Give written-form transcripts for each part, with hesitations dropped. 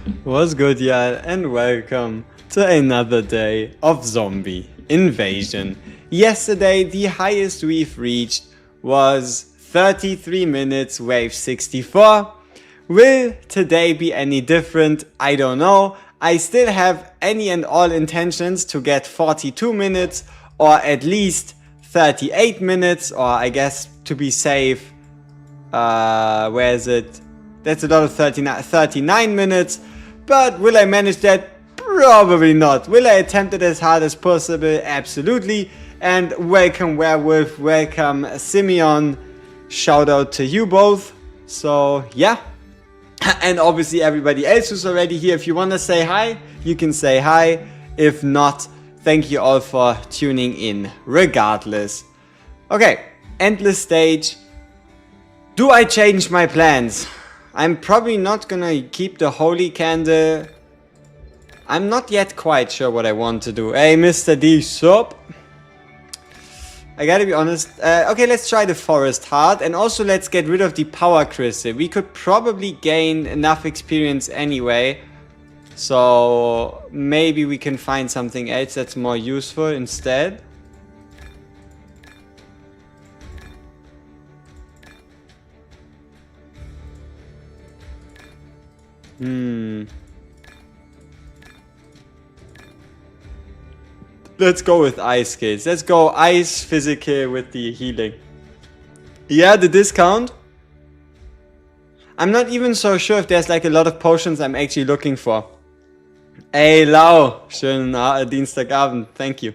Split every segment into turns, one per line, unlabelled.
What's good, y'all, and welcome to another day of zombie invasion. Yesterday, the highest we've reached was 33 minutes, wave 64. Will today be any different? I don't know. I still have any and all intentions to get 42 minutes or at least 38 minutes, or I guess to be safe, where is it? That's a lot of 39 minutes. But will I manage that? Probably not. Will I attempt it as hard as possible? Absolutely. And welcome Werewolf, welcome Simeon. Shout out to you both. So yeah. And obviously everybody else who's already here. If you want to say hi, you can say hi. If not, thank you all for tuning in regardless. Okay, endless stage. Do I change my plans? I'm probably not gonna keep the holy candle. I'm not yet quite sure what I want to do. Hey, Mr. D, sup? I gotta be honest. Okay, let's try the forest heart. And also let's get rid of the power crystal. We could probably gain enough experience anyway. So maybe we can find something else that's more useful instead. Let's go with ice skills. Let's go ice physical with the healing. Yeah, the discount. I'm not even so sure if there's like a lot of potions I'm actually looking for. Hey Lau, schönen Dienstagabend, thank you.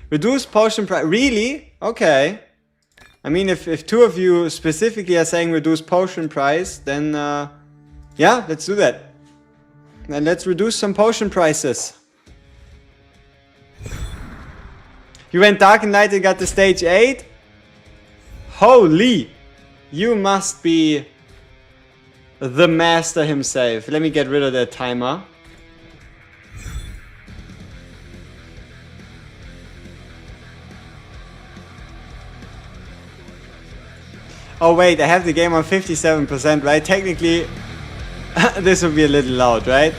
Reduced potion price, really? Okay. I mean, if two of you specifically are saying reduce potion price, then yeah, let's do that. And let's reduce some potion prices. You went dark and light and got the stage 8? Holy! You must be the master himself. Let me get rid of that timer. Oh wait, I have the game on 57%, right? Technically, this would be a little loud, right?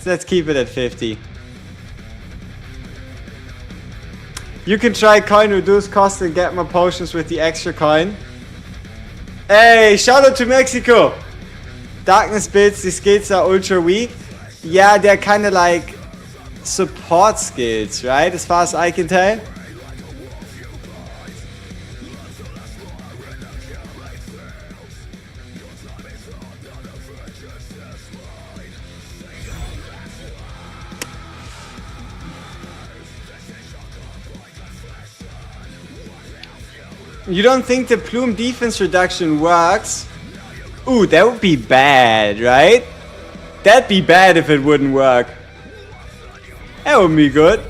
Let's keep it at 50. You can try coin reduce cost and get more potions with the extra coin. Hey, shout out to Mexico! Darkness builds, the skills are ultra weak. Yeah, they're kind of like support skills, right? As far as I can tell. You don't think the plume defense reduction works? Ooh, that would be bad, right? That'd be bad if it wouldn't work. That would be good.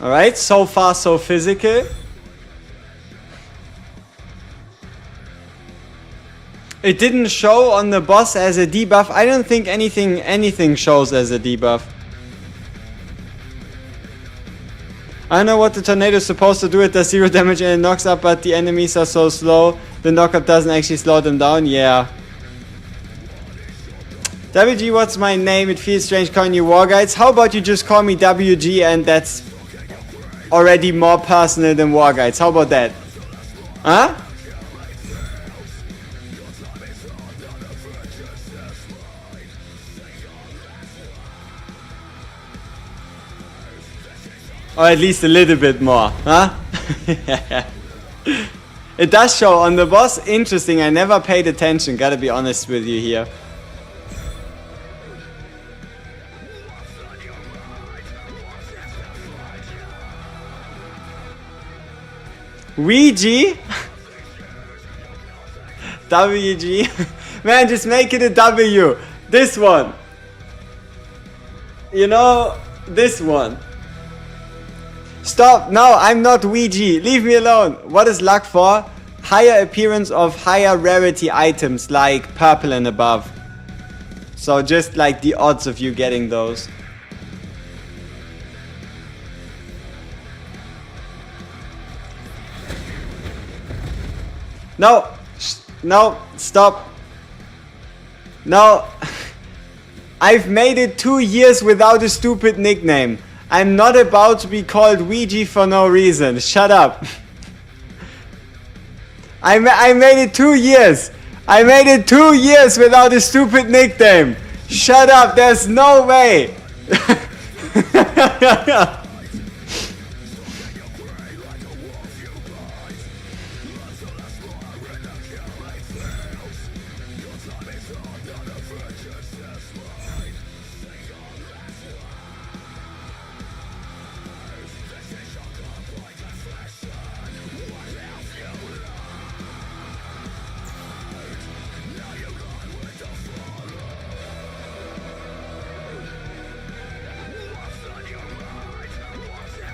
Alright, so far so physical. It didn't show on the boss as a debuff. I don't think anything shows as a debuff. I don't know what the tornado is supposed to do. It does 0 damage and it knocks up, but the enemies are so slow. The knockup doesn't actually slow them down. Yeah. WG, what's my name? It feels strange calling you War Guides. How about you just call me WG and that's already more personal than War Guides. How about that? Huh? Or at least a little bit more, huh? It does show on the boss. Interesting, I never paid attention, gotta be honest with you here. Ouija? WG? Man, just make it a W. This one. You know, this one. Stop. No, I'm not Ouija. Leave me alone. What is luck for? Higher appearance of higher rarity items like purple and above. So just like the odds of you getting those. No. No. Stop. No. I've made it 2 years without a stupid nickname. I'm not about to be called Ouija for no reason. Shut up. I made it 2 years. I made it 2 years without a stupid nickname. Shut up. There's no way.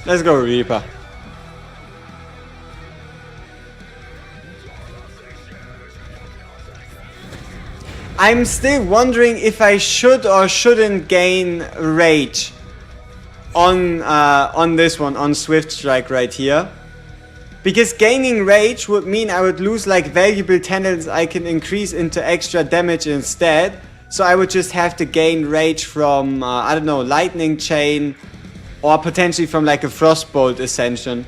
Let's go, Reaper. I'm still wondering if I should or shouldn't gain Rage on this one, on Swift Strike right here. Because gaining Rage would mean I would lose like valuable talents I can increase into extra damage instead. So I would just have to gain Rage from, I don't know, Lightning Chain, or potentially from like a Frostbolt Ascension.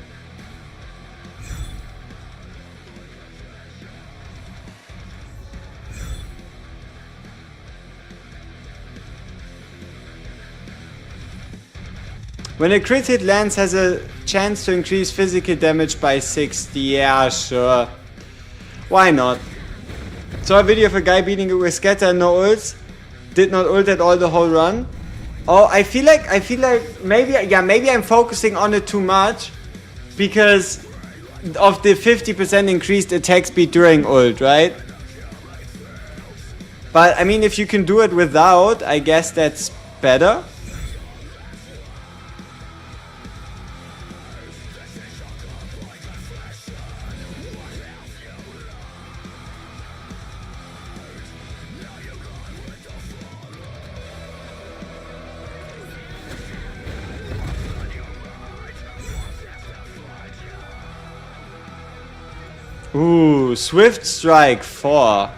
When a crit hit lands, has a chance to increase physical damage by 60. Yeah, sure. Why not? Saw a video of a guy beating it with scatter and no ults. Did not ult at all the whole run. Oh, I feel like maybe I'm focusing on it too much because of the 50% increased attack speed during ult, right? But I mean, if you can do it without, I guess that's better. Ooh, Swift Strike 4.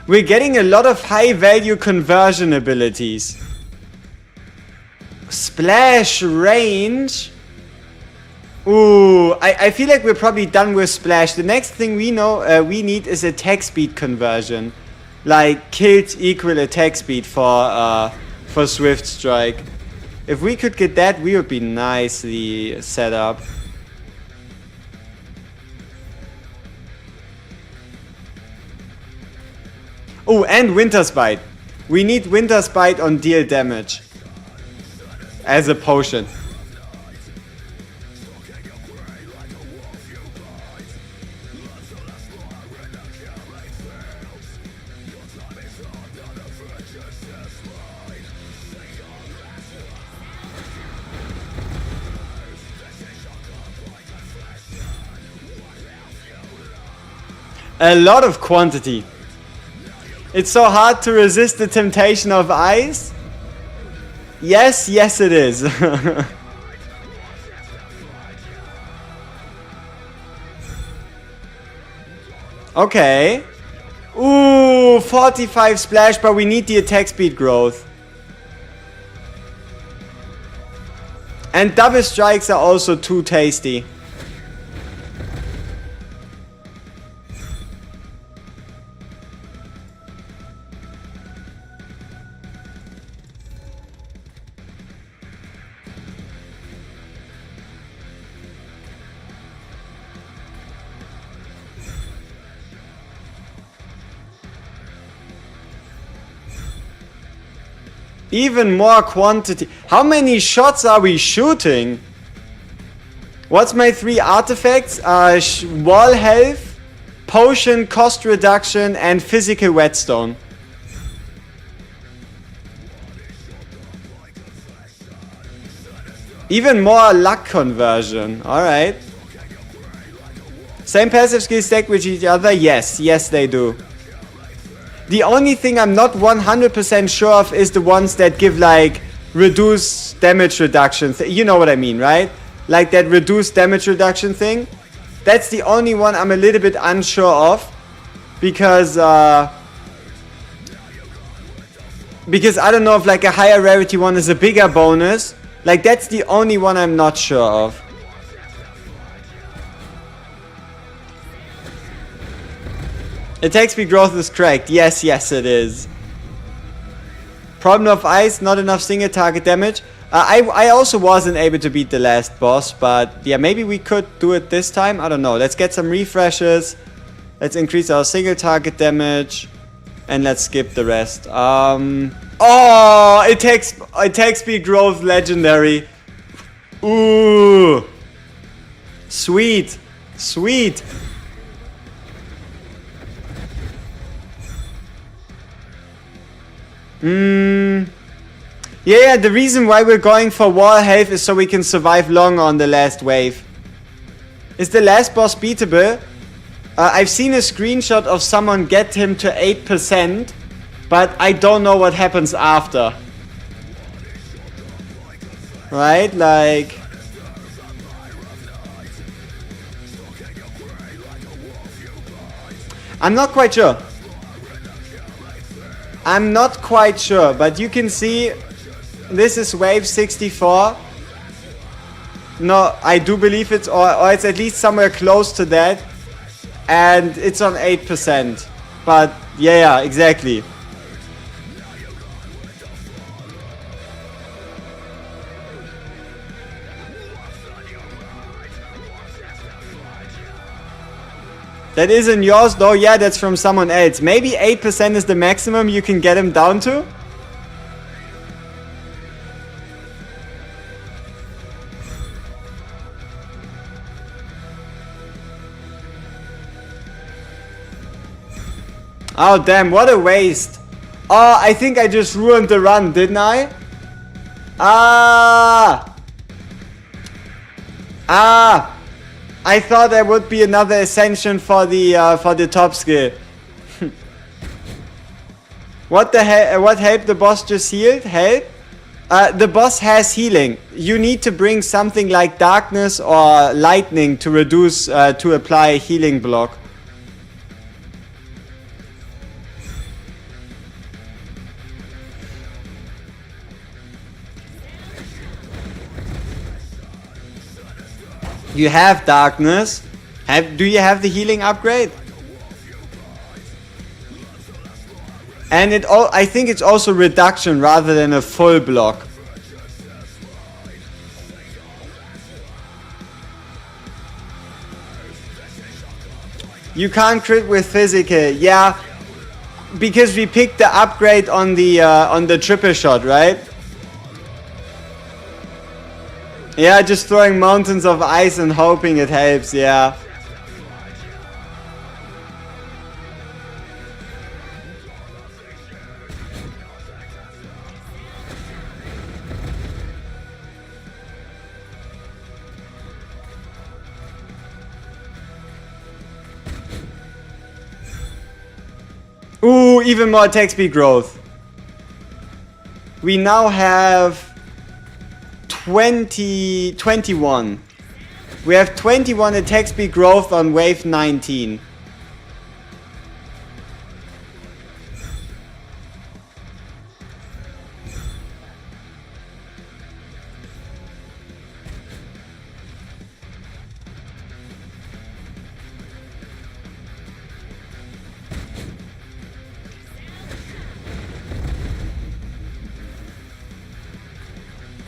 We're getting a lot of high value conversion abilities. Splash range. Ooh, I feel like we're probably done with Splash. The next thing we know we need is attack speed conversion. Like kills equal attack speed for Swift Strike. If we could get that, we would be nicely set up. Oh, and Winter's Bite. We need Winter's Bite on deal damage. As a potion. A lot of quantity. It's so hard to resist the temptation of ice. Yes, yes it is. Okay. Ooh, 45 splash, but we need the attack speed growth. And double strikes are also too tasty. Even more quantity. How many shots are we shooting? What's my 3 artifacts? Wall health, potion, cost reduction, and physical whetstone. Even more luck conversion. Alright. Same passive skill stack with each other? Yes. Yes, they do. The only thing I'm not 100% sure of is the ones that give like reduced damage reduction. You know what I mean, right? Like that reduced damage reduction thing. That's the only one I'm a little bit unsure of. Because I don't know if like a higher rarity one is a bigger bonus. Like that's the only one I'm not sure of. Attack speed growth is correct. Yes, yes it is. Problem of ice, not enough single target damage. I also wasn't able to beat the last boss, but yeah, maybe we could do it this time. I don't know. Let's get some refreshes. Let's increase our single target damage. And let's skip the rest. Oh, attack speed growth legendary. Ooh. Sweet. Sweet. Yeah, the reason why we're going for wall health is so we can survive longer on the last wave. Is the last boss beatable? I've seen a screenshot of someone get him to 8%, but I don't know what happens after. Right? Like... I'm not quite sure. I'm not quite sure, but you can see this is wave 64. No, I do believe it's, or it's at least somewhere close to that. And it's on 8%. But yeah, exactly. That isn't yours though? Yeah, that's from someone else. Maybe 8% is the maximum you can get him down to? Oh damn, what a waste. Oh, I think I just ruined the run, didn't I? I thought there would be another ascension for the top skill. What the hell? What help the boss just healed? Help? The boss has healing. You need to bring something like darkness or lightning to reduce to apply a healing block. You have darkness. Do you have the healing upgrade? And I think it's also reduction rather than a full block. You can't crit with physical, yeah, because we picked the upgrade on the triple shot, right? Yeah, just throwing mountains of ice and hoping it helps, yeah. Ooh, even more attack speed growth. We now have 21. We have 21 attack speed growth on wave 19.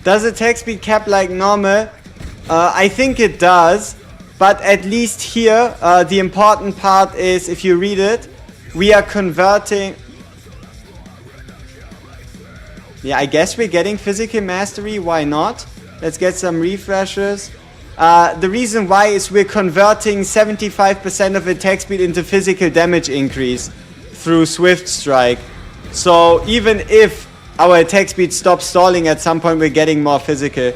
Does attack speed cap like normal? I think it does, but at least here the important part is, if you read it, we are converting. Yeah, I guess we're getting physical mastery. Why not? Let's get some refreshers. The reason why is we're converting 75% of attack speed into physical damage increase through Swift Strike. So even if our attack speed stops stalling at some point, we're getting more physical.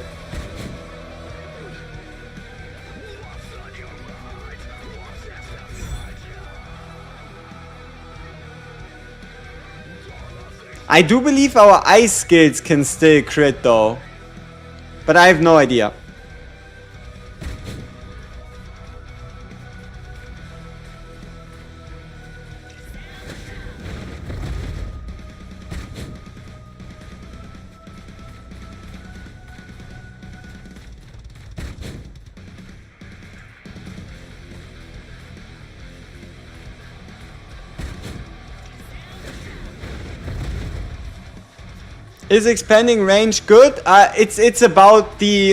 I do believe our ice skills can still crit though, but I have no idea. Is expanding range good? It's about the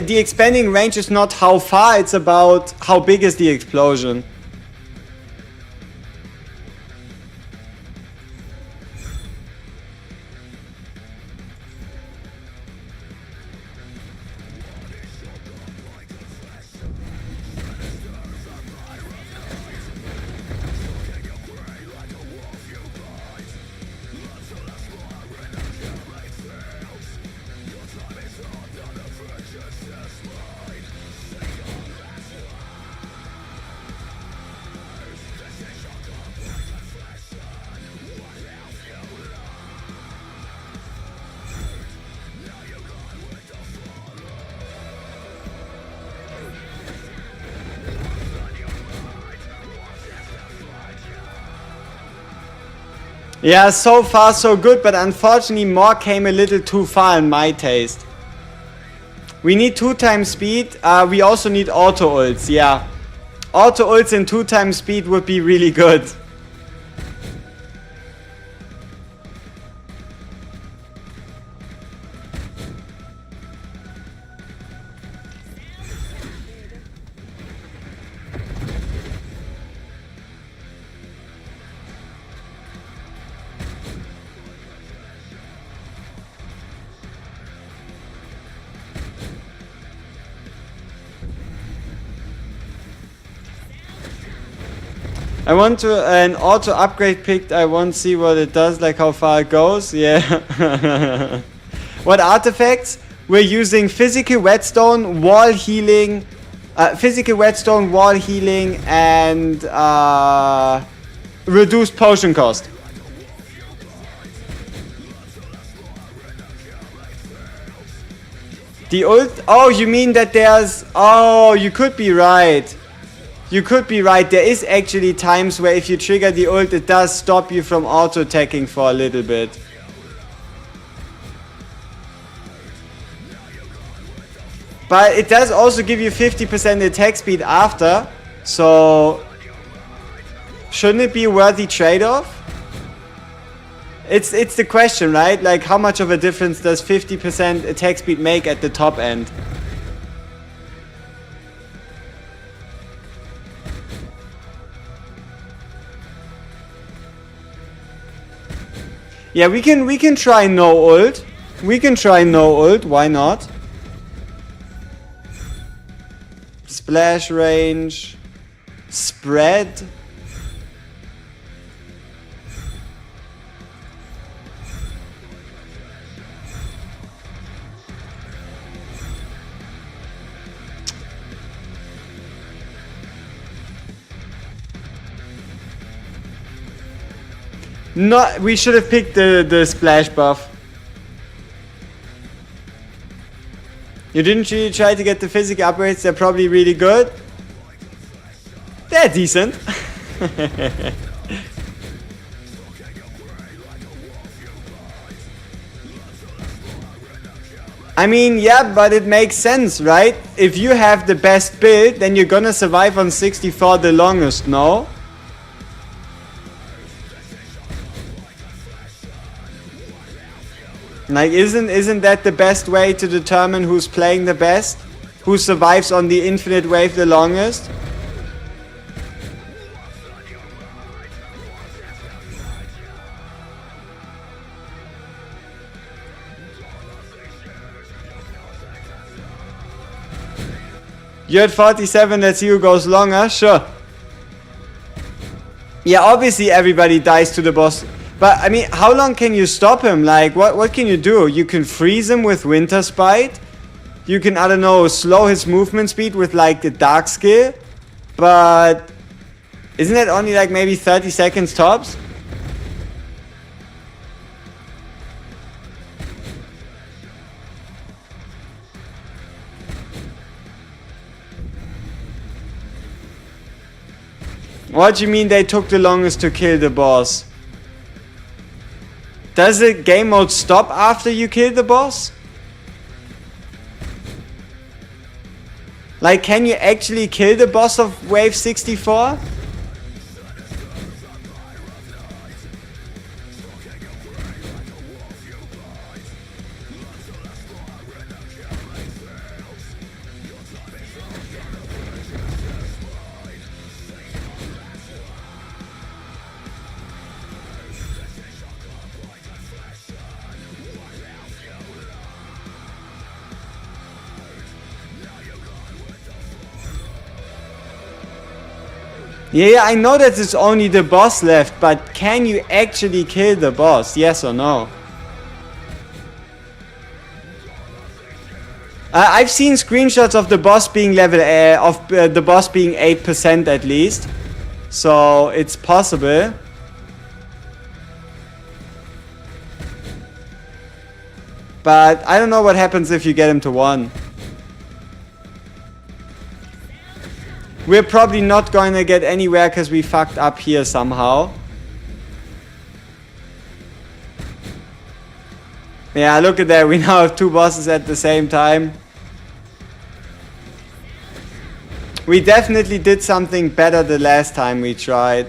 expanding range is not how far, it's about how big is the explosion. Yeah, so far so good, but unfortunately more came a little too far in my taste. We need 2 times speed, we also need auto ults, yeah. Auto ults and 2 times speed would be really good. I want to an auto upgrade picked. I want to see what it does, like how far it goes. Yeah. What artifacts? We're using physical whetstone, wall healing, and reduced potion cost. The ult? Oh, you mean that there's... Oh, you could be right. You could be right. There is actually times where if you trigger the ult, it does stop you from auto-attacking for a little bit. But it does also give you 50% attack speed after. So... shouldn't it be a worthy trade-off? It's the question, right? Like, how much of a difference does 50% attack speed make at the top end? Yeah, we can try no ult. We can try no ult, why not? Splash range. Spread. No, we should have picked the splash buff. You didn't really try to get the physical upgrades, they're probably really good. They're decent. I mean, yeah, but it makes sense, right? If you have the best build, then you're gonna survive on 64 the longest, no? Like, isn't that the best way to determine who's playing the best? Who survives on the infinite wave the longest? You're at 47, let's see who goes longer. Sure. Yeah, obviously everybody dies to the boss. But, I mean, how long can you stop him? Like, what can you do? You can freeze him with Winter Spite. You can, I don't know, slow his movement speed with, like, the Dark skill. But isn't it only, like, maybe 30 seconds tops? What do you mean they took the longest to kill the boss? Does the game mode stop after you kill the boss? Like, can you actually kill the boss of Wave 64? Yeah, I know that it's only the boss left, but can you actually kill the boss? Yes or no? I've seen screenshots of the boss being level the boss being 8% at least, so it's possible. But I don't know what happens if you get him to 1. We're probably not going to get anywhere because we fucked up here somehow. Yeah, look at that. We now have 2 bosses at the same time. We definitely did something better the last time we tried.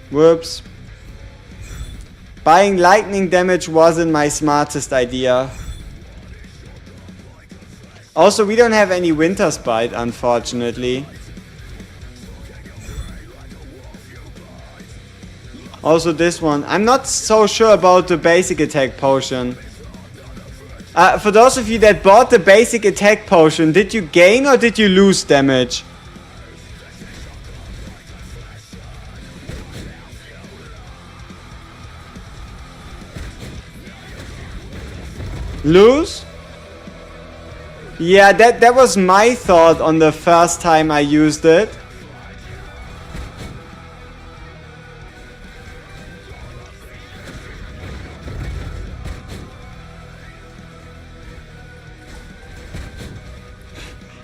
Whoops. Buying lightning damage wasn't my smartest idea. Also, we don't have any Winter Spite, unfortunately. Also this one. I'm not so sure about the basic attack potion. For those of you that bought the basic attack potion, did you gain or did you lose damage? Lose? Yeah, that was my thought on the first time I used it.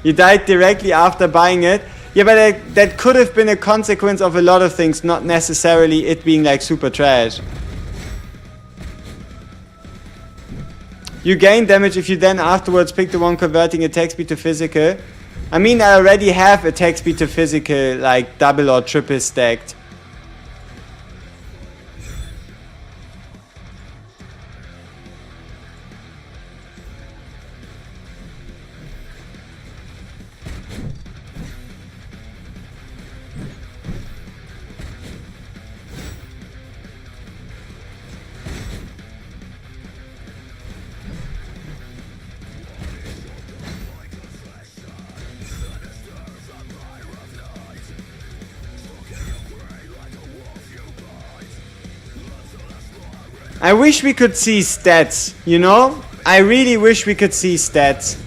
You died directly after buying it. Yeah, but that could have been a consequence of a lot of things, not necessarily it being like super trash. You gain damage if you then afterwards pick the one converting attack speed to physical. I mean, I already have attack speed to physical like double or triple stacked. I wish we could see stats, you know? I really wish we could see stats.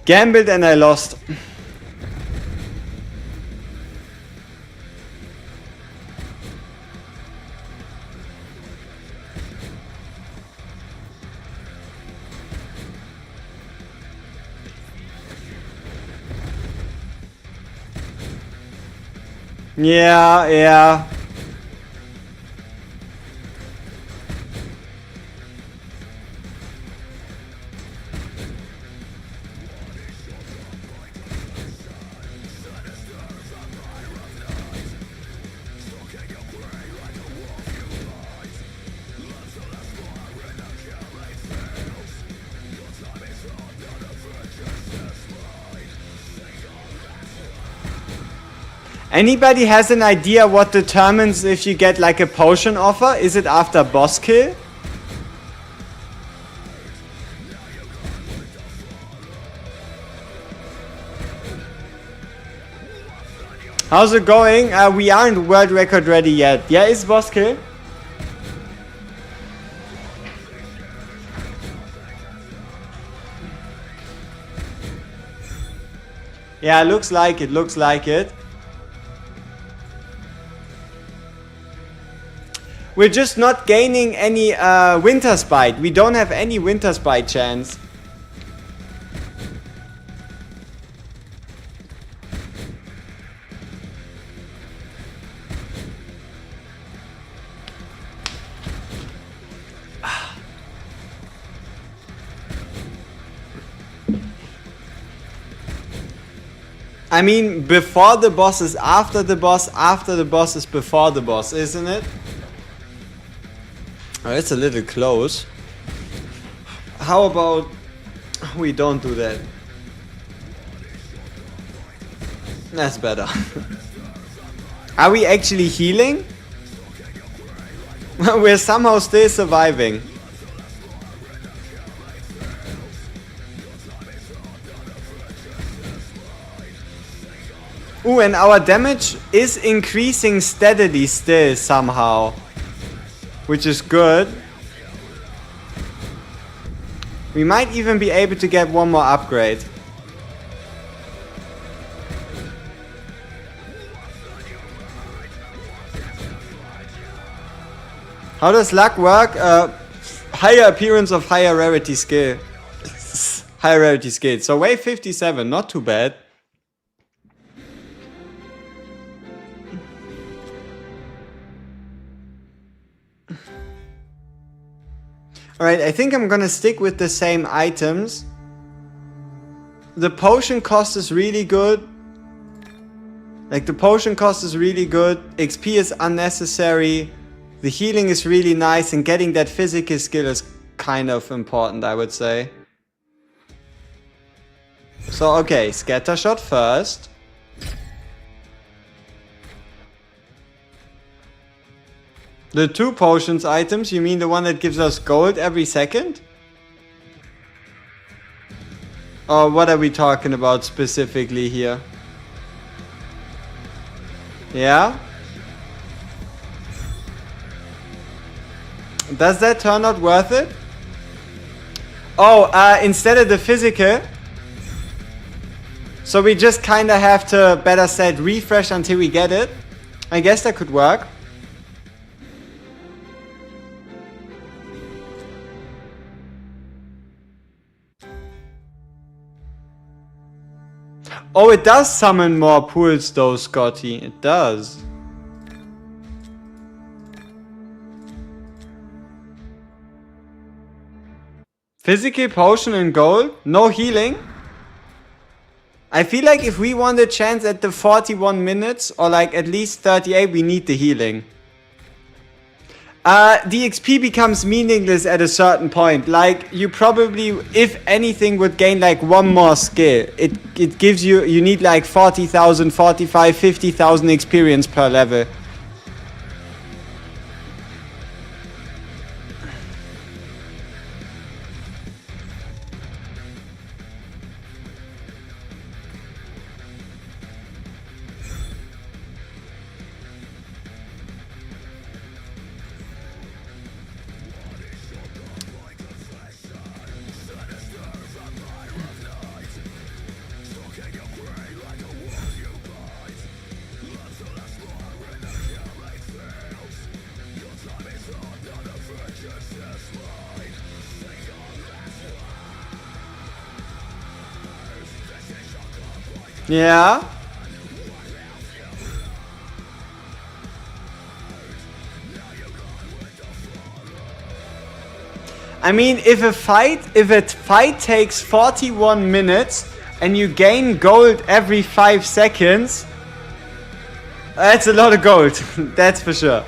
Gambled and I lost. Yeah, yeah. Anybody has an idea what determines if you get like a potion offer? Is it after boss kill? How's it going? We aren't world record ready yet. Yeah, it's boss kill. Yeah, looks like it. We're just not gaining any winter spite. We don't have any winter spite chance. I mean, before the boss is after the boss is before the boss, isn't it? Oh, it's a little close. How about we don't do that? That's better. Are we actually healing? We're somehow still surviving. Ooh, and our damage is increasing steadily still somehow, which is good. We might even be able to get one more upgrade. How does luck work? Higher appearance of higher rarity skill. Higher rarity skill. So wave 57, not too bad. Alright, I think I'm gonna stick with the same items. The potion cost is really good. Like, the potion cost is really good. XP is unnecessary. The healing is really nice. And getting that physical skill is kind of important, I would say. So, okay, scatter shot first. The 2 potions items, you mean the one that gives us gold every second? Or what are we talking about specifically here? Yeah? Does that turn out worth it? Oh, instead of the physical. So we just kind of have to, better said, refresh until we get it. I guess that could work. Oh, it does summon more pools though, Scotty. It does. Physical potion and gold? No healing? I feel like if we want a chance at the 41 minutes, or like at least 38, we need the healing. The XP becomes meaningless at a certain point. Like, you probably, if anything, would gain like one more skill. It gives you, you need like 40,000, 45, 50,000 experience per level. Yeah. I mean, if a fight takes 41 minutes and you gain gold every 5 seconds, that's a lot of gold. That's for sure.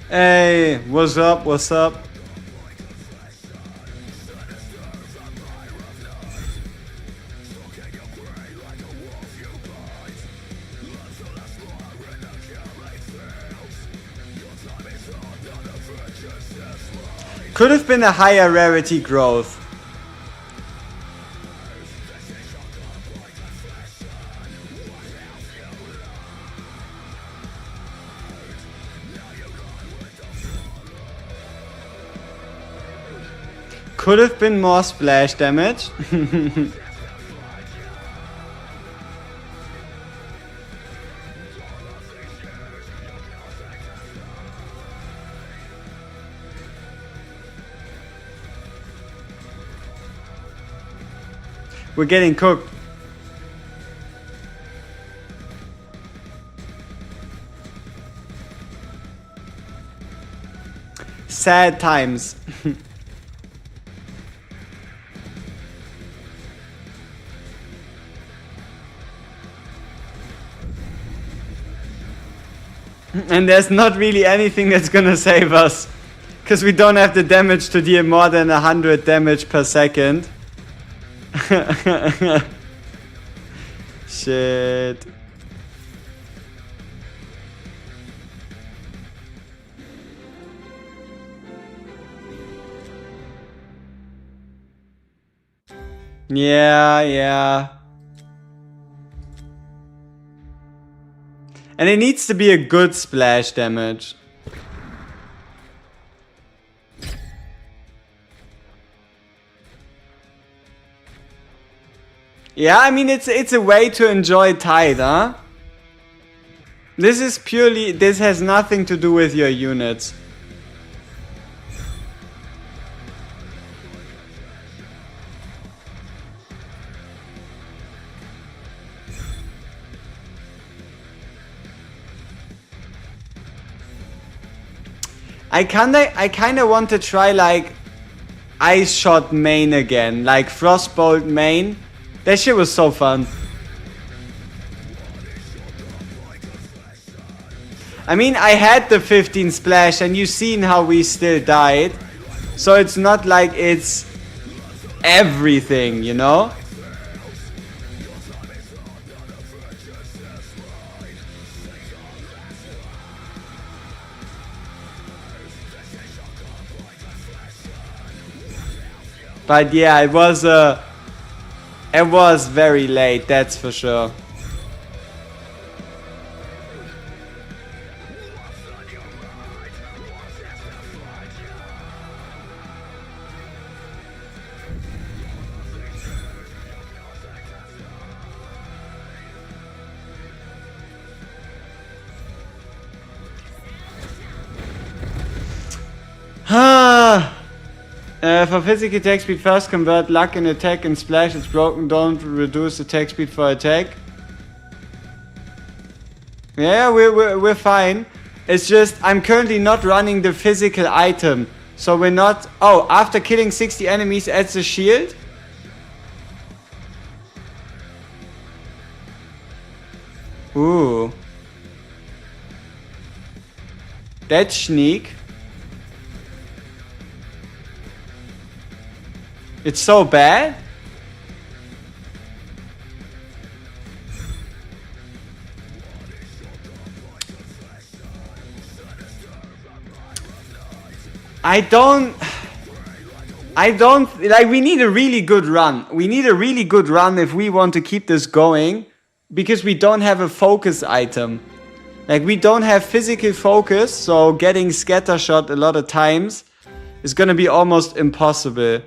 Hey, what's up? What's up? Could have been a higher rarity growth. Could have been more splash damage. We're getting cooked. Sad times. And there's not really anything that's gonna save us. Because we don't have the damage to deal more than 100 damage per second. Shit. Yeah. And it needs to be a good splash damage. Yeah, I mean, it's a way to enjoy Tide, huh? This has nothing to do with your units. I kinda want to try like Ice Shot main again, like Frostbolt main. That shit was so fun. I mean, I had the 15 splash and you've seen how we still died. So it's not like it's everything, you know? But yeah, it was very late, that's for sure. For physical attack speed, first convert luck in attack and splash. It's broken. Don't reduce attack speed for attack. Yeah, we're fine. It's just I'm currently not running the physical item, so we're not. Oh, after killing 60 enemies, adds a shield. Ooh, that's sneak. It's so bad? I don't, like, we need a really good run. We need a really good run if we want to keep this going, because we don't have a focus item. Like, we don't have physical focus, so getting scattershot a lot of times is gonna be almost impossible.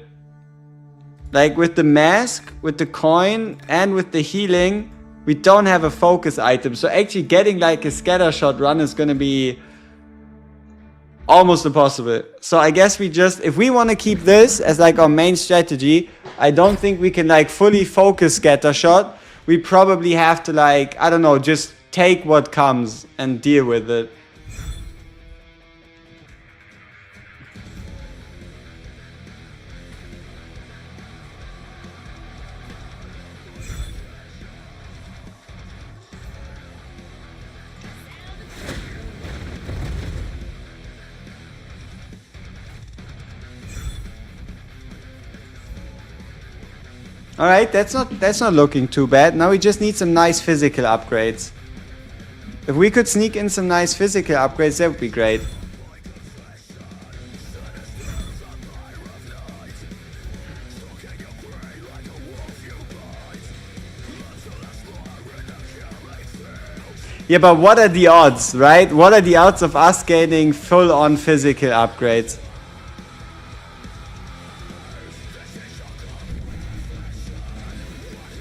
Like, with the mask, with the coin, and with the healing, we don't have a focus item. So actually getting like a scattershot run is gonna be almost impossible. So I guess we just, if we want to keep this as like our main strategy, I don't think we can like fully focus scattershot. We probably have to like, I don't know, just take what comes and deal with it. Alright, that's not looking too bad. Now we just need some nice physical upgrades. If we could sneak in some nice physical upgrades, that would be great. Yeah, but what are the odds, right? What are the odds of us gaining full-on physical upgrades?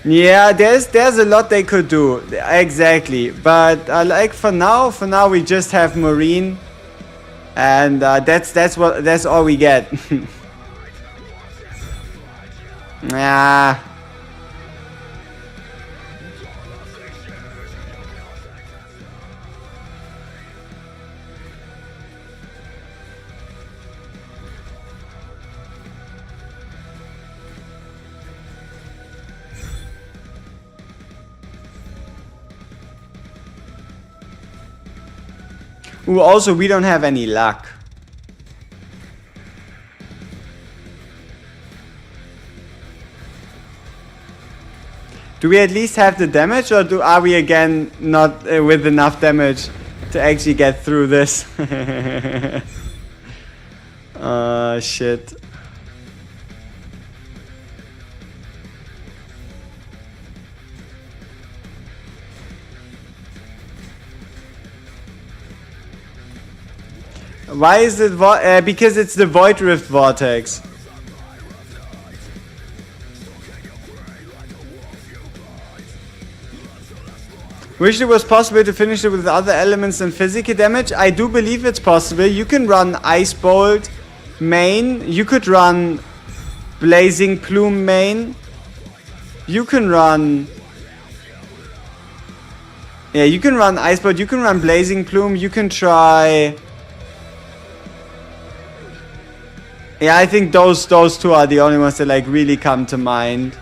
Yeah, there's a lot they could do, exactly. But like for now we just have Marine, and that's all we get. Nah. Ooh, also, we don't have any luck. Do we at least have the damage, or are we again not with enough damage to actually get through this? Shit. Why is it because it's the Void Rift Vortex. Wish it was possible to finish it with other elements than physical damage. I do believe it's possible. You can run Ice Bolt main. You could run Blazing Plume main. You can run... Yeah, you can run Ice Bolt. You can run Blazing Plume. You can try... Yeah, I think those two are the only ones that like really come to mind.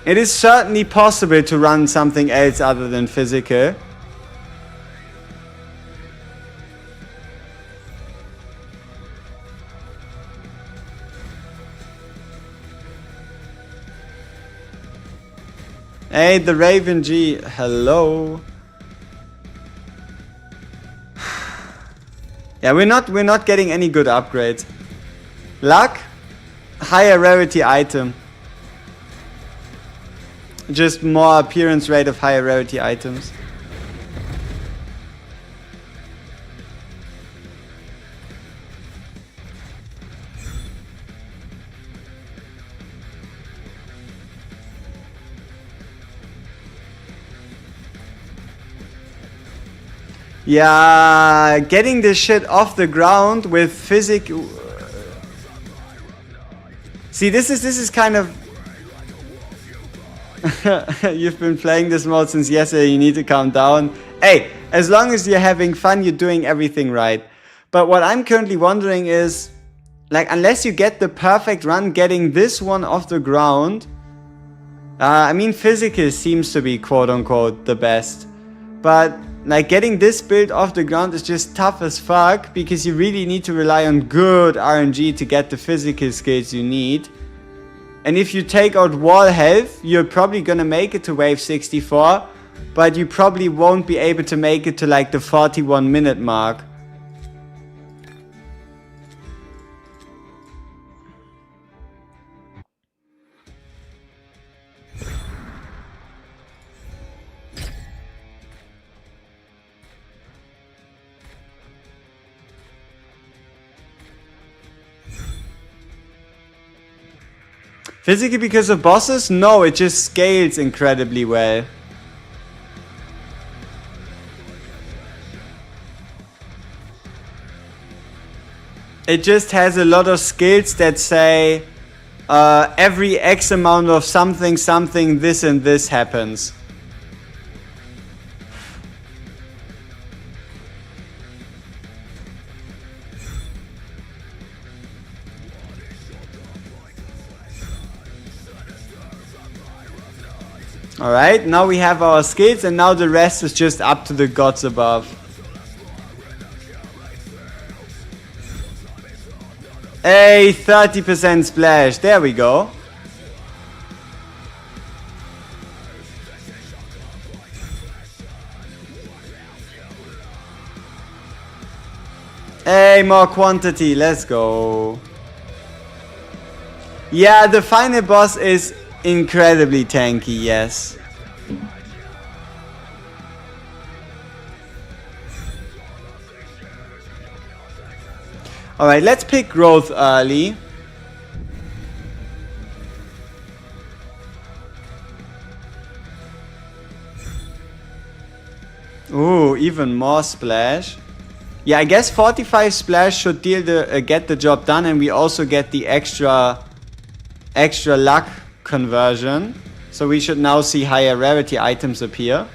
It is certainly possible to run something else other than physical. Hey, the Raven G, hello. Yeah, we're not getting any good upgrades. Luck, higher rarity item. Just more appearance rate of higher rarity items. Yeah, getting this shit off the ground with physic. See, this is kind of. You've been playing this mode since yesterday. You need to calm down. Hey, as long as you're having fun, you're doing everything right. But what I'm currently wondering is, like, unless you get the perfect run, getting this one off the ground. I mean, physical seems to be quote unquote the best, but. Like, getting this build off the ground is just tough as fuck, because you really need to rely on good RNG to get the physical skills you need. And if you take out wall health, you're probably gonna make it to wave 64, but you probably won't be able to make it to like the 41-minute mark. Physically because of bosses? No, it just scales incredibly well. It just has a lot of skills that say every X amount of something, something, this and this happens. Alright, now we have our skills and now the rest is just up to the gods above. A 30% splash, there we go. Hey, more quantity, let's go. Yeah, the final boss is incredibly tanky, yes. Alright, let's pick growth early. Ooh, even more splash. Yeah, I guess 45 splash should deal get the job done, and we also get the extra luck conversion. So we should now see higher rarity items appear.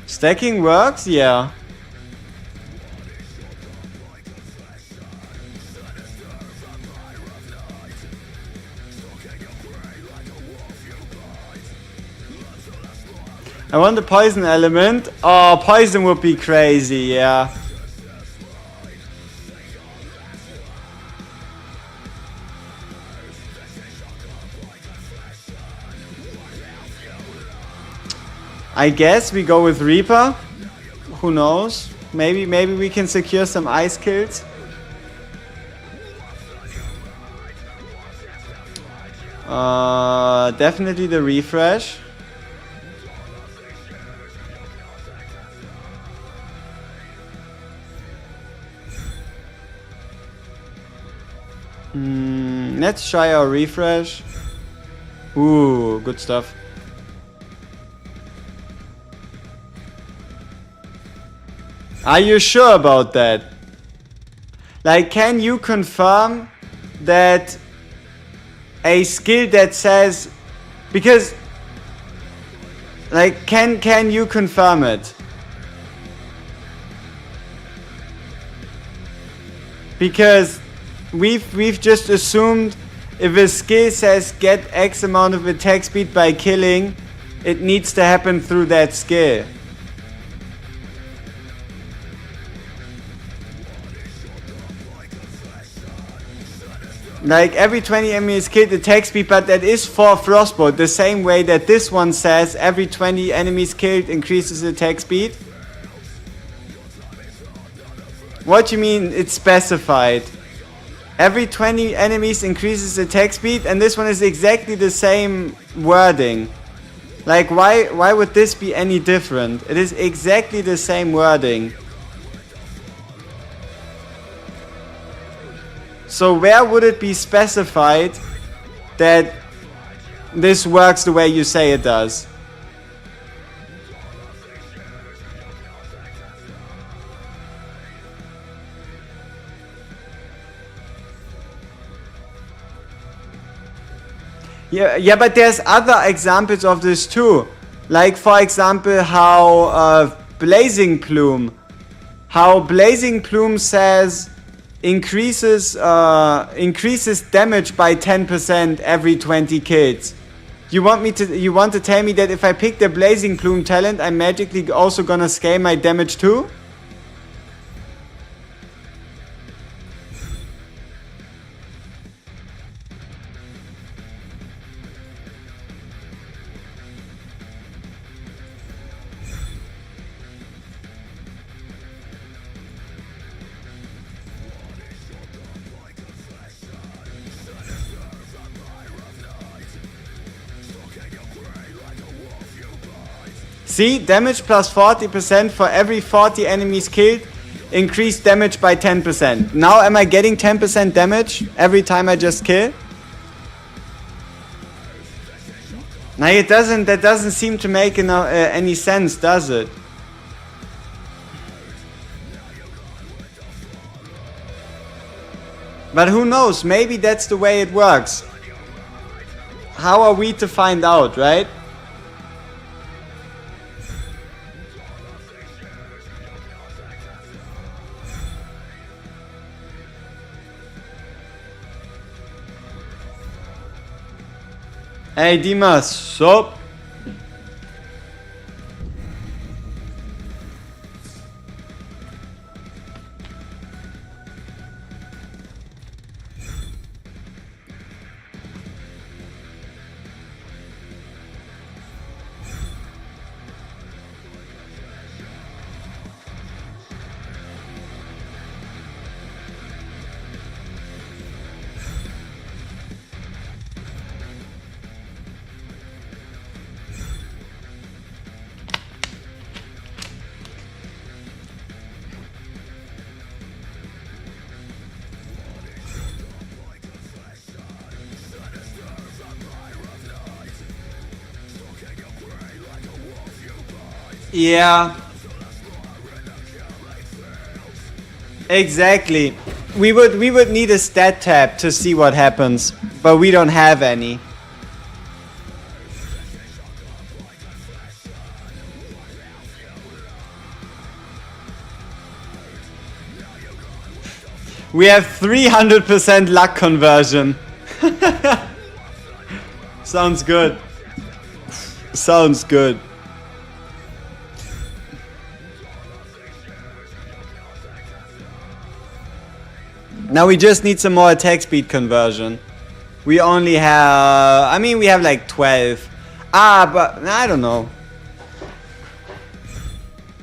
Stacking works, yeah. I want the poison element. Oh, poison would be crazy, yeah. I guess we go with Reaper. Who knows? Maybe we can secure some ice kills. Definitely the refresh. Let's try our refresh. Ooh, good stuff. Are you sure about that? Like, can you confirm that a skill that says, because, like, can you confirm it? Because we've just assumed if a skill says get X amount of attack speed by killing, it needs to happen through that skill. Like every 20 enemies killed attack speed, but that is for Frostbolt, the same way that this one says every 20 enemies killed increases attack speed. What do you mean it's specified? Every 20 enemies increases attack speed, and this one is exactly the same wording. Like why would this be any different? It is exactly the same wording. So where would it be specified that this works the way you say it does? Yeah, but there's other examples of this too. Like for example how Blazing Plume says increases damage by 10% every 20 kills. You want to tell me that if I pick the Blazing Plume talent, I'm magically also gonna scale my damage too? See, damage plus 40% for every 40 enemies killed, increased damage by 10%. Now am I getting 10% damage every time I just kill? Now that doesn't seem to make any sense, does it? But who knows, maybe that's the way it works. How are we to find out, right? Hey Dimas, sup? Yeah. Exactly. We would need a stat tab to see what happens, but we don't have any. We have 300% luck conversion. Sounds good. Sounds good. Now we just need some more attack speed conversion. We only have... I mean, we have like 12. But I don't know.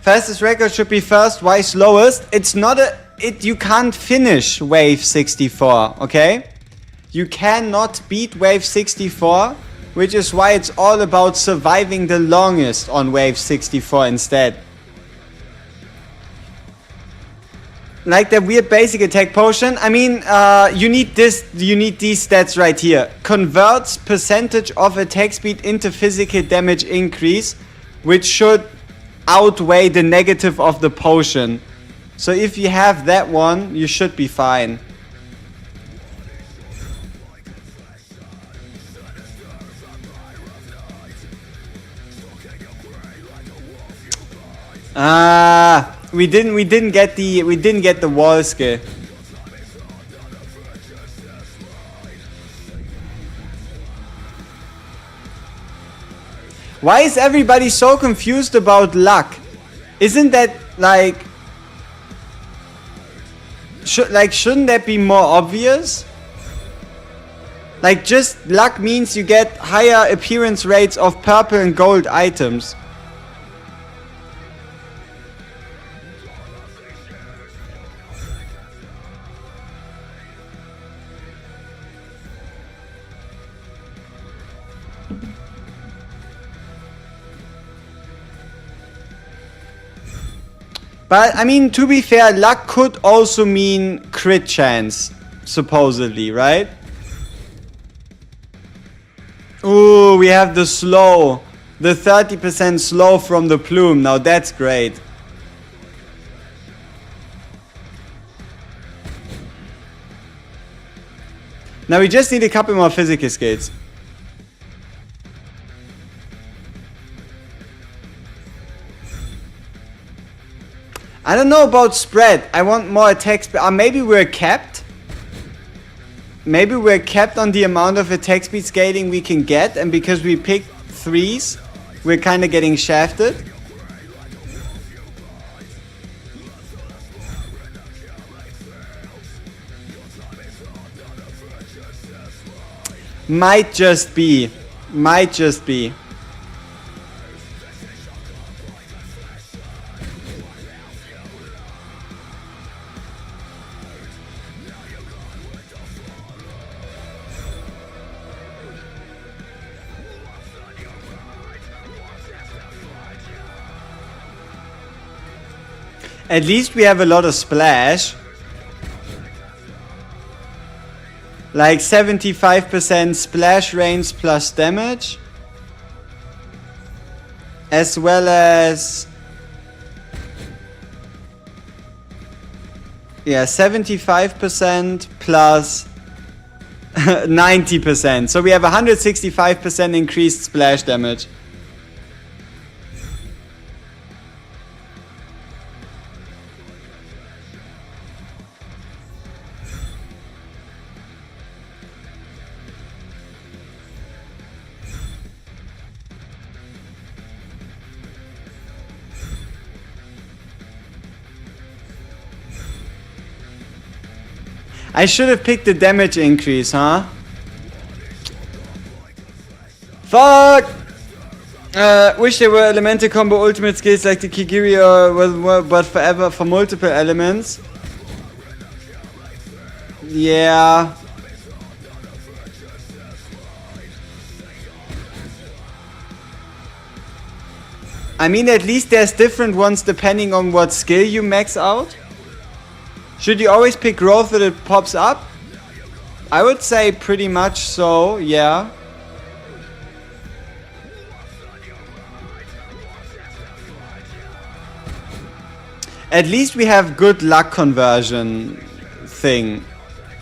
Fastest record should be first. Why slowest? It's not a... You can't finish wave 64, okay? You cannot beat wave 64, which is why it's all about surviving the longest on wave 64 instead. Like that weird basic attack potion. I mean, you need these stats right here. Converts percentage of attack speed into physical damage increase, which should outweigh the negative of the potion. So if you have that one, you should be fine. We didn't get the wall skill. Why is everybody so confused about luck? Isn't that like shouldn't that be more obvious? Like, just luck means you get higher appearance rates of purple and gold items. But, I mean, to be fair, luck could also mean crit chance, supposedly, right? Ooh, we have the slow. The 30% slow from the plume. Now that's great. Now we just need a couple more physical skills. I don't know about spread. I want more attack speed. Maybe we're capped. Maybe we're capped on the amount of attack speed scaling we can get. And because we picked 3s, we're kind of getting shafted. Might just be. Might just be. At least we have a lot of splash. Like 75% splash range plus damage. As well as... yeah, 75% plus 90%. So we have 165% increased splash damage. I should have picked the damage increase, huh? Fuck! Wish there were elemental combo ultimate skills like the Kigiri or but forever for multiple elements. Yeah. I mean, at least there's different ones depending on what skill you max out. Should you always pick growth that it pops up? I would say pretty much so, yeah. At least we have good luck conversion thing.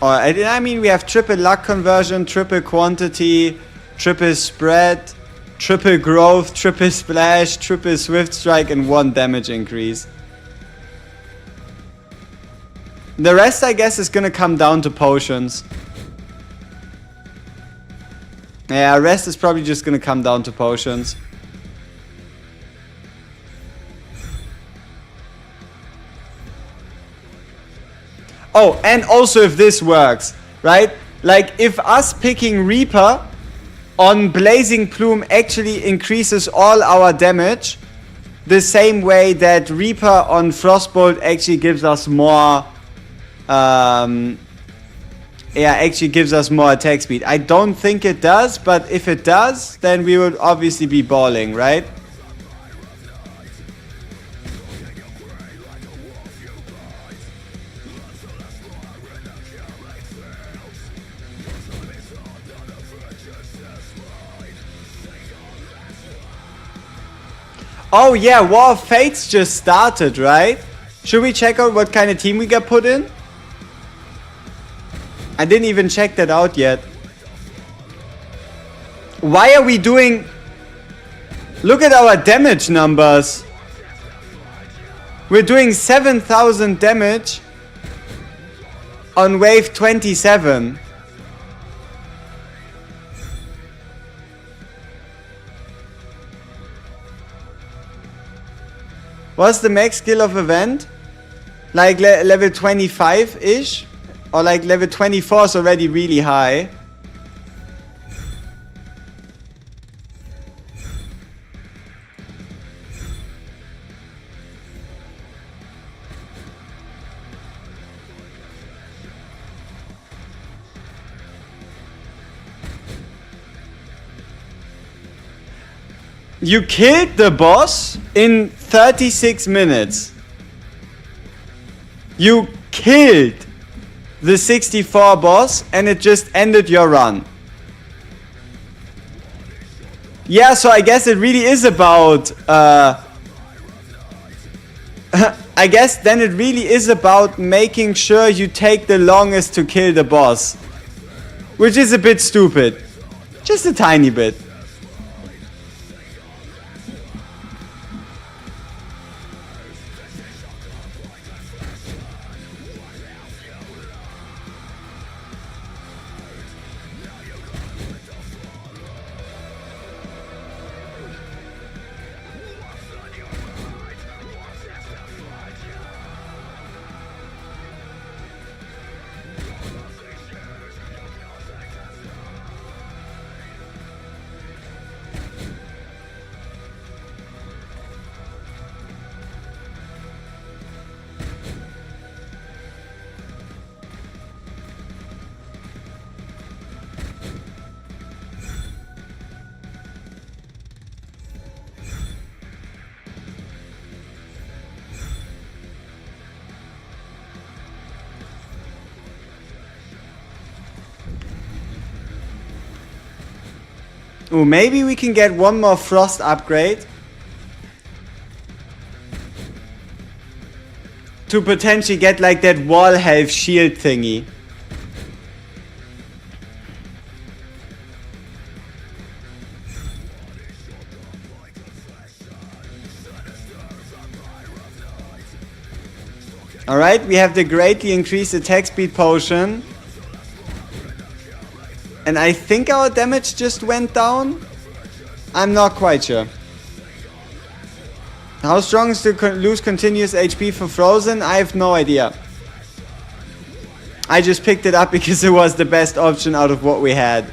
Or I mean, we have triple luck conversion, triple quantity, triple spread, triple growth, triple splash, triple swift strike, and 1 damage increase. The rest, I guess, is gonna come down to potions. Yeah, rest is probably just gonna come down to potions. Oh, and also if this works, right? Like, if us picking Reaper on Blazing Plume actually increases all our damage, the same way that Reaper on Frostbolt actually gives us more... actually gives us more attack speed. I don't think it does, but if it does, then we would obviously be balling, right? Oh yeah, War of Fates just started, right? Should we check out what kind of team we got put in? I didn't even check that out yet. Why are we doing... Look at our damage numbers. We're doing 7,000 damage on wave 27. What's the max skill of event? Like level 25-ish? Or like level 24 is already really high. You killed the boss in 36 minutes. You killed the 64 boss and it just ended your run. Yeah, so I guess it really is about... I guess then it really is about making sure you take the longest to kill the boss. Which is a bit stupid. Just a tiny bit. Ooh, maybe we can get one more frost upgrade. To potentially get like that wall health shield thingy. Alright, we have the greatly increased attack speed potion. And I think our damage just went down? I'm not quite sure. How strong is to lose continuous HP for Frozen? I have no idea. I just picked it up because it was the best option out of what we had.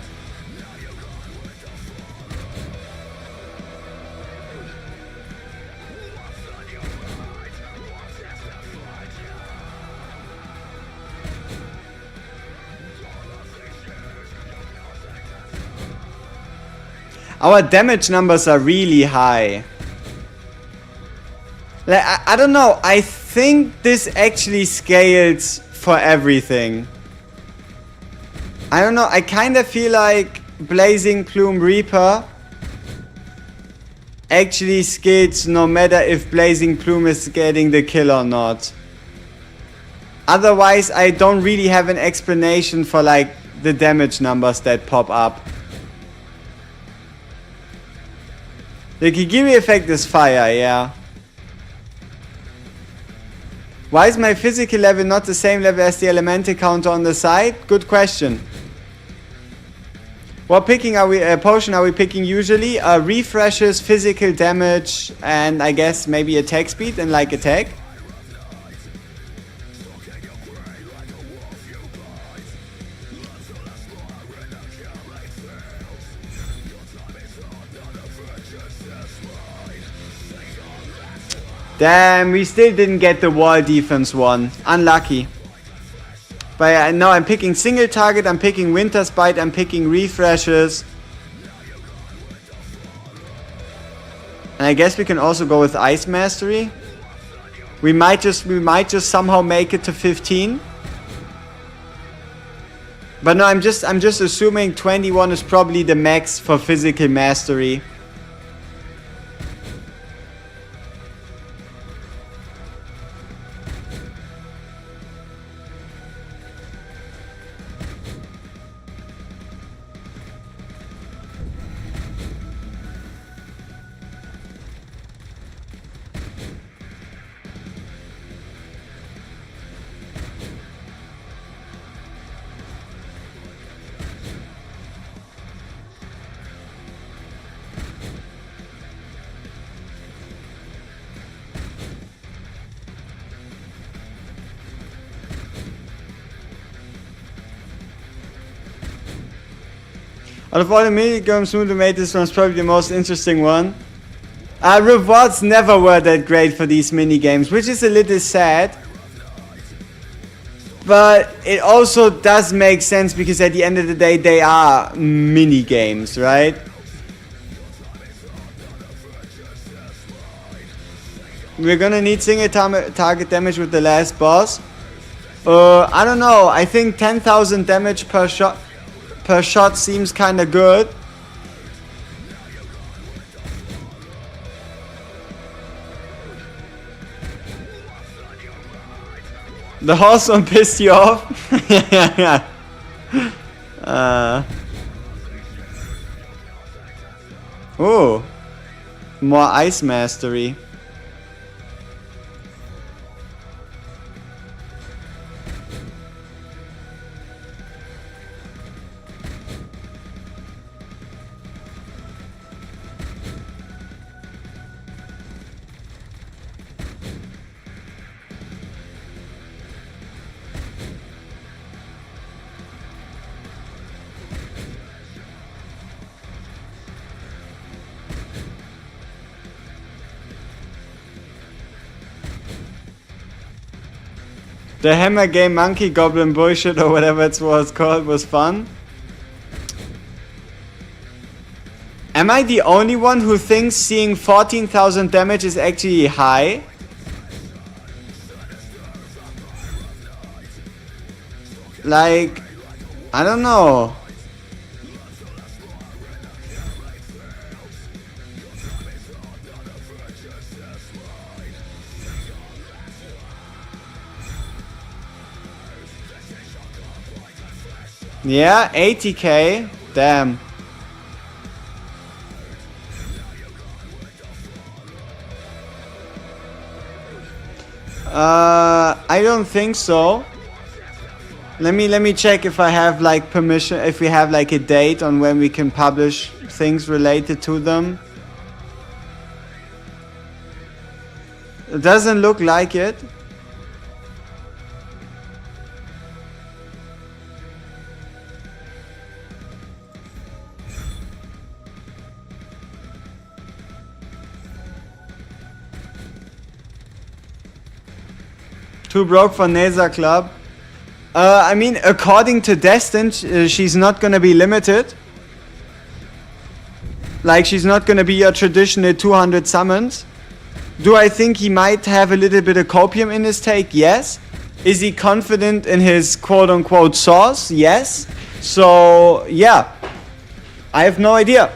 Our damage numbers are really high. Like, I don't know. I think this actually scales for everything. I don't know. I kind of feel like Blazing Plume Reaper actually scales no matter if Blazing Plume is getting the kill or not. Otherwise, I don't really have an explanation for like the damage numbers that pop up. The Kigiri effect is fire, yeah. Why is my physical level not the same level as the elemental counter on the side? Good question. What potion are we picking usually? Refreshes, physical damage, and I guess maybe attack speed and like attack. Damn, we still didn't get the wall defense one. Unlucky. But now I'm picking single target, I'm picking Winter's Bite, I'm picking refreshes. And I guess we can also go with Ice Mastery. We might just somehow make it to 15. But no, I'm just assuming 21 is probably the max for physical mastery. Out of all the minigames, Moon made this one's probably the most interesting one. Rewards never were that great for these minigames, which is a little sad. But it also does make sense because at the end of the day, they are minigames, right? We're gonna need single target damage with the last boss. I don't know, I think 10,000 damage per shot seems kinda good. The horse one pissed you off? Yeah. Oh, more ice mastery. The Hammer Game Monkey Goblin bullshit or whatever it was called was fun. Am I the only one who thinks seeing 14,000 damage is actually high? Like, I don't know. Yeah, 80k. Damn. I don't think so. Let me check if I have like permission, if we have like a date on when we can publish things related to them. It doesn't look like it. Too broke for NASA Club. I mean, according to Destin, she's not gonna be limited. Like, she's not gonna be your traditional 200 summons. Do I think he might have a little bit of copium in his take? Yes. Is he confident in his quote-unquote source? Yes. So, yeah. I have no idea.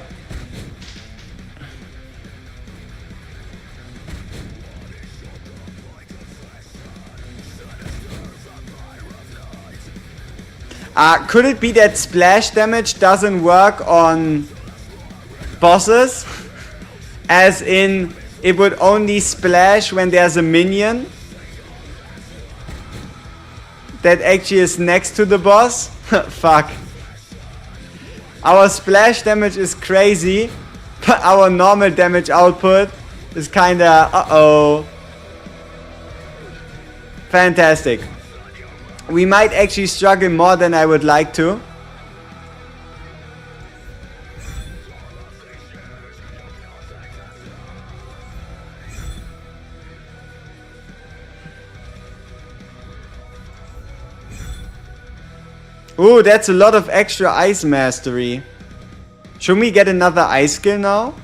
Could it be that splash damage doesn't work on bosses? As in, it would only splash when there's a minion that actually is next to the boss? Fuck. Our splash damage is crazy, but our normal damage output is kinda uh-oh. Fantastic. We might actually struggle more than I would like to. Ooh, that's a lot of extra ice mastery. Should we get another ice skill now?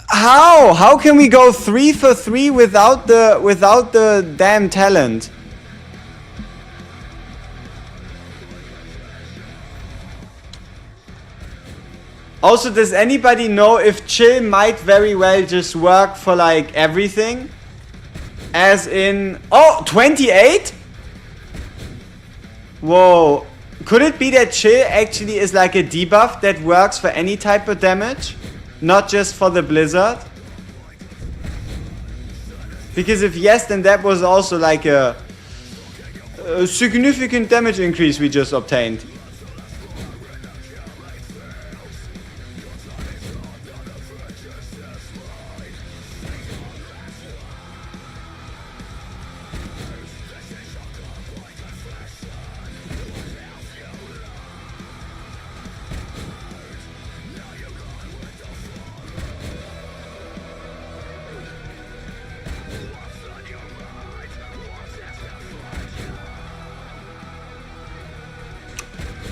How? How can we go 3 for 3 without the damn talent? Also, does anybody know if chill might very well just work for like everything? As in, oh, 28? Whoa. Could it be that chill actually is like a debuff that works for any type of damage? Not just for the blizzard? Because if yes, then that was also like a significant damage increase we just obtained.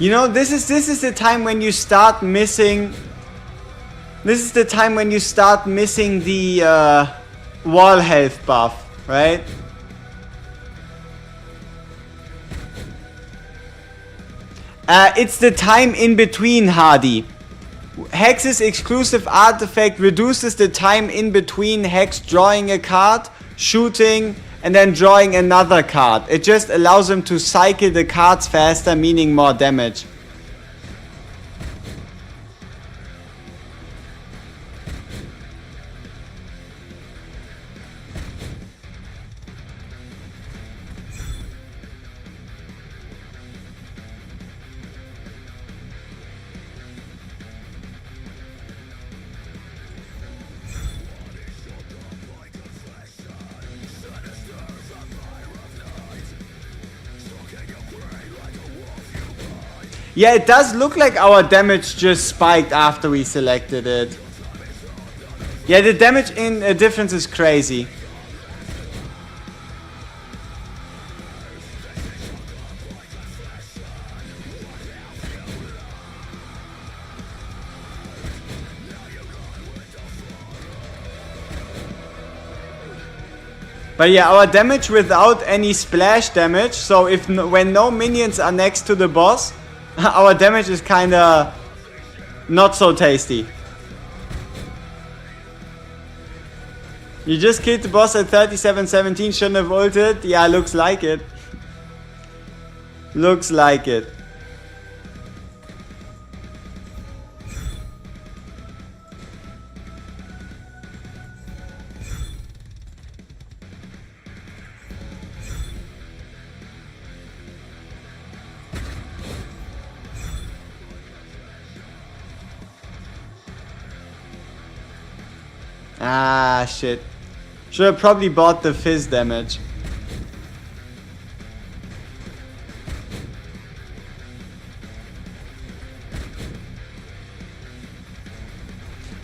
You know, this is the time when you start missing. This is the time when you start missing the wall health buff, right? It's the time in between, Hardy. Hex's exclusive artifact reduces the time in between Hex drawing a card, shooting, and then drawing another card. It just allows him to cycle the cards faster, meaning more damage. Yeah, it does look like our damage just spiked after we selected it. Yeah, the damage in difference is crazy. But yeah, our damage without any splash damage, so if when no minions are next to the boss, our damage is kinda not so tasty. You just killed the boss at 37-17, shouldn't have ulted? Yeah, looks like it. Looks like it. Ah, shit. Should have probably bought the fizz damage.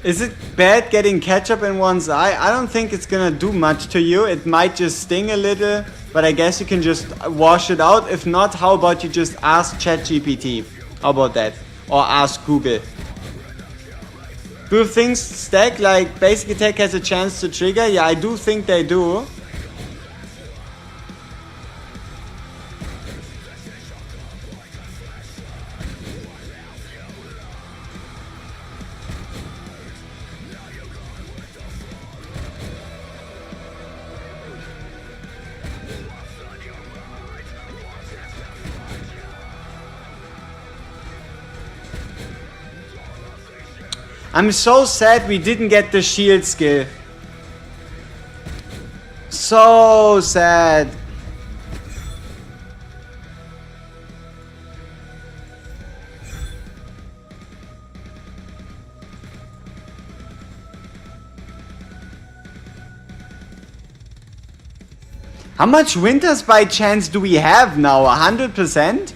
Is it bad getting ketchup in one's eye? I don't think it's gonna do much to you. It might just sting a little, but I guess you can just wash it out. If not, how about you just ask ChatGPT? How about that? Or ask Google. Do things stack? Like basic attack has a chance to trigger? Yeah, I do think they do. I'm so sad we didn't get the shield skill. So sad. How much winters by chance do we have now? 100%?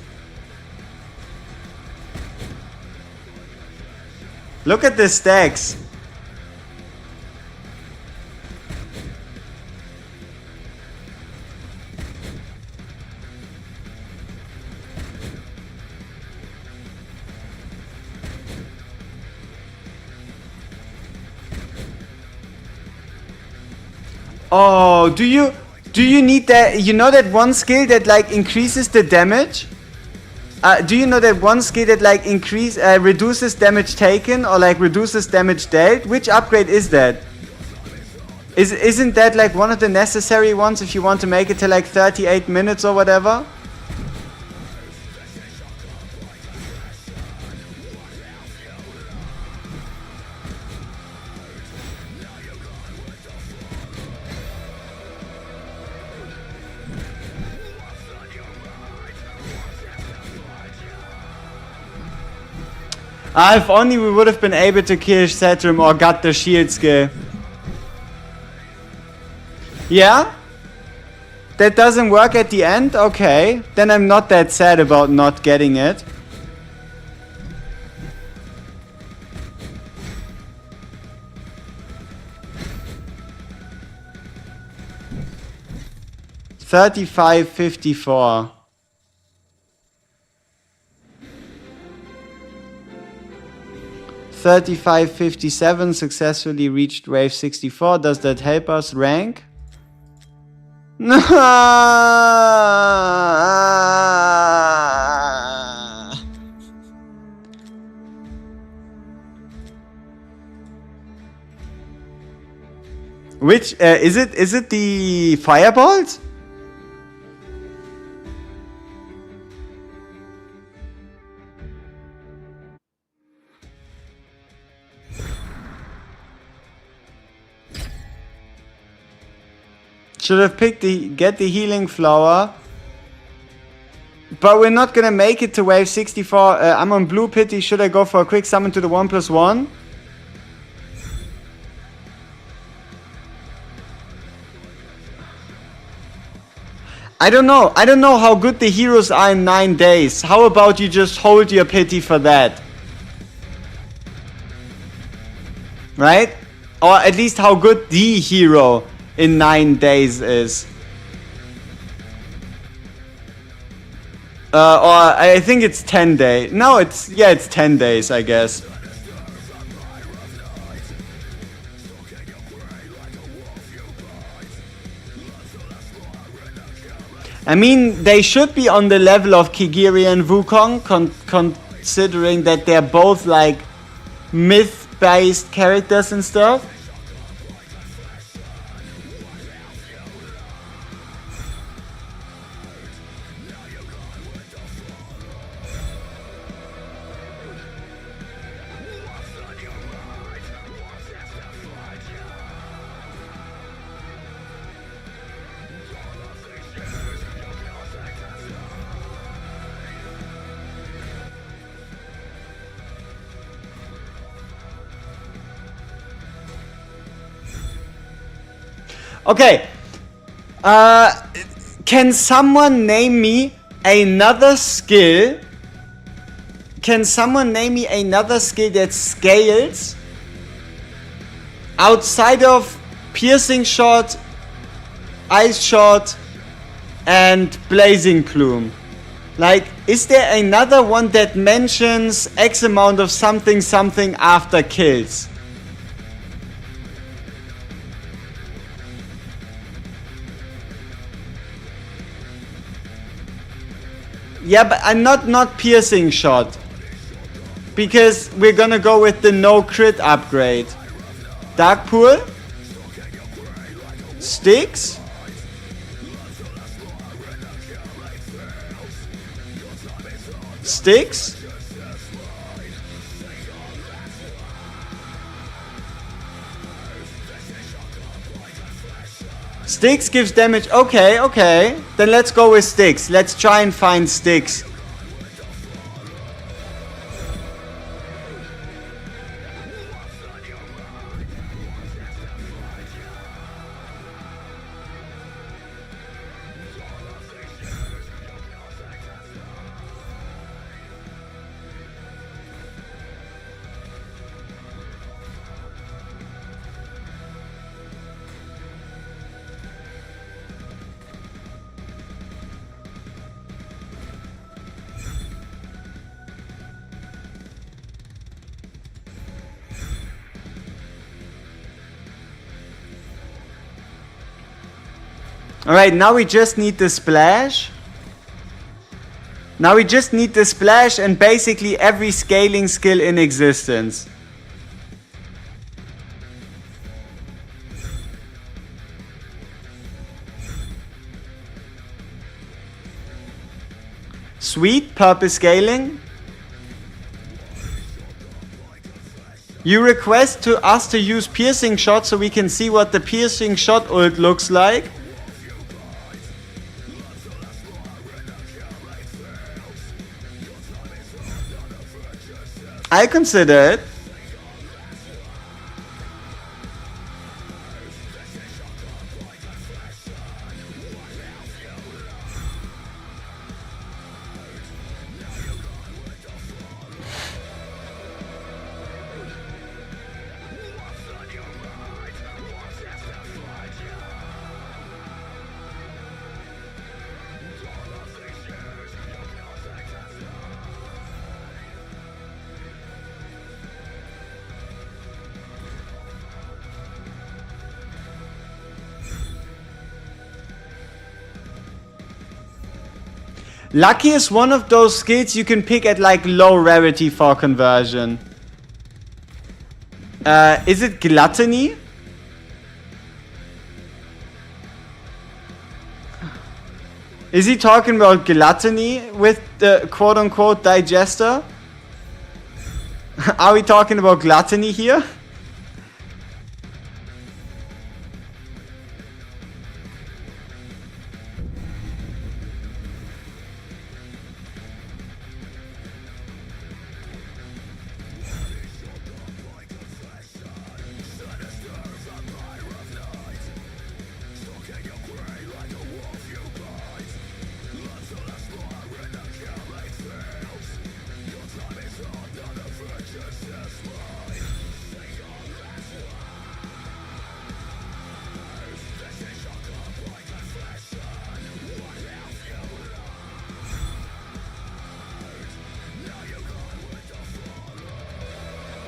Look at the stacks. Oh, do you need that? You know that one skill that like increases the damage? Do you know that one skill that like reduces damage taken or like reduces damage dealt? Which upgrade is that? Isn't that like one of the necessary ones if you want to make it to like 38 minutes or whatever? If only we would have been able to kill Setrum or got the shield skill. Yeah? That doesn't work at the end? Okay. Then I'm not that sad about not getting it. $35.54. $35.57 successfully reached wave 64. Does that help us rank? No. Which is it? Is it the fireballs? Should have picked get the healing flower. But we're not gonna make it to wave 64. I'm on blue pity. Should I go for a quick summon to the 1+1? I don't know. I don't know how good the heroes are in 9 days. How about you just hold your pity for that? Right? Or at least how good the hero in 9 days is. Or I think it's 10 days. No, it's 10 days, I guess. I mean, they should be on the level of Kigiri and Wukong, considering that they're both like myth-based characters and stuff. Okay. Can someone name me another skill? Can someone name me another skill that scales outside of piercing shot, ice shot, and blazing plume? Like, is there another one that mentions X amount of something something after kills? Yeah, but I'm not piercing shot. Because we're gonna go with the no crit upgrade. Dark Pool? Sticks? Sticks? Sticks gives damage. Okay, okay. Then let's go with sticks. Let's try and find sticks. Alright, now we just need the splash. Now we just need the splash and basically every scaling skill in existence. Sweet, purple scaling. You request to us to use piercing shot so we can see what the piercing shot ult looks like. I consider it. Lucky is one of those skills you can pick at like low rarity for conversion. Is it gluttony? Is he talking about gluttony with the quote-unquote digester? Are we talking about gluttony here?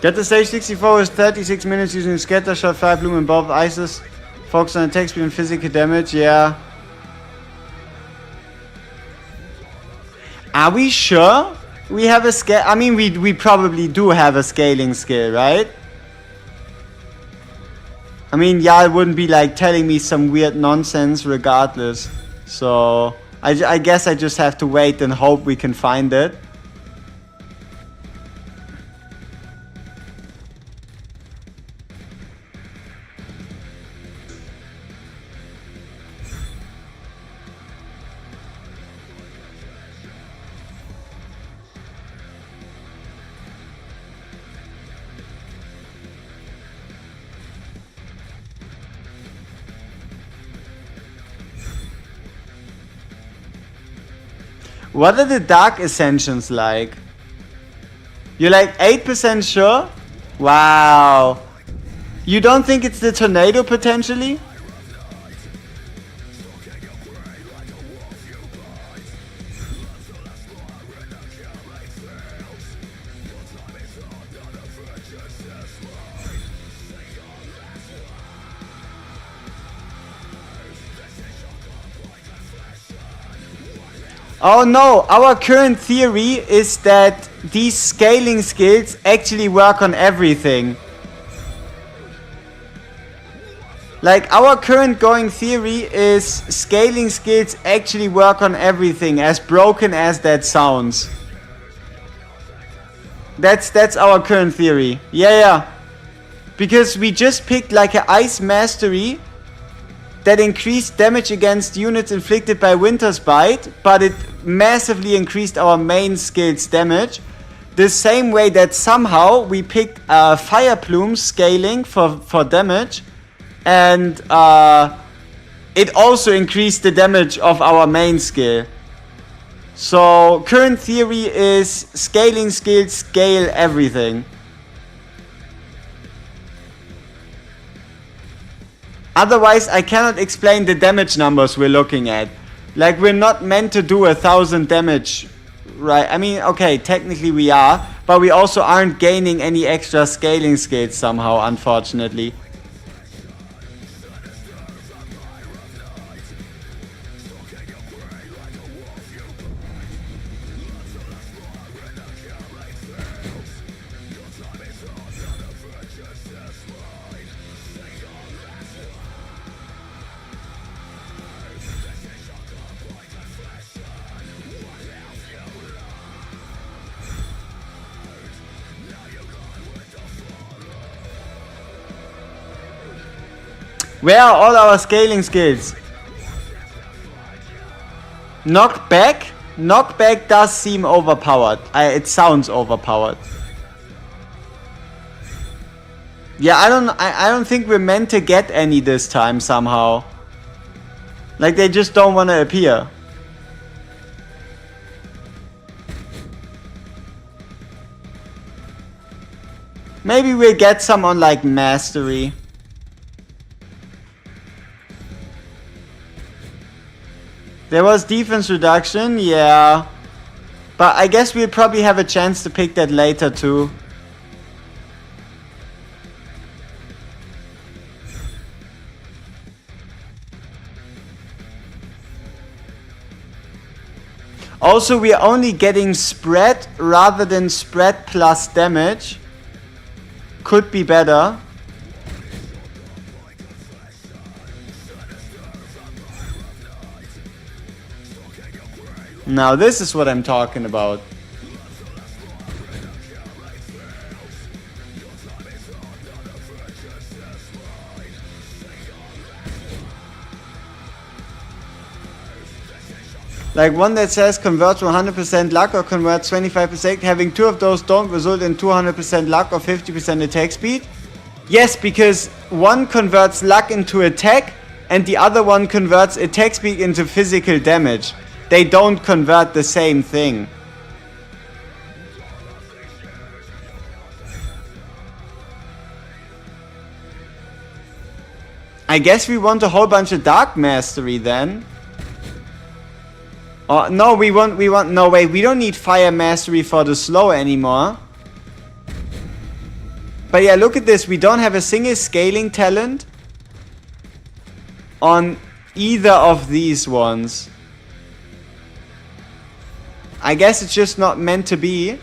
Get the stage 64 is 36 minutes using scatter shot, fire bloom and both ices. Focus on attack speed and physical damage, yeah. Are we sure we have a scale? I mean, we probably do have a scaling skill, right? I mean, y'all wouldn't be like telling me some weird nonsense regardless. So, I guess I just have to wait and hope we can find it. What are the dark ascensions like? You're like 8% sure? Wow. You don't think it's the tornado potentially? Oh no, our current theory is that these scaling skills actually work on everything. Like, our current going theory is scaling skills actually work on everything, as broken as that sounds. That's our current theory. Yeah. Because we just picked like an ice mastery that increased damage against units inflicted by Winter's Bite, but it massively increased our main skill's damage. The same way that somehow we picked Fire Plume scaling for damage, and it also increased the damage of our main skill. So current theory is scaling skills scale everything. Otherwise, I cannot explain the damage numbers we're looking at. Like, we're not meant to do 1000 damage, right? I mean, okay, technically we are, but we also aren't gaining any extra scaling skills somehow, unfortunately. Where are all our scaling skills? Knockback? Knockback does seem overpowered. It sounds overpowered. Yeah, I don't think we're meant to get any this time somehow. Like, they just don't want to appear. Maybe we'll get some on like mastery. There was defense reduction, yeah. But I guess we'll probably have a chance to pick that later too. Also, we are only getting spread rather than spread plus damage. Could be better. Now this is what I'm talking about. Like one that says converts 100% luck or converts 25%. Having two of those don't result in 200% luck or 50% attack speed. Yes, because one converts luck into attack and the other one converts attack speed into physical damage. They don't convert the same thing. I guess we want a whole bunch of Dark Mastery then. Oh, no, we want, no wait, we don't need Fire Mastery for the slow anymore. But yeah, look at this, we don't have a single scaling talent on either of these ones. I guess it's just not meant to be.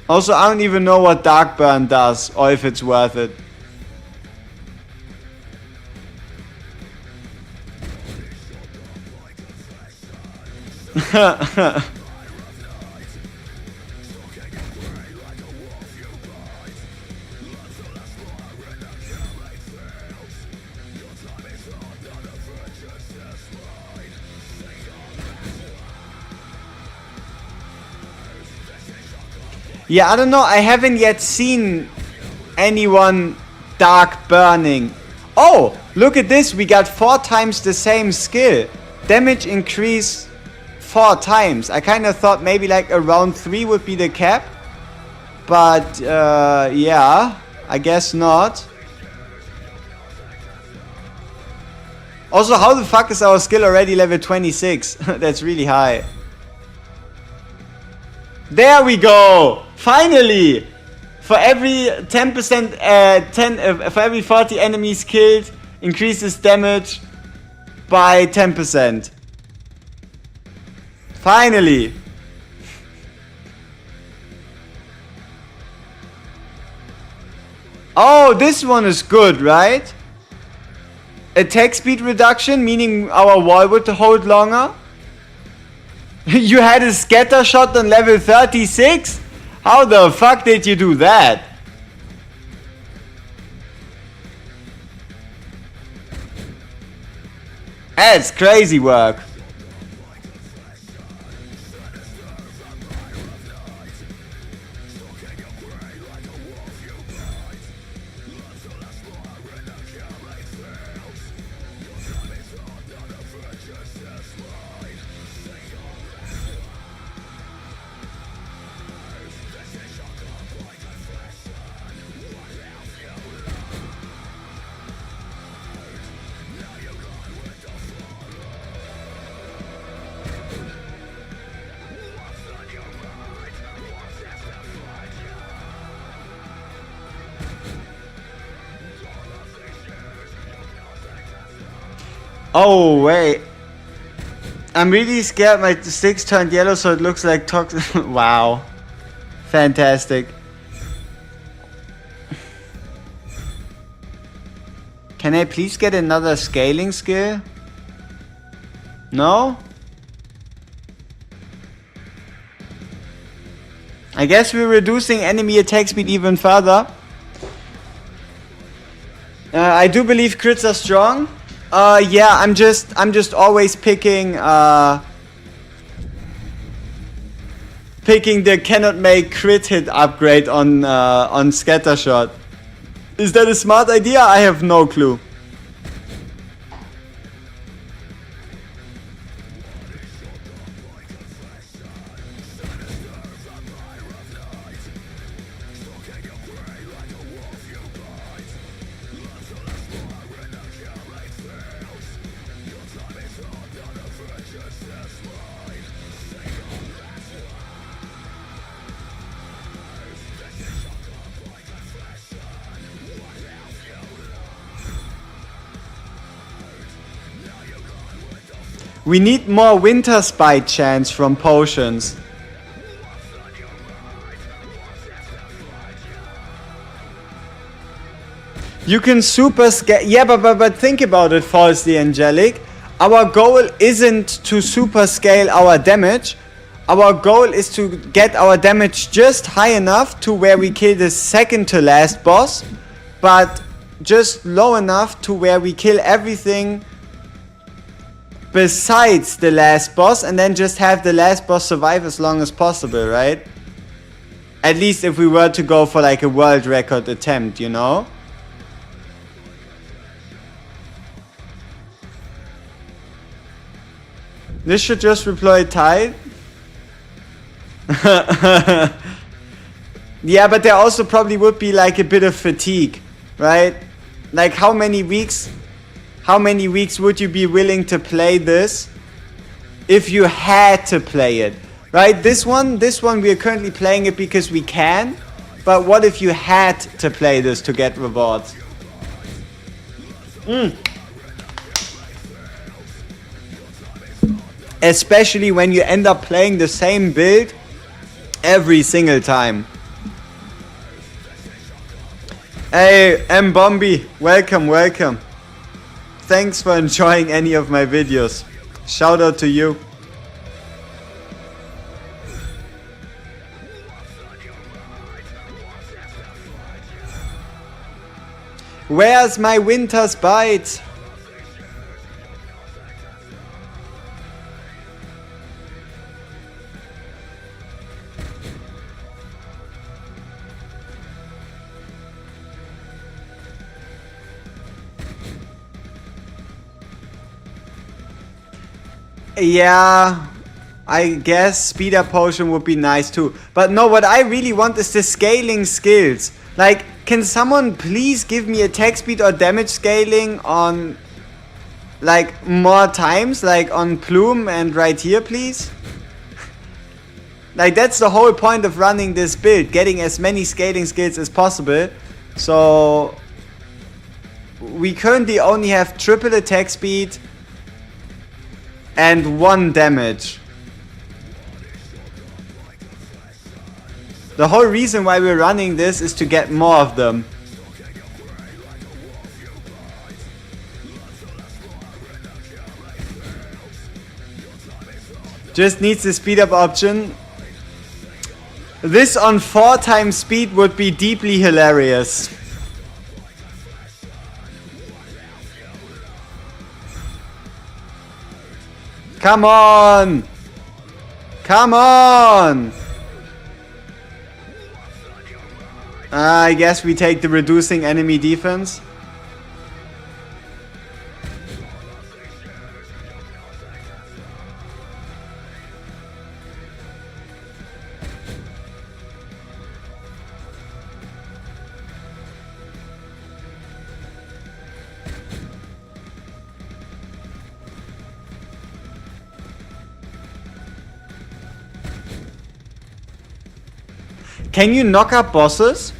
Also, I don't even know what Dark Burn does or if it's worth it. Yeah, I don't know. I haven't yet seen anyone dark burning. Oh, look at this. We got 4 times the same skill. Damage increase 4 times. I kind of thought maybe like around 3 would be the cap. But, yeah, I guess not. Also, how the fuck is our skill already level 26? That's really high. There we go! Finally! For every 10%, for every 40 enemies killed, increases damage by 10%. Finally! Oh, this one is good, right? Attack speed reduction, meaning our wall would hold longer. You had a scatter shot on level 36? How the fuck did you do that? That's crazy work. Oh, wait. I'm really scared my sticks turned yellow so it looks like toxic. Wow. Fantastic. Can I please get another scaling skill? No? I guess we're reducing enemy attack speed even further. I do believe crits are strong. Yeah, I'm just always picking picking the cannot make crit hit upgrade on Scattershot. Is that a smart idea? I have no clue. We need more winter spite chance from potions. You can super scale. Yeah, but think about it, Falsely Angelic. Our goal isn't to super scale our damage. Our goal is to get our damage just high enough to where we kill the second to last boss, but just low enough to where we kill everything besides the last boss, and then just have the last boss survive as long as possible, right? At least if we were to go for like a world record attempt, you know? This should just deploy Tide. Yeah, but there also probably would be like a bit of fatigue, right? Like how many weeks would you be willing to play this if you had to play it, right? This one we are currently playing it because we can, but what if you had to play this to get rewards? Especially when you end up playing the same build every single time. Hey, M. Bombi, welcome. Thanks for enjoying any of my videos. Shout out to you. Where's my winter's bite? Yeah, I guess speed up potion would be nice too. But no, what I really want is the scaling skills. Like, can someone please give me attack speed or damage scaling on, like, more times? Like on Plume and right here, please? Like, that's the whole point of running this build. Getting as many scaling skills as possible. So, we currently only have triple attack speed and 1 damage. The whole reason why we're running this is to get more of them. Just needs the speed up option. This on 4 times speed would be deeply hilarious. Come on! Come on! I guess we take the reducing enemy defense. Can you knock up bosses?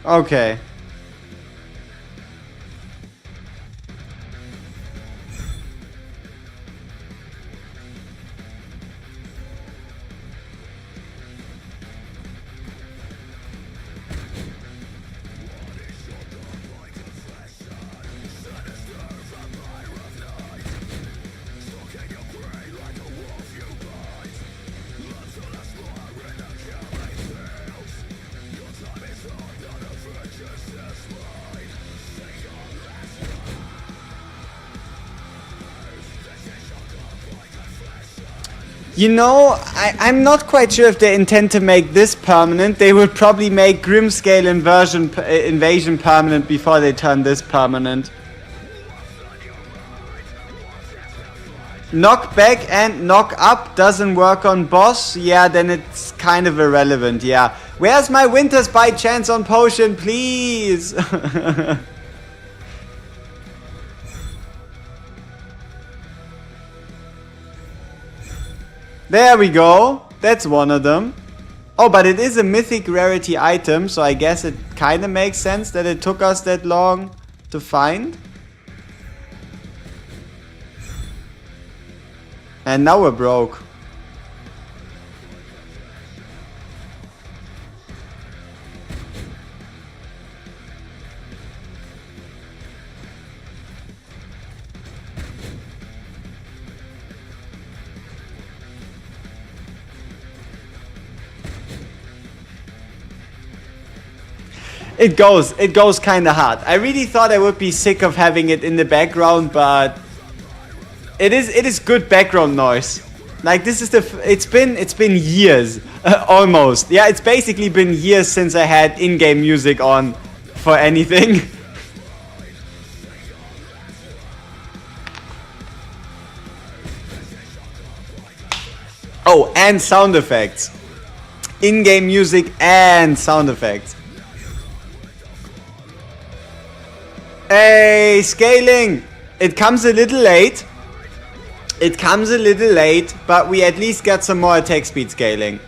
Okay. You know, I'm not quite sure if they intend to make this permanent. They would probably make Grimscale Invasion permanent before they turn this permanent. Knock back and knock up doesn't work on boss. Yeah, then it's kind of irrelevant, yeah. Where's my Winter's Bite chance on potion, please? There we go. That's one of them. Oh, but it is a mythic rarity item, so I guess it kind of makes sense that it took us that long to find. And now we're broke. It goes kind of hard. I really thought I would be sick of having it in the background, but it is good background noise. Like, this is it's been years, almost. Yeah, it's basically been years since I had in-game music on for anything. Oh, and sound effects. In-game music and sound effects. Hey, scaling! It comes a little late. It comes a little late, but we at least got some more attack speed scaling.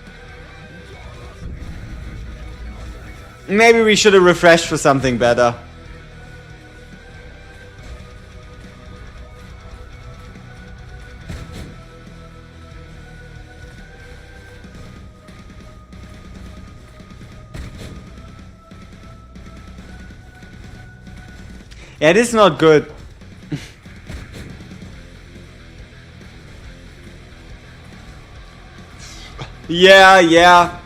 Maybe we should have refreshed for something better. Yeah, this is not good. Yeah.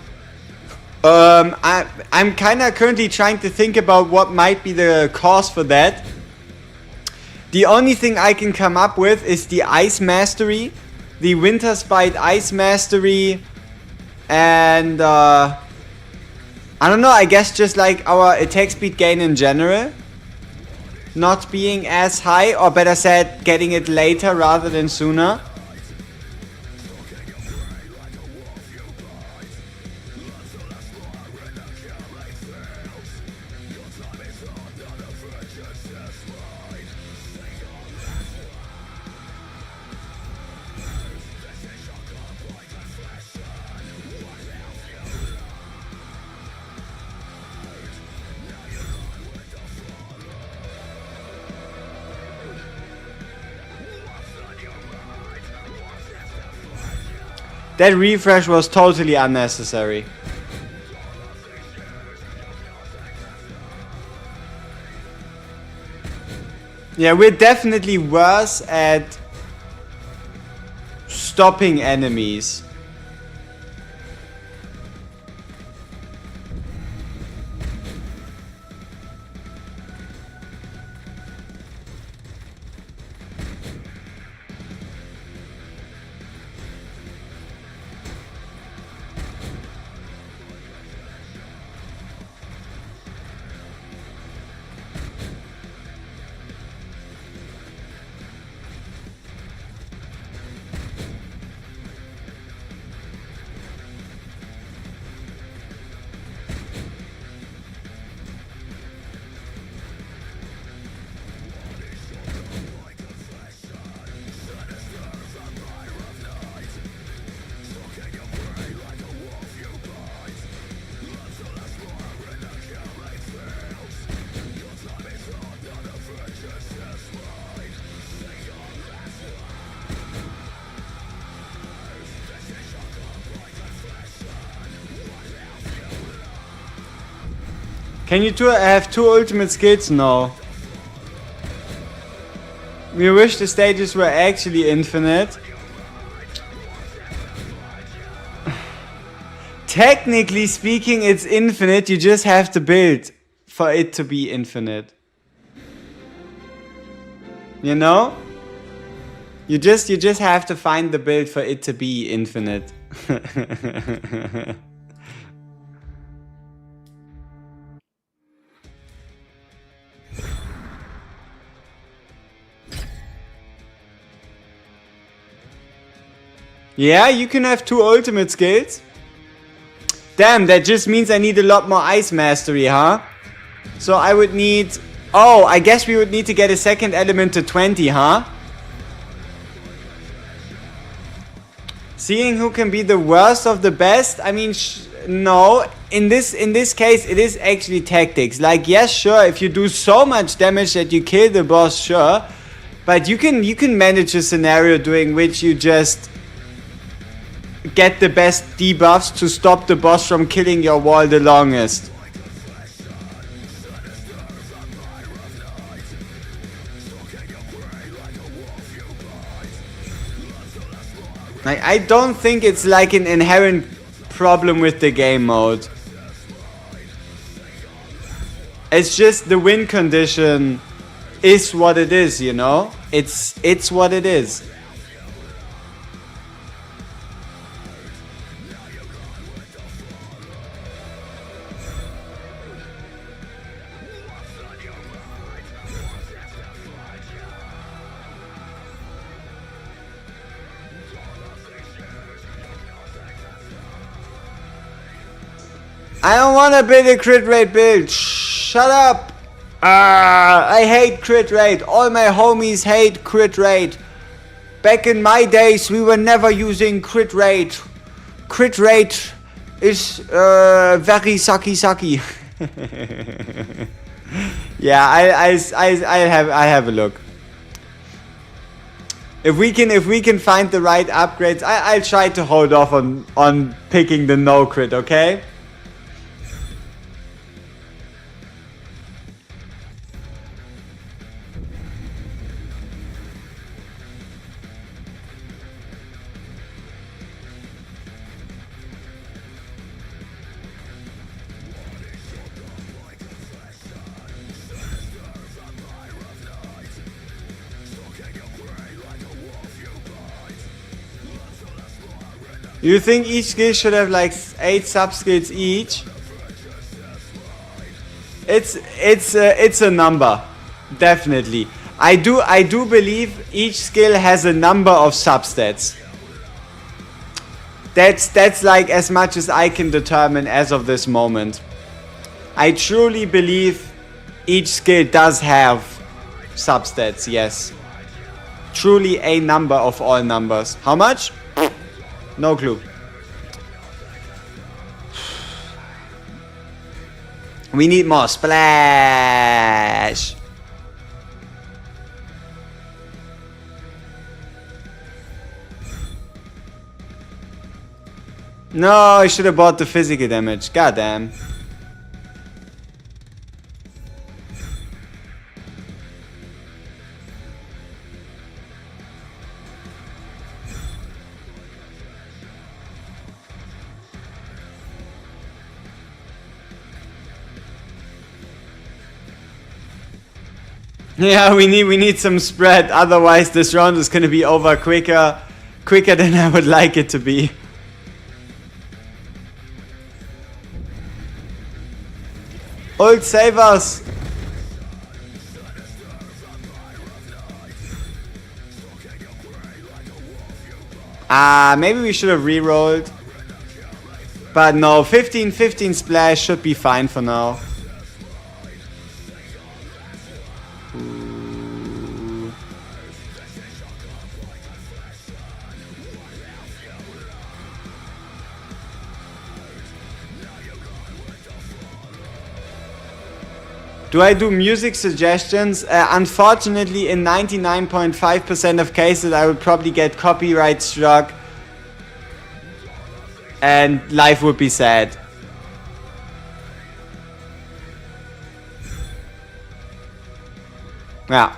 I'm kind of currently trying to think about what might be the cause for that. The only thing I can come up with is the Ice Mastery, the Winter Spite Ice Mastery, and I don't know, I guess just like our attack speed gain in general not being as high, or better said, getting it later rather than sooner. That refresh was totally unnecessary. Yeah, we're definitely worse at stopping enemies. Can you have two ultimate skills? No. We wish the stages were actually infinite. Technically speaking, it's infinite. You just have to build for it to be infinite. You know? You just have to find the build for it to be infinite. Yeah, you can have two ultimate skills. Damn, that just means I need a lot more ice mastery, huh? So I would need... Oh, I guess we would need to get a second element to 20, huh? Seeing who can be the worst of the best? I mean, no. In this case, it is actually tactics. Like, yes, sure, if you do so much damage that you kill the boss, sure. But you can manage a scenario during which you just get the best debuffs to stop the boss from killing your wall the longest. I don't think it's like an inherent problem with the game mode. It's just the win condition is what it is, you know? It's what it is. I don't want to build a crit rate build. Shut up. I hate crit rate. All my homies hate crit rate. Back in my days, we were never using crit rate. Crit rate is very sucky. Yeah, I have a look. If we can find the right upgrades, I'll try to hold off on picking the no crit, okay? You think each skill should have like 8 sub skills each? It's a number, definitely. I do believe each skill has a number of substats. That's like as much as I can determine as of this moment. I truly believe each skill does have substats, yes. Truly a number of all numbers. How much? No clue. We need more splash. No, I should have bought the physical damage. Goddamn. Yeah, we need some spread. Otherwise, this round is gonna be over quicker than I would like it to be. Ult, save us! Maybe we should have re-rolled. But no, 15 splash should be fine for now. Do I do music suggestions? Unfortunately, in 99.5% of cases, I would probably get copyright struck. And life would be sad. Yeah.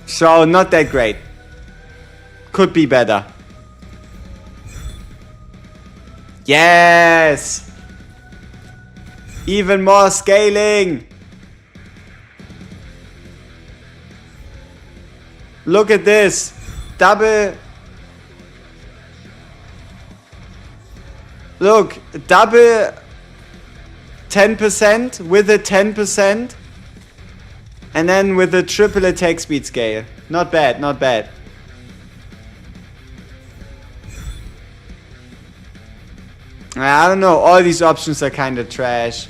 So, not that great. Could be better. Yes! Even more scaling! Look at this! Double... Look, double 10% with a 10%. And then with a triple attack speed scale. Not bad, not bad. I don't know, all these options are kind of trash.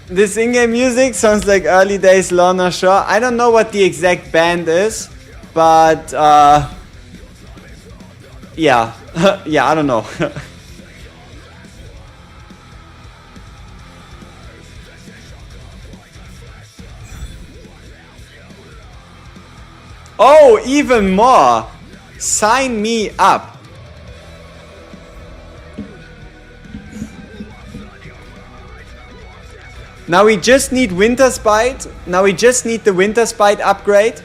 This in-game music sounds like early days Lorna Shore. I don't know what the exact band is, but yeah. Yeah, I don't know. Oh, even more! Sign me up! Now we just need Winter Spite. Now we just need the Winter Spite upgrade.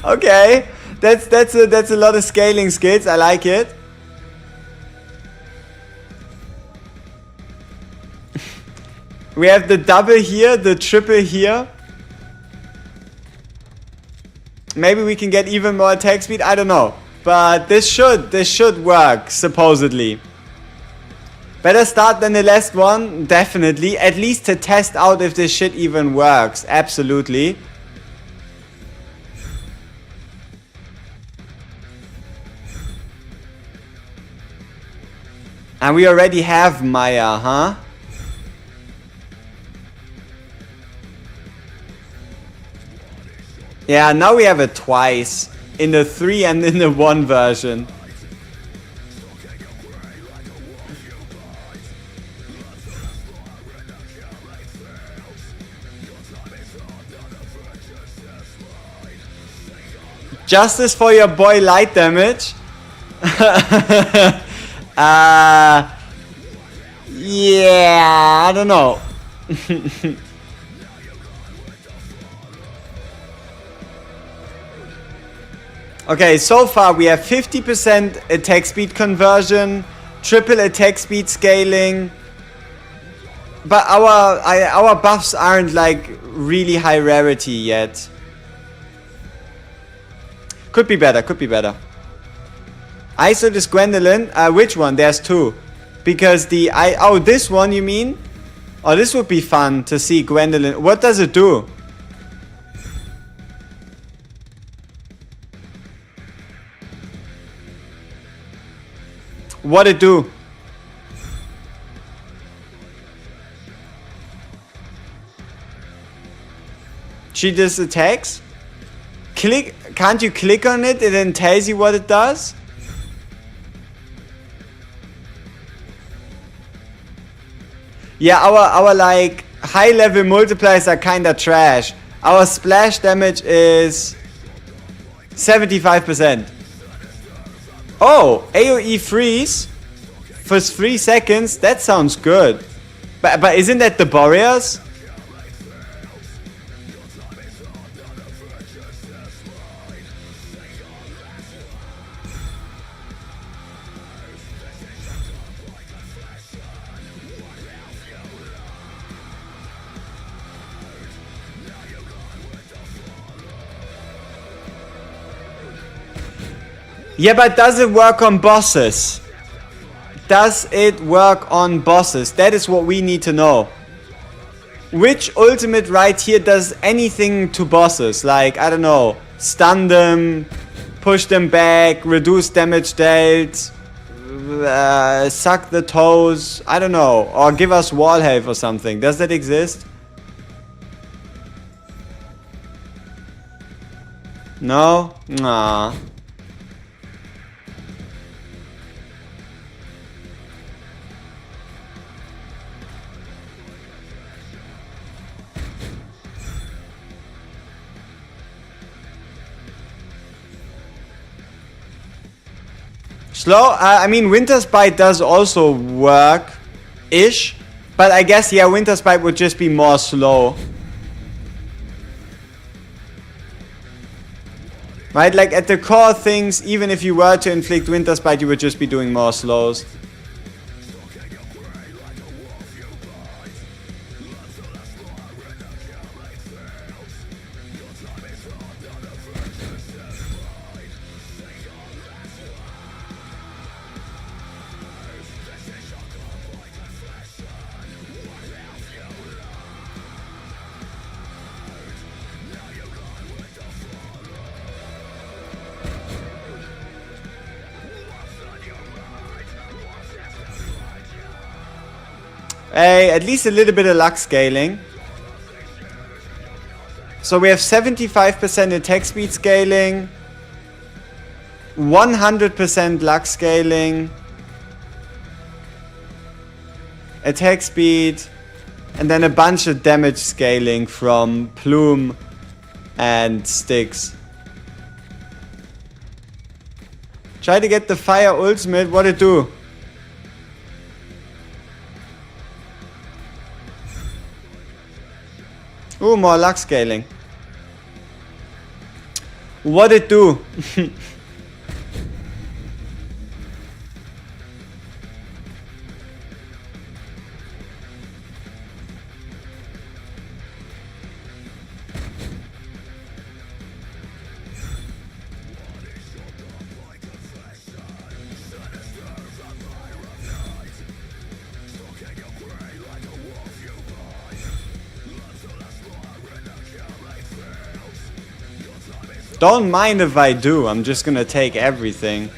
Okay, that's a lot of scaling skills. I like it. We have the double here, the triple here. Maybe we can get even more attack speed. I don't know, but this should work supposedly. Better start than the last one, definitely. At least to test out if this shit even works. Absolutely. And we already have Maya, huh? Yeah, now we have it twice. In the 3 and in the 1 version. Justice for your boy light damage. Yeah, I don't know. Okay, so far we have 50% attack speed conversion, triple attack speed scaling, but our buffs aren't like really high rarity yet. Could be better, could be better. I saw this Gwendolyn. Which one? There's two. Because oh, this one you mean? Oh, this would be fun to see Gwendolyn. What does it do? What it do? She just attacks? Can't you click on it and then tells you what it does? Yeah, our like high level multipliers are kinda trash. Our splash damage is 75%. Oh, AoE freeze for 3 seconds. That sounds good. But isn't that the Boreas? Yeah, but does it work on bosses? Does it work on bosses? That is what we need to know. Which ultimate right here does anything to bosses? Like, I don't know, stun them, push them back, reduce damage dealt, suck the toes, I don't know. Or give us wall health or something. Does that exist? No? Nah. Slow? I mean, Winter's Bite does also work-ish. But I guess, yeah, Winter's Bite would just be more slow. Right? Like, at the core things, even if you were to inflict Winter's Bite, you would just be doing more slows. Hey, at least a little bit of luck scaling. So we have 75% attack speed scaling, 100% luck scaling, attack speed, and then a bunch of damage scaling from Plume and Sticks. Try to get the fire ultimate. What it do? Ooh, more luck scaling. What it do? Don't mind if I do, I'm just gonna take everything.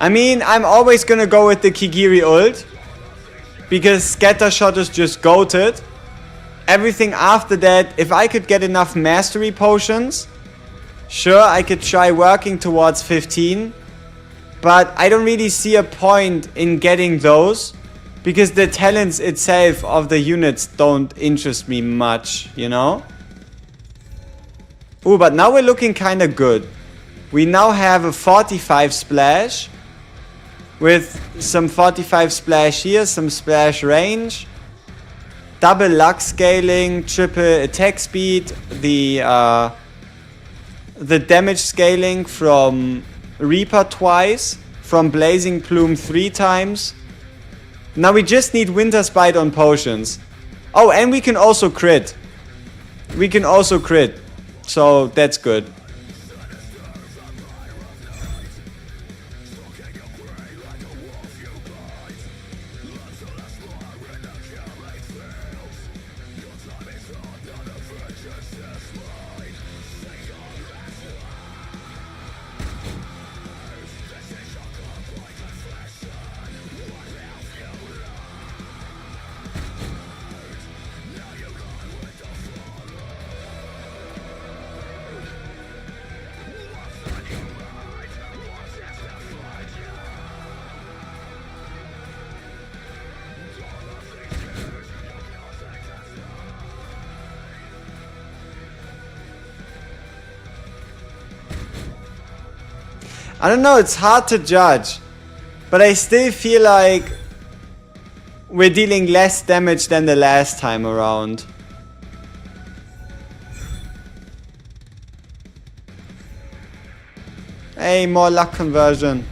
I mean, I'm always gonna go with the Kigiri ult, because Scatter Shot is just goated. Everything after that, if I could get enough mastery potions, sure, I could try working towards 15. But I don't really see a point in getting those, because the talents itself of the units don't interest me much, you know? Ooh, but now we're looking kinda good. We now have a 45 splash, with some 45 splash here, some splash range, double luck scaling, triple attack speed, the damage scaling from Reaper twice, from Blazing Plume 3 times. Now we just need Winter Spite on potions. Oh, and we can also crit. We can also crit. So that's good. I don't know, it's hard to judge, but I still feel like we're dealing less damage than the last time around. Hey, more luck conversion.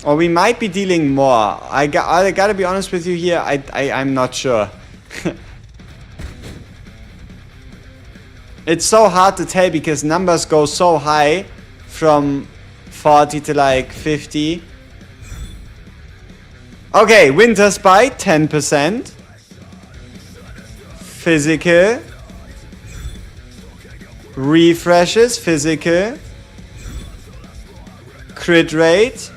Or we might be dealing more. I gotta be honest with you here, I'm not sure. It's so hard to tell because numbers go so high from 40 to like 50. Okay, Winter Spite, 10%. Physical. Refreshes, physical. Crit rate.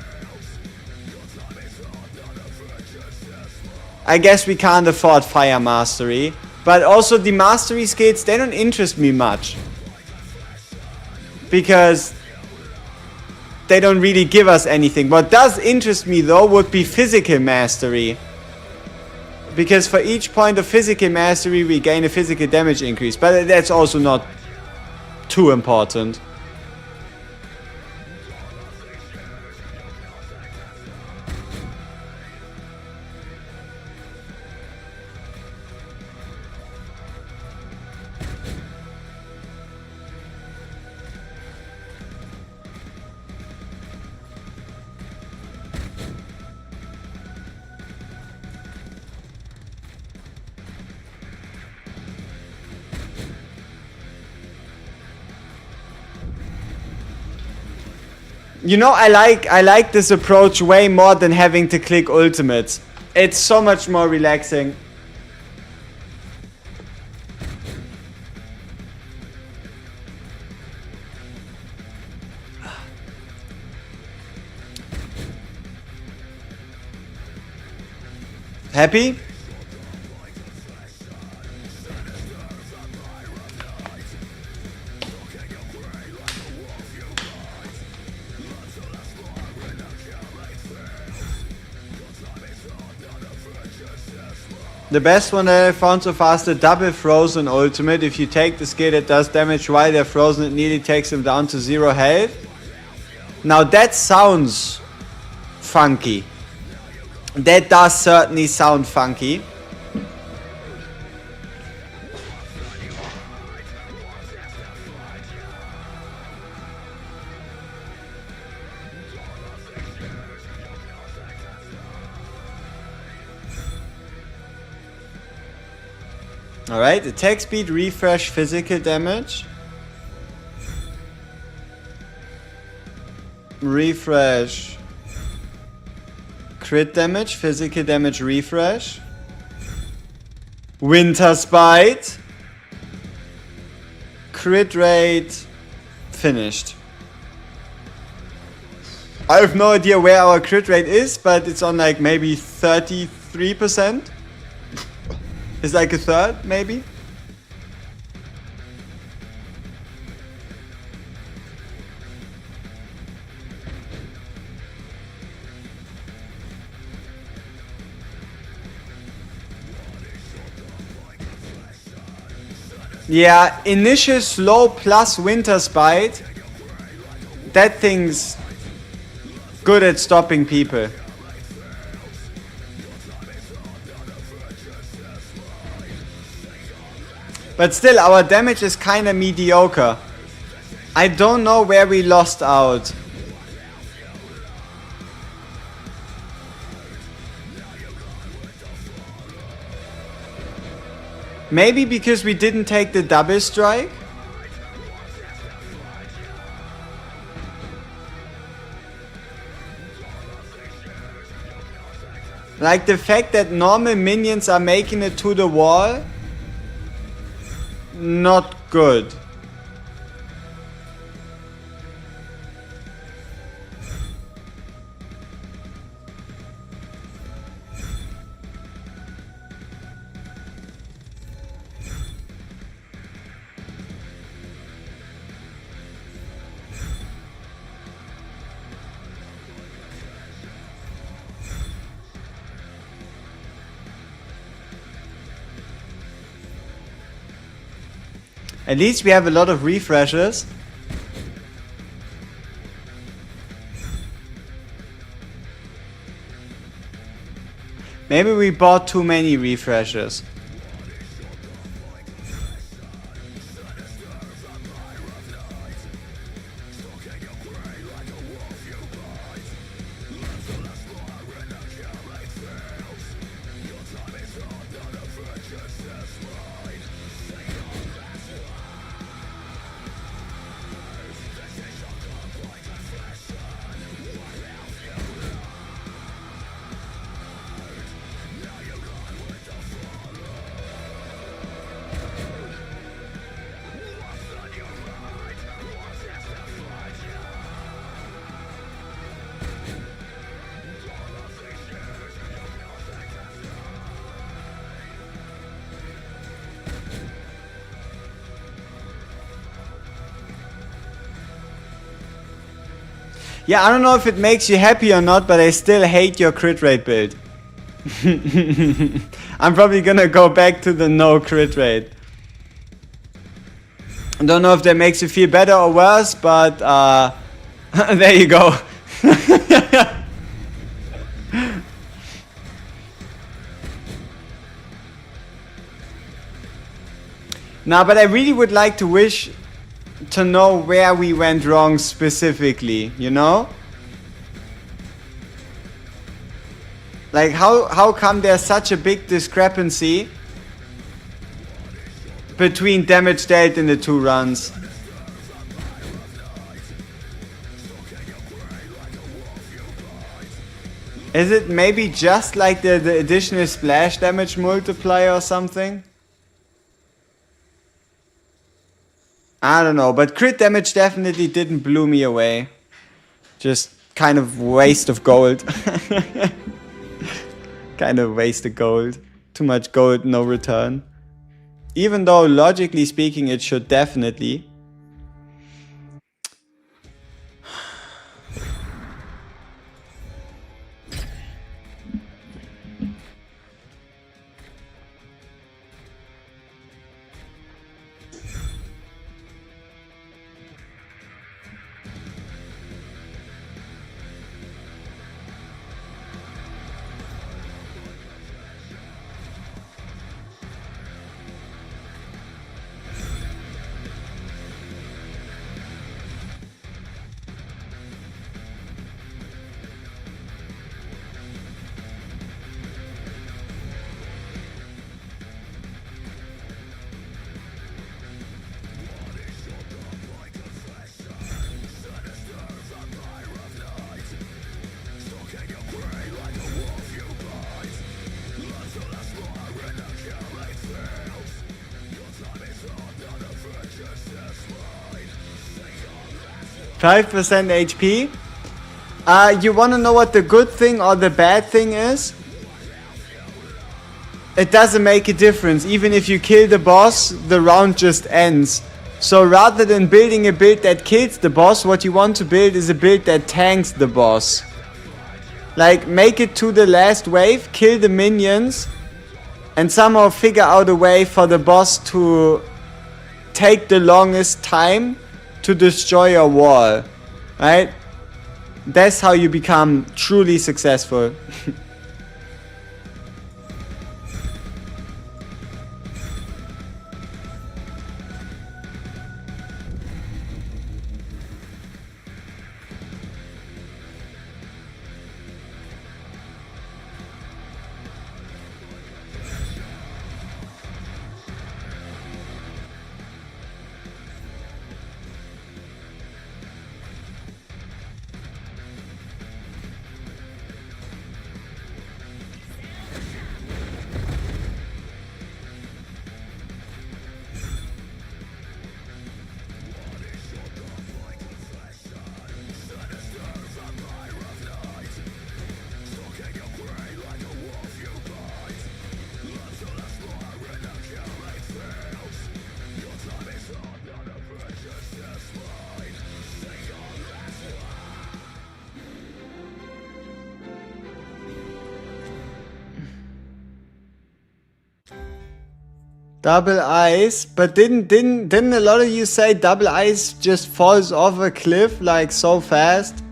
I guess we can't afford Fire Mastery. But also the mastery skills, they don't interest me much. Because they don't really give us anything. What does interest me though would be physical mastery. Because for each point of physical mastery we gain a physical damage increase. But that's also not too important. You know, I like this approach way more than having to click ultimates. It's so much more relaxing. Happy? The best one that I found so far is the double frozen ultimate. If you take the skill that does damage while they're frozen, it nearly takes them down to 0 health. Now that sounds funky. That does certainly sound funky. Alright, attack speed, refresh, physical damage. Refresh. Crit damage, physical damage, refresh. Winter Spite. Crit rate. Finished. I have no idea where our crit rate is, but it's on like maybe 33%. It's like a third, maybe? Yeah, initial slow plus winter spite. That thing's good at stopping people. But still, our damage is kinda mediocre. I don't know where we lost out. Maybe because we didn't take the double strike? Like the fact that normal minions are making it to the wall? Not good. At least we have a lot of refreshes. Maybe we bought too many refreshes. Yeah, I don't know if it makes you happy or not, but I still hate your crit rate build. I'm probably gonna go back to the no crit rate. I don't know if that makes you feel better or worse, but there you go. Nah, but I really would like to wish to know where we went wrong specifically, you know? Like how come there's such a big discrepancy between damage dealt in the two runs? Is it maybe just like the additional splash damage multiplier or something? I don't know, but crit damage definitely didn't blow me away. Just kind of waste of gold. Kind of waste of gold. Too much gold, no return. Even though logically speaking it should definitely. 5% HP. You wanna know what the good thing or the bad thing is? It doesn't make a difference. Even if you kill the boss, the round just ends. So rather than building a build that kills the boss, what you want to build is a build that tanks the boss. Like, make it to the last wave, kill the minions, and somehow figure out a way for the boss to take the longest time to destroy a wall, right? That's how you become truly successful. Double ice, but didn't a lot of you say double ice just falls off a cliff like so fast?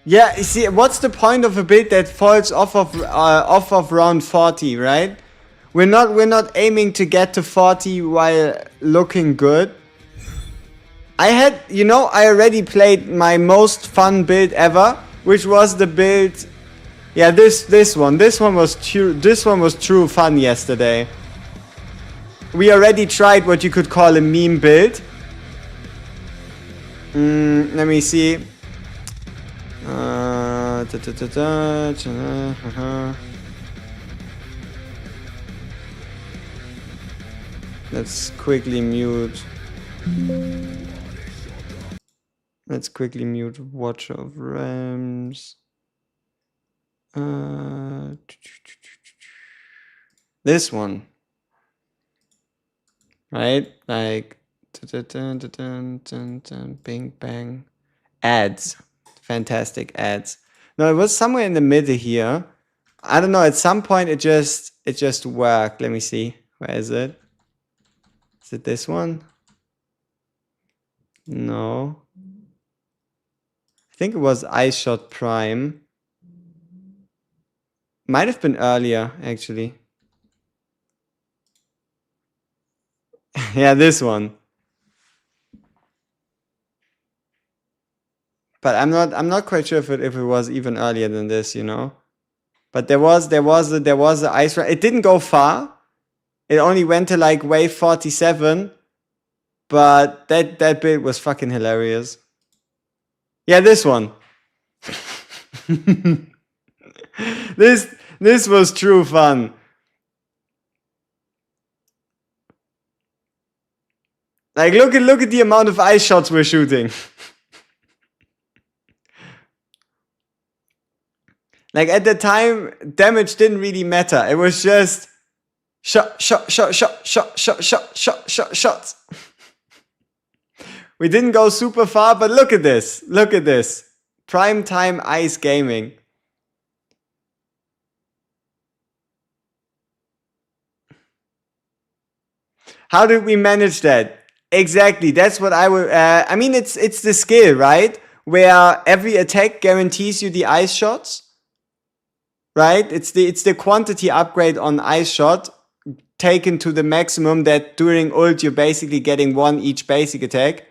Yeah, you see, what's the point of a build that falls off of round 40, right? We're not aiming to get to 40 while looking good. I already played my most fun build ever, which was the build. Yeah, this one was true fun yesterday. We already tried what you could call a meme build. Let me see. Let's quickly mute. Let's quickly mute Watcher of Realms. This one. Right? Like bing bang. Ads. Fantastic ads. No, it was somewhere in the middle here. I don't know, at some point it just worked. Let me see. Where is it? Is it this one? No. I think it was Ice Shot Prime. Might have been earlier, actually. Yeah, this one. But I'm not quite sure if it was even earlier than this, you know. But there was the ice run. It didn't go far. It only went to like wave 47. But that build was fucking hilarious. Yeah, this one. This was true fun. Like look at the amount of ice shots we're shooting. Like at the time, damage didn't really matter. It was just shots. We didn't go super far, but look at this. Look at this. Prime time ice gaming. How did we manage that? Exactly. That's what I would. I mean, it's the skill, right? Where every attack guarantees you the ice shots. Right? It's the quantity upgrade on ice shot taken to the maximum that during ult you're basically getting one each basic attack.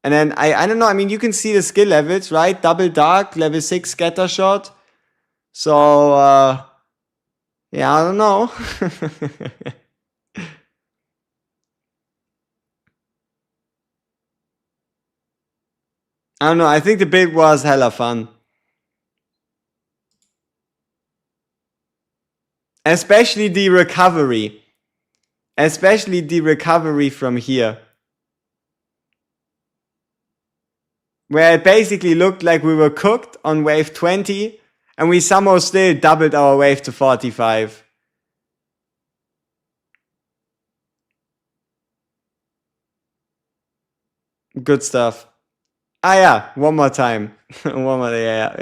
And then I don't know, I mean you can see the skill levels, right? Double dark, level 6 scatter shot. So yeah, I don't know. I don't know, I think the build was hella fun. Especially the recovery. Especially the recovery from here. Where it basically looked like we were cooked on wave 20 and we somehow still doubled our wave to 45. Good stuff. Ah yeah, one more time. One more, yeah.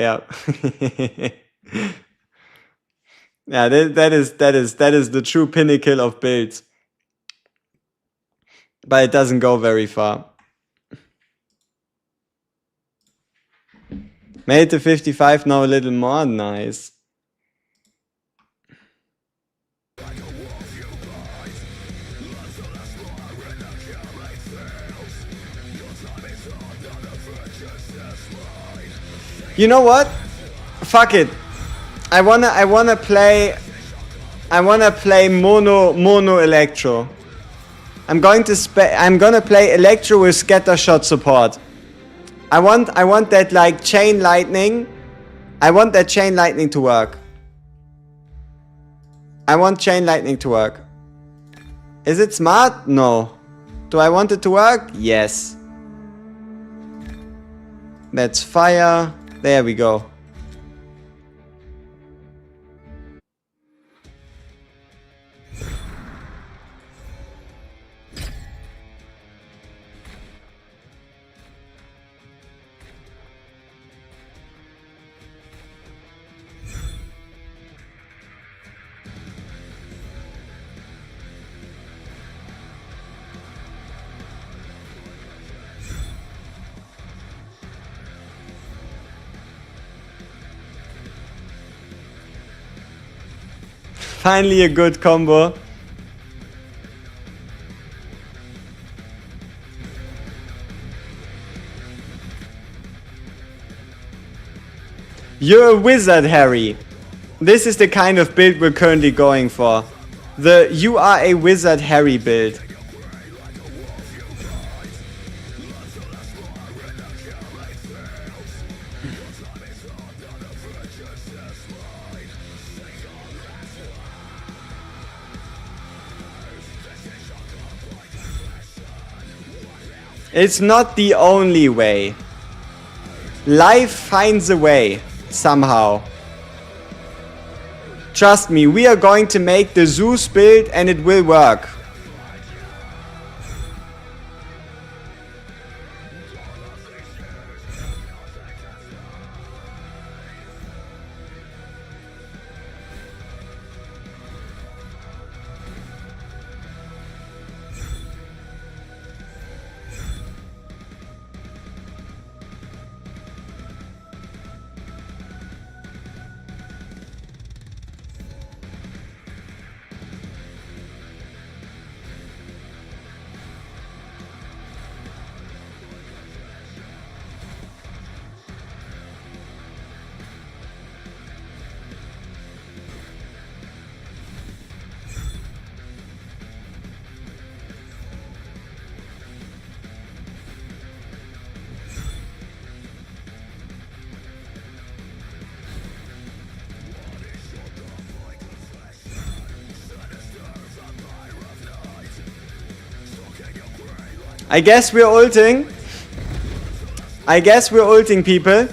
Yeah, that is the true pinnacle of builds. But it doesn't go very far. Made it to 55, now a little more, nice. You know what? Fuck it. I wanna play mono electro. I'm gonna play electro with scatter shot support. I want that like chain lightning. I want that chain lightning to work. I want chain lightning to work. Is it smart? No. Do I want it to work? Yes. Let's fire. There we go. Finally a good combo. You're a wizard, Harry. This is the kind of build we're currently going for. The you are a wizard Harry build. It's not the only way. Life finds a way, somehow. Trust me, we are going to make the Zeus build and it will work. I guess we're ulting. I guess we're ulting, people.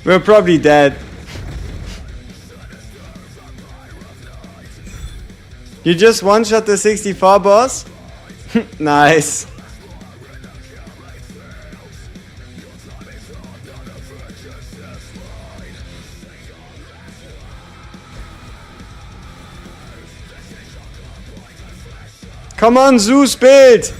We're probably dead. You just one-shot the 64 boss? Nice. Come on, Zeus, build!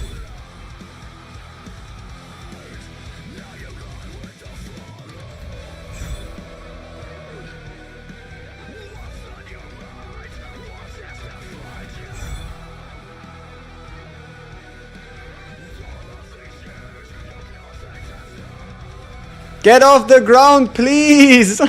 Get off the ground, please!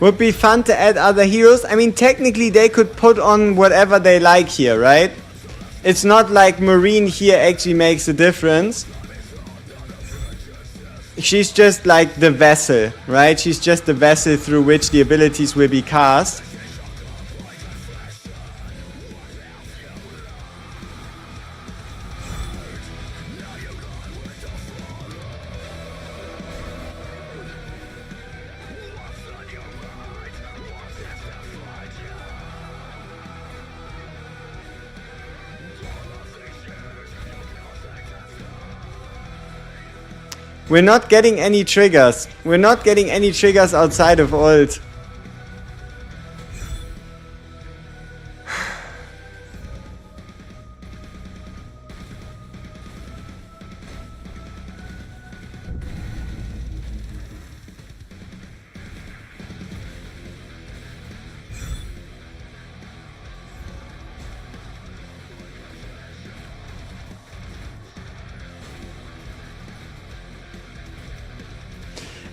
Would be fun to add other heroes. I mean, technically they could put on whatever they like here, right? It's not like Marine here actually makes a difference. She's just like the vessel, right? She's just the vessel through which the abilities will be cast. We're not getting any triggers. We're not getting any triggers outside of ult.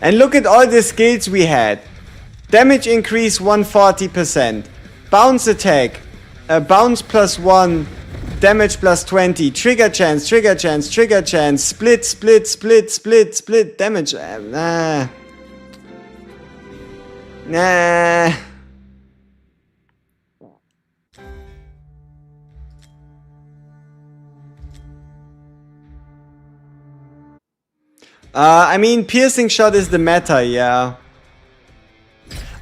And look at all the skills we had. Damage increase 140%. Bounce attack. Bounce +1. Damage +20. Trigger chance, trigger chance, trigger chance. Split, split, split, split, split. Damage. Nah. I mean, piercing shot is the meta, yeah.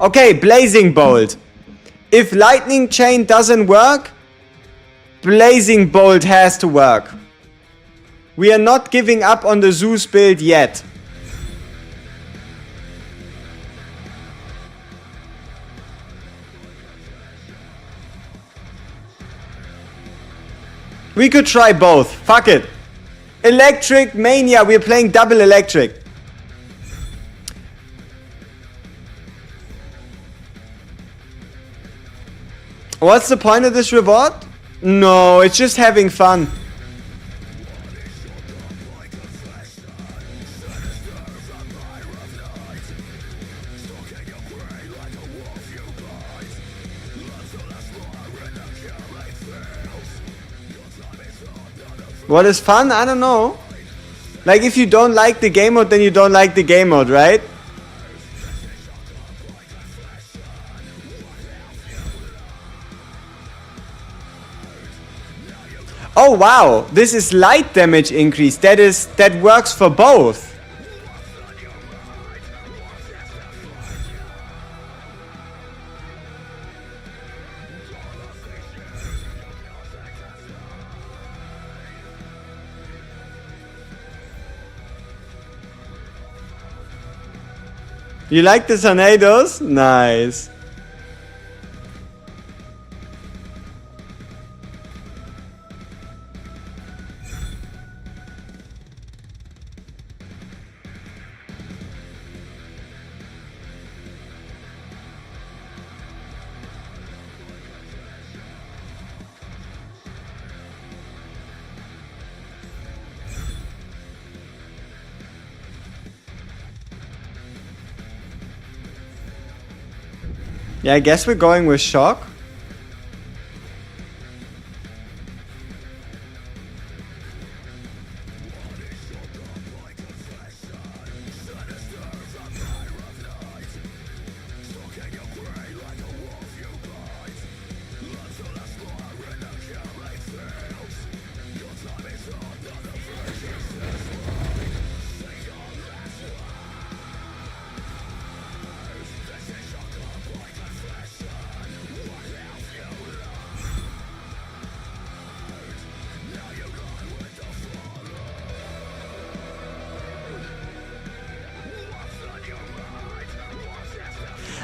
Okay, blazing bolt. If lightning chain doesn't work, blazing bolt has to work. We are not giving up on the Zeus build yet. We could try both. Fuck it. Electric Mania, we're playing double electric. What's the point of this reward? No, it's just having fun. What is fun? I don't know. Like, if you don't like the game mode, then you don't like the game mode, right? Oh wow, this is light damage increase. That works for both. You like the tornadoes? Nice. Yeah, I guess we're going with shock.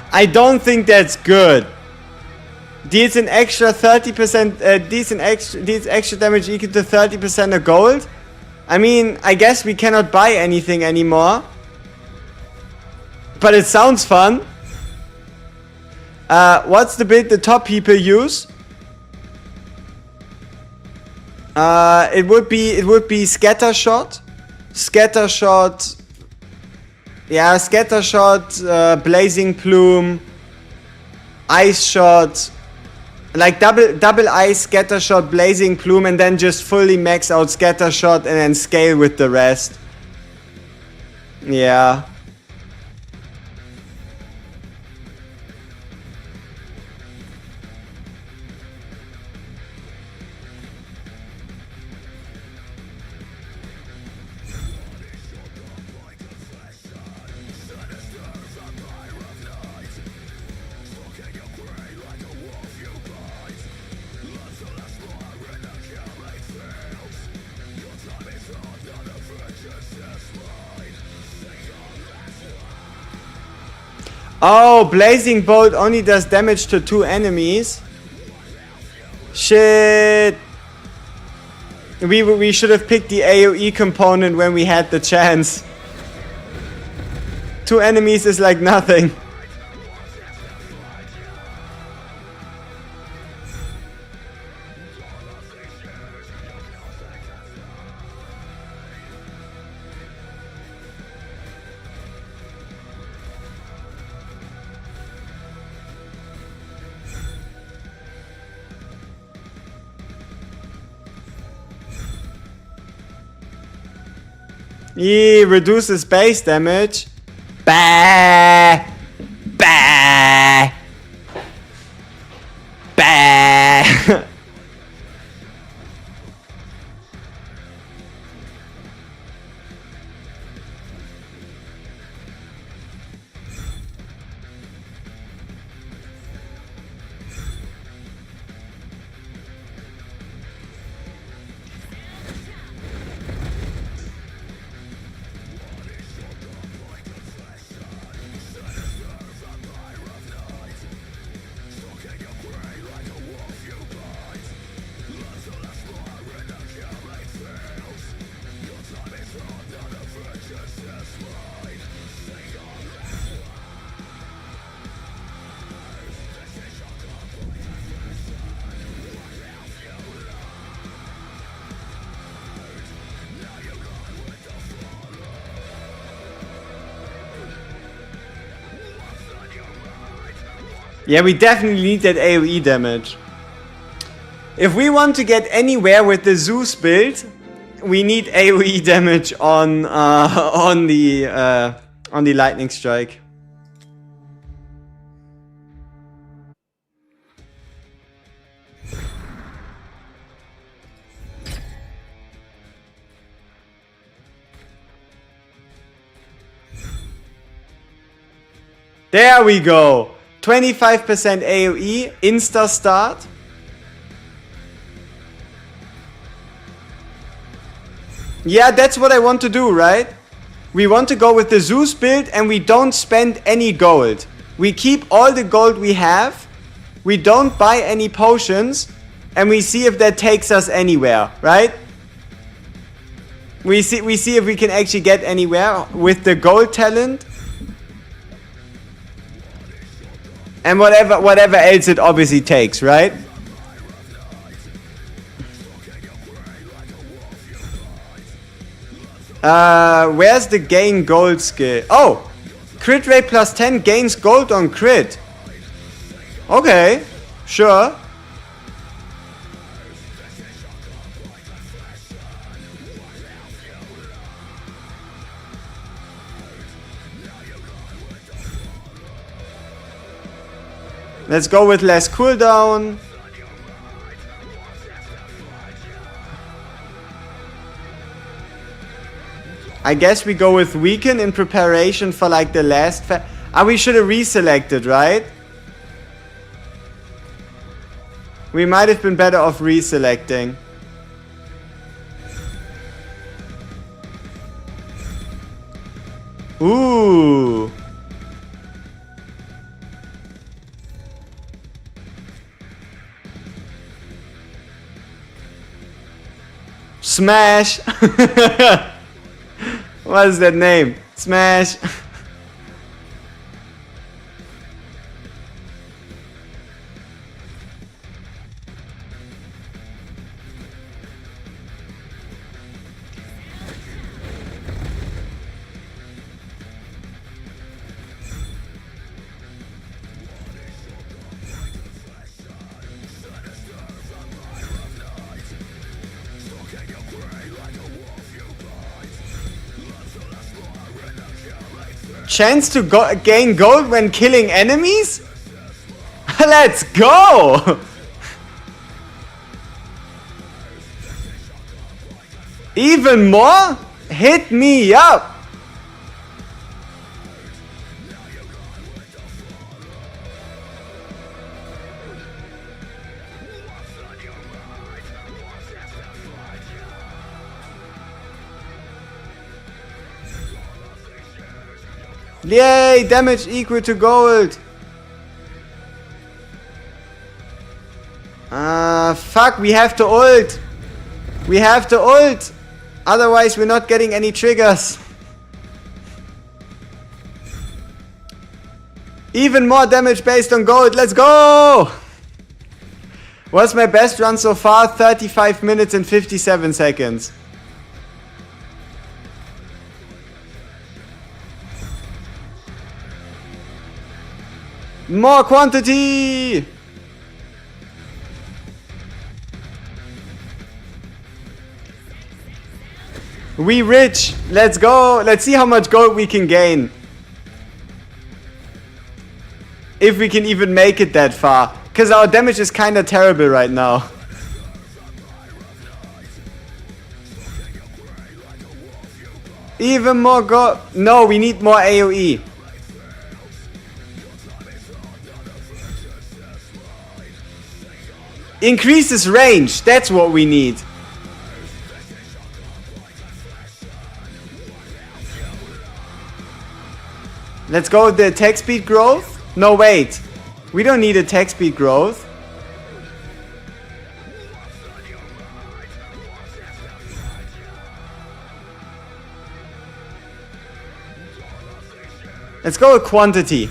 I don't think that's good. Deals an extra 30%, deals extra damage equal to 30% of gold. I mean, I guess we cannot buy anything anymore. But it sounds fun. What's the build the top people use? It would be scatter shot. Scatter shot. Yeah, scatter shot, blazing plume, ice shot, like double ice, scatter shot, blazing plume, and then just fully max out scatter shot and then scale with the rest. Yeah. Oh, Blazing Bolt only does damage to 2 enemies. Shit. We should have picked the AoE component when we had the chance. 2 enemies is like nothing. He reduces base damage. Bah! Bah! Bah! Yeah, we definitely need that AoE damage. If we want to get anywhere with the Zeus build, we need AoE damage on the lightning strike. There we go. 25% AoE, insta start. Yeah, that's what I want to do, right? We want to go with the Zeus build and we don't spend any gold. We keep all the gold we have. We don't buy any potions. And we see if that takes us anywhere, right? We see if we can actually get anywhere with the gold talent. And whatever else it obviously takes, right? Where's the gain gold skill? Oh! Crit rate plus 10 gains gold on crit. Okay, sure. Let's go with less cooldown. I guess we go with weaken in preparation for like the last we should have reselected, right? We might have been better off reselecting. Ooh. Smash. What is that name? Smash. Chance to gain gold when killing enemies? Let's go! Even more? Hit me up! Yay! Damage equal to gold! Fuck, we have to ult! We have to ult! Otherwise we're not getting any triggers. Even more damage based on gold, let's go! What's my best run so far? 35 minutes and 57 seconds. More quantity! We rich! Let's go! Let's see how much gold we can gain. If we can even make it that far. Because our damage is kinda terrible right now. Even more gold. No, we need more AoE. Increases range, that's what we need. Let's go with the attack speed growth. No, wait. We don't need attack speed growth. Let's go with quantity.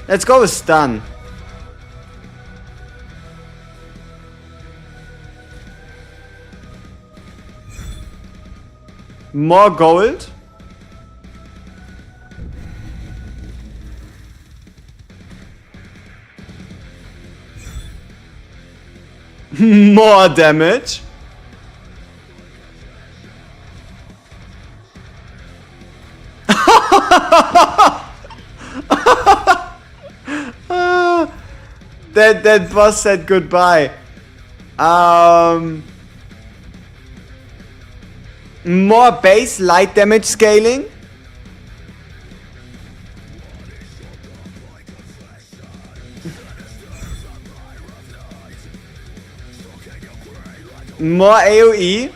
Let's go with stun. More gold. More damage. That boss said goodbye. More base light damage scaling. More AoE.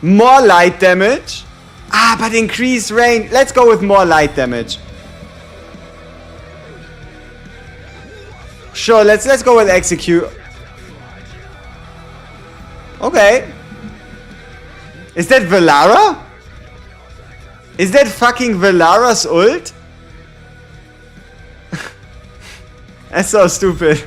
More light damage. But increased range. Let's go with more light damage. Sure, let's go with execute. Okay. Is that Valara? Is that fucking Velara's ult? That's so stupid.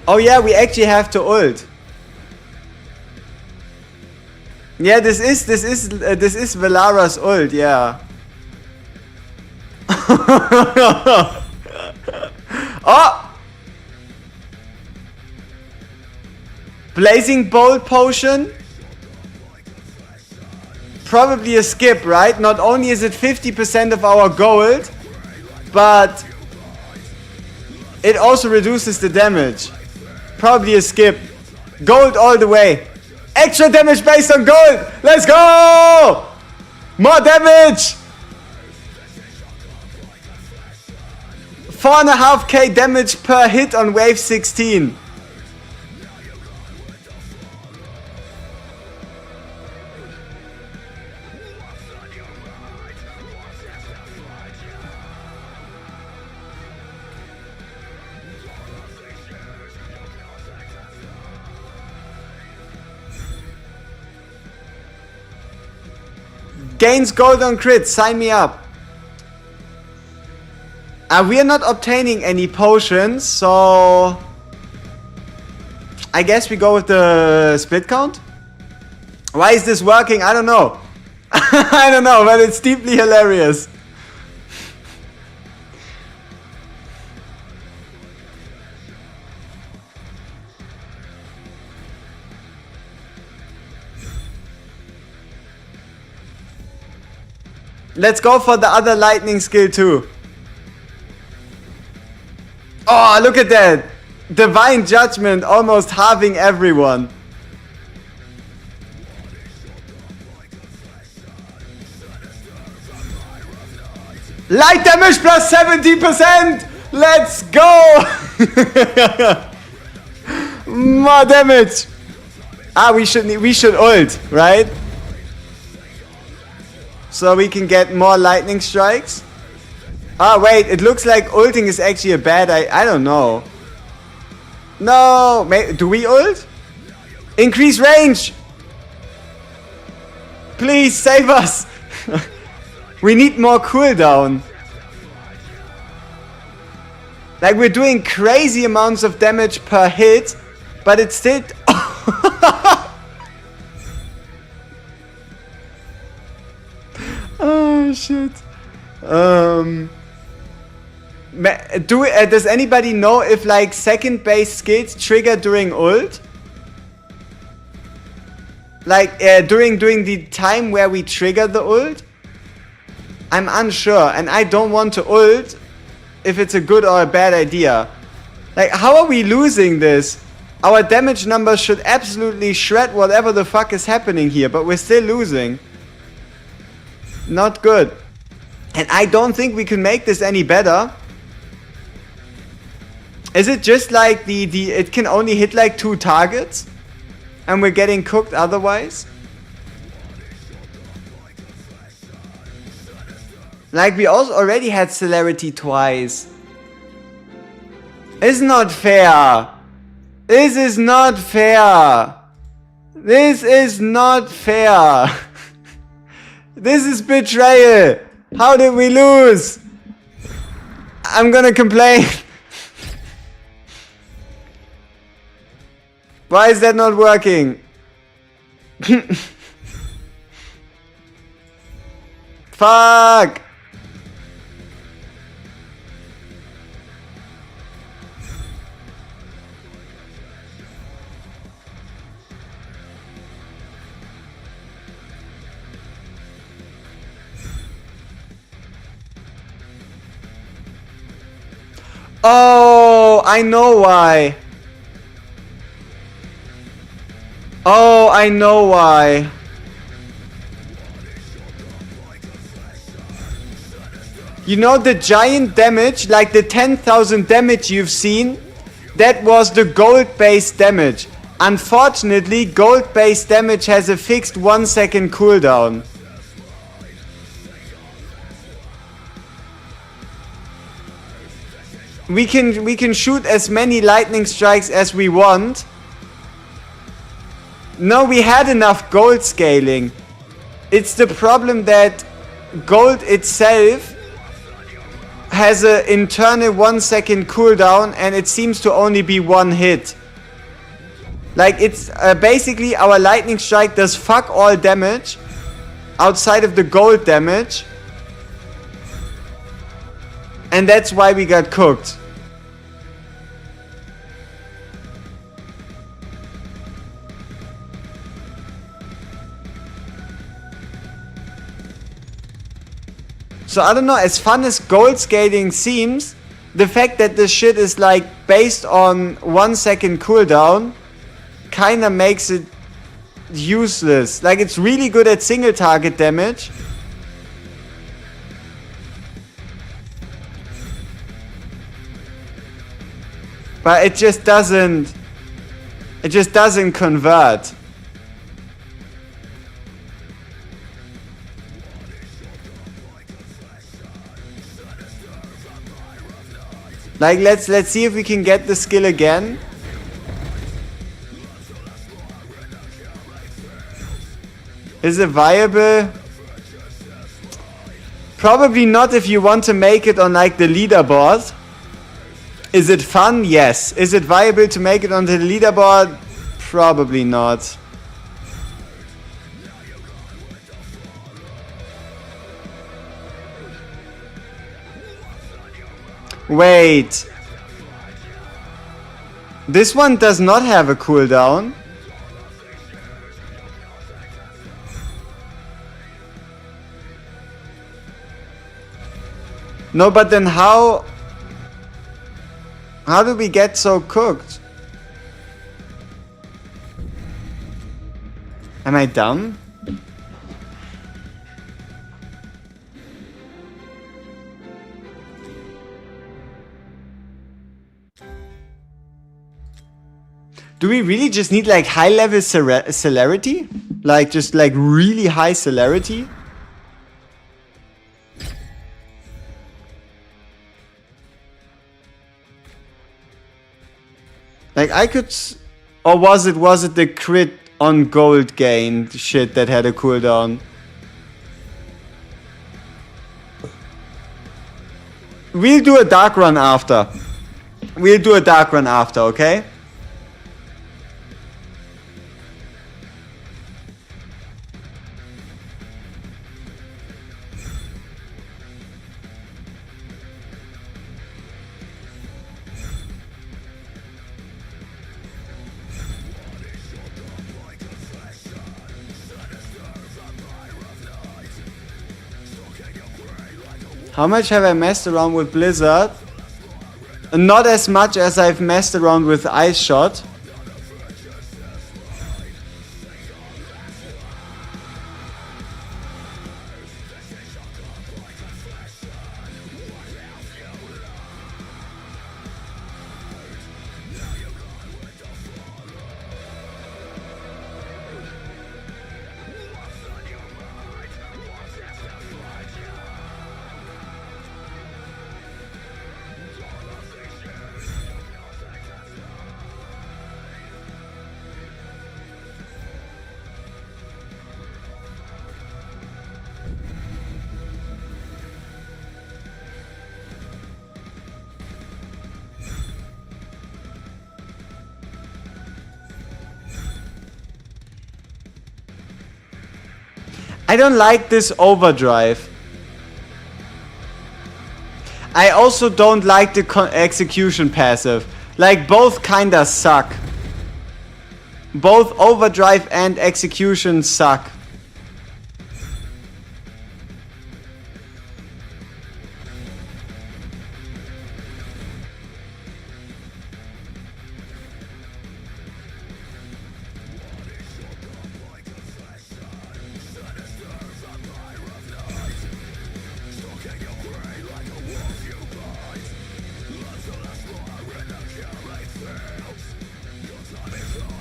Oh yeah, we actually have to ult. Yeah, this is Velara's ult, yeah. Oh! Blazing Bolt potion? Probably a skip, right? Not only is it 50% of our gold, but it also reduces the damage. Probably a skip. Gold all the way. Extra damage based on gold. Let's go! More damage! 4.5k damage per hit on wave 16. Gains gold on crit, sign me up. We are not obtaining any potions, so I guess we go with the split count. Why is this working? I don't know. I don't know, but it's deeply hilarious. Let's go for the other lightning skill too. Oh, look at that. Divine Judgment almost halving everyone. Light damage plus 70%. Let's go. More damage. We should ult, right? So we can get more lightning strikes. Wait, it looks like ulting is actually a bad idea. I don't know. No, do we ult? Increase range. Please save us. We need more cooldown. Like, we're doing crazy amounts of damage per hit, but it's still... Oh shit. Does anybody know if like second base skills trigger during ult? Like during the time where we trigger the ult? I'm unsure, and I don't want to ult if it's a good or a bad idea. Like, how are we losing this? Our damage numbers should absolutely shred whatever the fuck is happening here, but we're still losing. Not good. And I don't think we can make this any better. Is it just like it can only hit like 2 targets? And we're getting cooked otherwise? Like, we also already had celerity twice. It's not fair. This is not fair. This is not fair. This is betrayal. How did we lose? I'm gonna complain. Why is that not working? Fuck. Oh, I know why. Oh, I know why. You know the giant damage, like the 10,000 damage you've seen? That was the gold-based damage. Unfortunately, gold-based damage has a fixed 1 second cooldown. We can shoot as many lightning strikes as we want. No, we had enough gold scaling. It's the problem that gold itself has an internal 1 second cooldown and it seems to only be one hit. Like it's basically our lightning strike does fuck all damage outside of the gold damage. And that's why we got cooked. So I don't know, as fun as gold scaling seems, the fact that this shit is like based on 1 second cooldown kinda makes it useless. Like it's really good at single target damage. But it just doesn't convert. Like let's see if we can get the skill again. Is it viable? Probably not if you want to make it on like the leaderboard. Is it fun? Yes. Is it viable to make it onto the leaderboard? Probably not. Wait. This one does not have a cooldown. No, but then how do we get so cooked? Am I dumb? Do we really just need like high level celerity? Like just like really high celerity? Like I could, or was it the crit on gold gain shit that had a cooldown? We'll do a dark run after. Okay? How much have I messed around with Blizzard? Not as much as I've messed around with Ice Shot. I don't like this overdrive. I also don't like the execution passive. Like both kinda suck. Both overdrive and execution suck.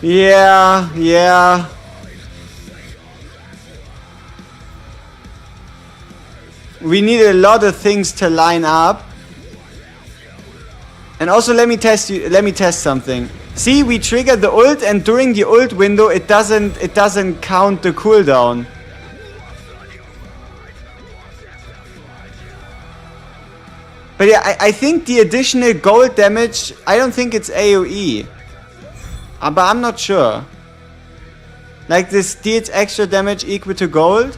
Yeah. We need a lot of things to line up. And also let me test something. See, we triggered the ult, and during the ult window it doesn't count the cooldown. But yeah, I think the additional gold damage, I don't think it's AoE. But I'm not sure. Like this deals extra damage equal to gold.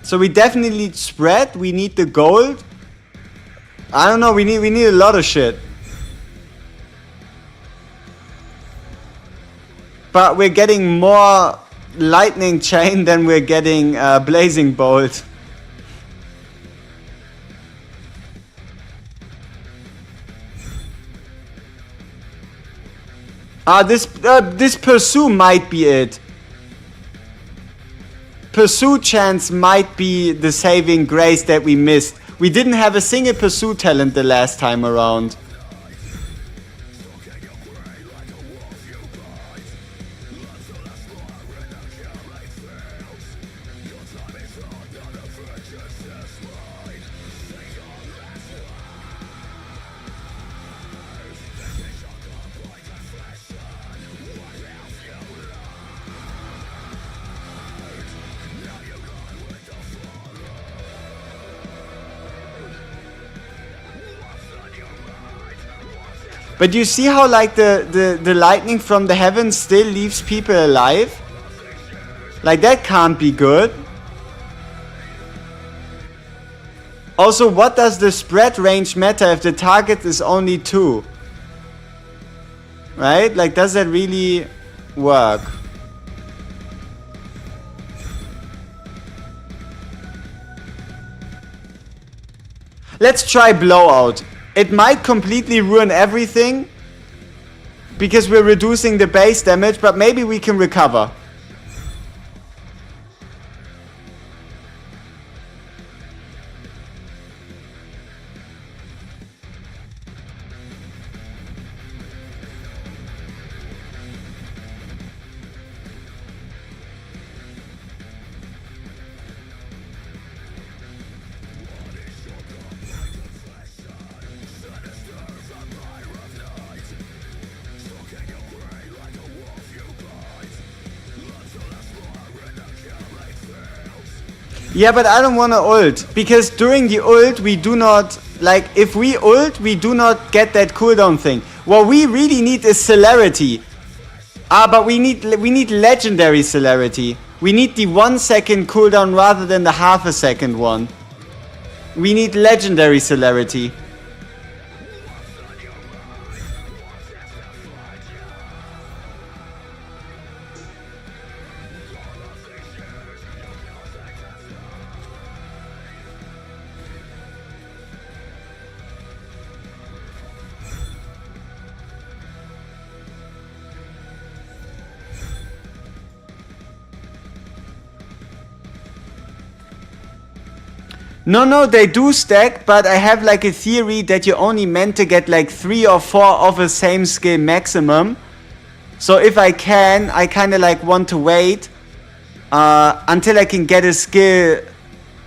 So we definitely need spread, we need the gold. I don't know, we need a lot of shit. But we're getting more lightning chain than we're getting blazing bolt. This pursue might be it. Pursue chance might be the saving grace that we missed. We didn't have a single pursue talent the last time around. But you see how like the lightning from the heavens still leaves people alive? Like that can't be good. Also, what does the spread range matter if the target is only 2? Right? Like, does that really work? Let's try blowout. It might completely ruin everything because we're reducing the base damage, but maybe we can recover. Yeah, but I don't want to ult, because during the ult we do not, like, if we ult, we do not get that cooldown thing. What we really need is celerity. But we need legendary celerity. We need the 1 second cooldown rather than the half a second one. We need legendary celerity. No, they do stack, but I have like a theory that you're only meant to get like 3 or 4 of a same skill maximum. So if I can, I kind of like want to wait until I can get a skill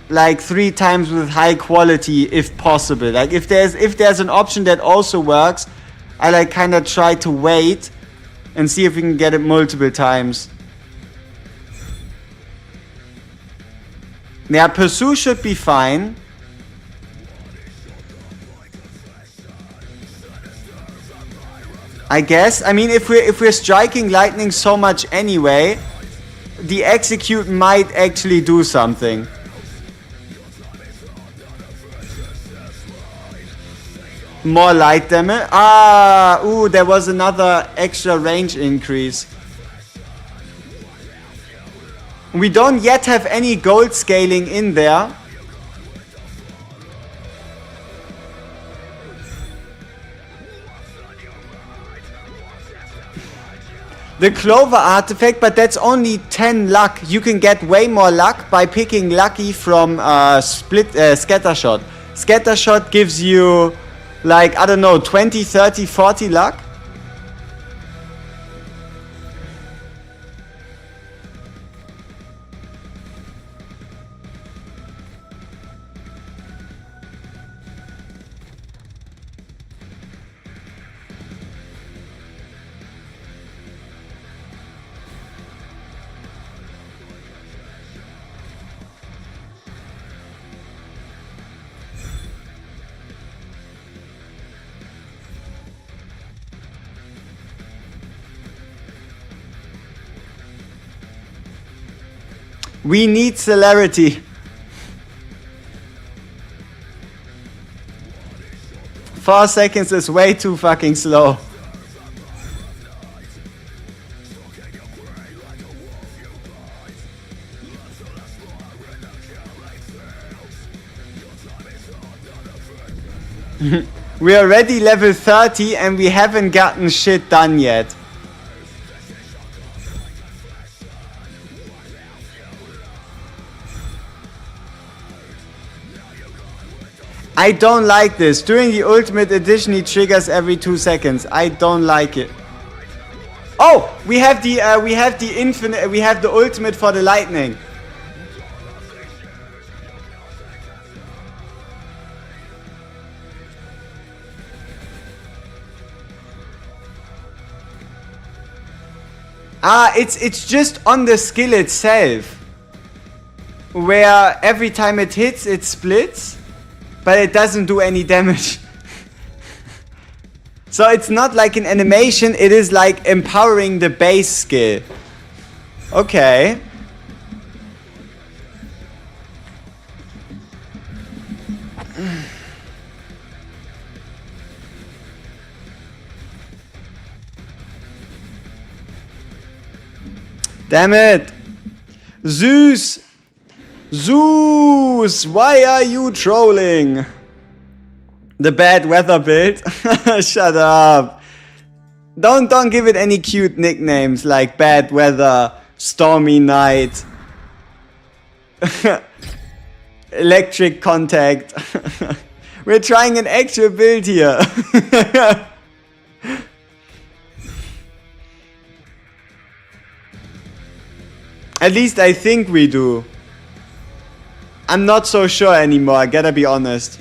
like 3 times with high quality if possible. Like if there's an option that also works, I like kind of try to wait and see if we can get it multiple times. Yeah, pursue should be fine. I guess. I mean, if we're striking lightning so much anyway, the execute might actually do something. More light damage. There was another extra range increase. We don't yet have any gold scaling in there. the Clover artifact, but that's only 10 luck. You can get way more luck by picking Lucky from Scattershot. Scattershot gives you, like, I don't know, 20, 30, 40 luck. We need celerity. 4 seconds is way too fucking slow. We're already level 30 and we haven't gotten shit done yet. I don't like this. During the ultimate edition, he triggers every 2 seconds. I don't like it. Oh, we have the infinite. We have the ultimate for the lightning. Ah, it's just on the skill itself, where every time it hits, it splits. But it doesn't do any damage. So it's not like an animation, it is like empowering the base skill. Okay. Damn it. Zeus! Zeus, why are you trolling? The bad weather build? Shut up. Don't give it any cute nicknames like bad weather, stormy night, electric contact. We're trying an actual build here. At least I think we do. I'm not so sure anymore, I gotta be honest.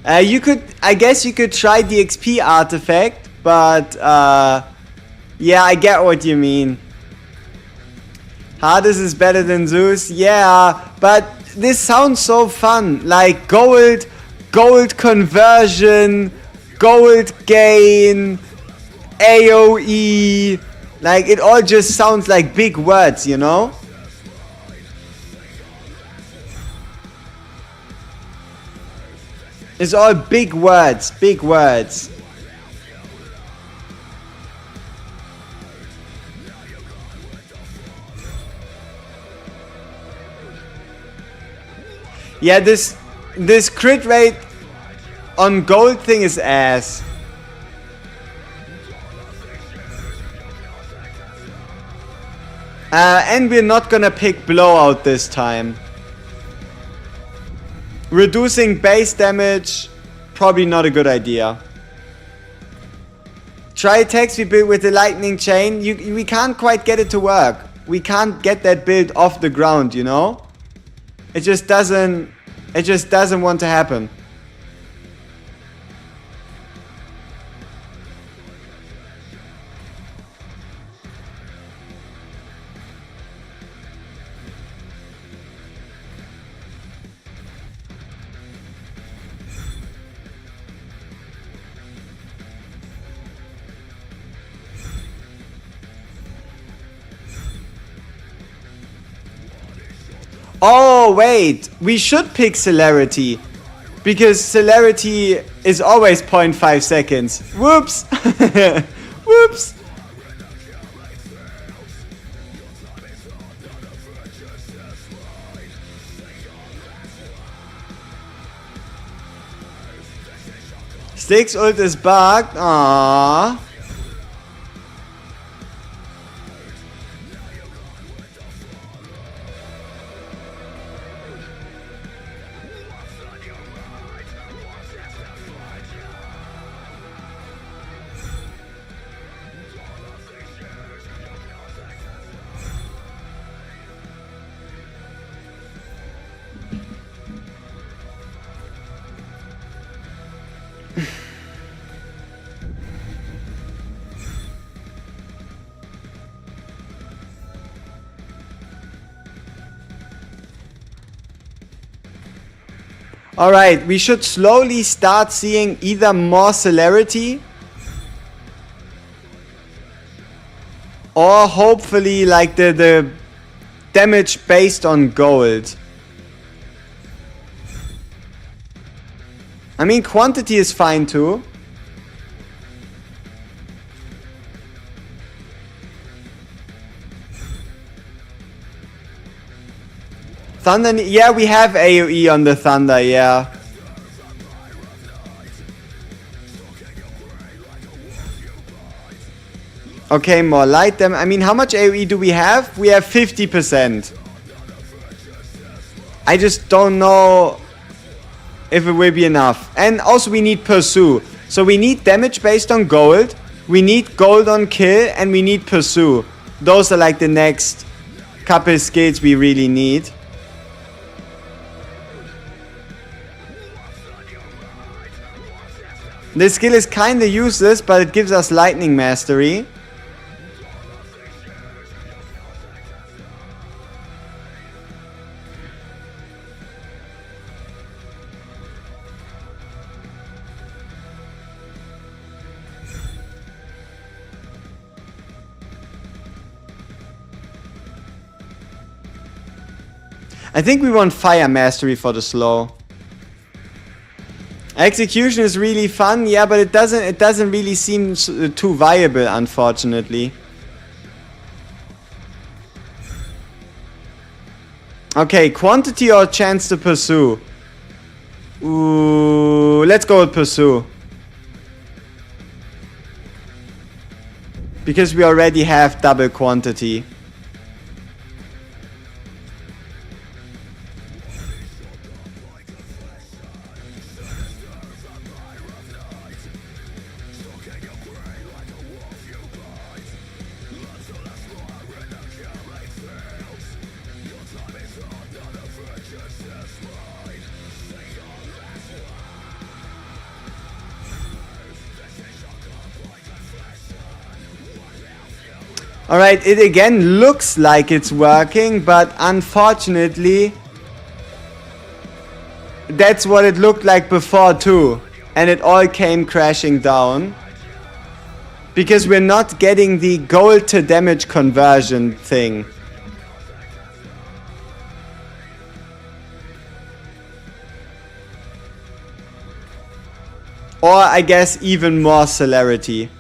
I guess you could try the XP artifact, but yeah, I get what you mean. Hades is better than Zeus, yeah, but this sounds so fun, like gold conversion, gold gain, AoE, like it all just sounds like big words, you know? It's all big words, big words. Yeah, this crit rate on gold thing is ass. And we're not gonna pick blowout this time. Reducing base damage, probably not a good idea. Try attacks we built with the lightning chain. We can't quite get it to work. We can't get that build off the ground, you know? It just doesn't want to happen. Oh wait, we should pick celerity, because celerity is always 0.5 seconds. Whoops. Whoops. Styx ult is bugged. Aww. Alright, we should slowly start seeing either more celerity or hopefully like the damage based on gold. I mean, quantity is fine too. Thunder, yeah, we have AoE on the Thunder, yeah. Okay, more light them. I mean, how much AoE do we have? We have 50%. I just don't know if it will be enough. And also we need Pursue. So we need damage based on gold. We need gold on kill. And we need Pursue. Those are like the next couple skills we really need. This skill is kinda useless, but it gives us lightning mastery. I think we want fire mastery for the slow. Execution is really fun, yeah, but it doesn't really seem too viable, unfortunately. Okay, quantity or chance to pursue? Ooh, let's go with pursue. Because we already have double quantity. Alright, it again looks like it's working, but unfortunately that's what it looked like before too. And it all came crashing down. Because we're not getting the gold to damage conversion thing. Or I guess even more celerity.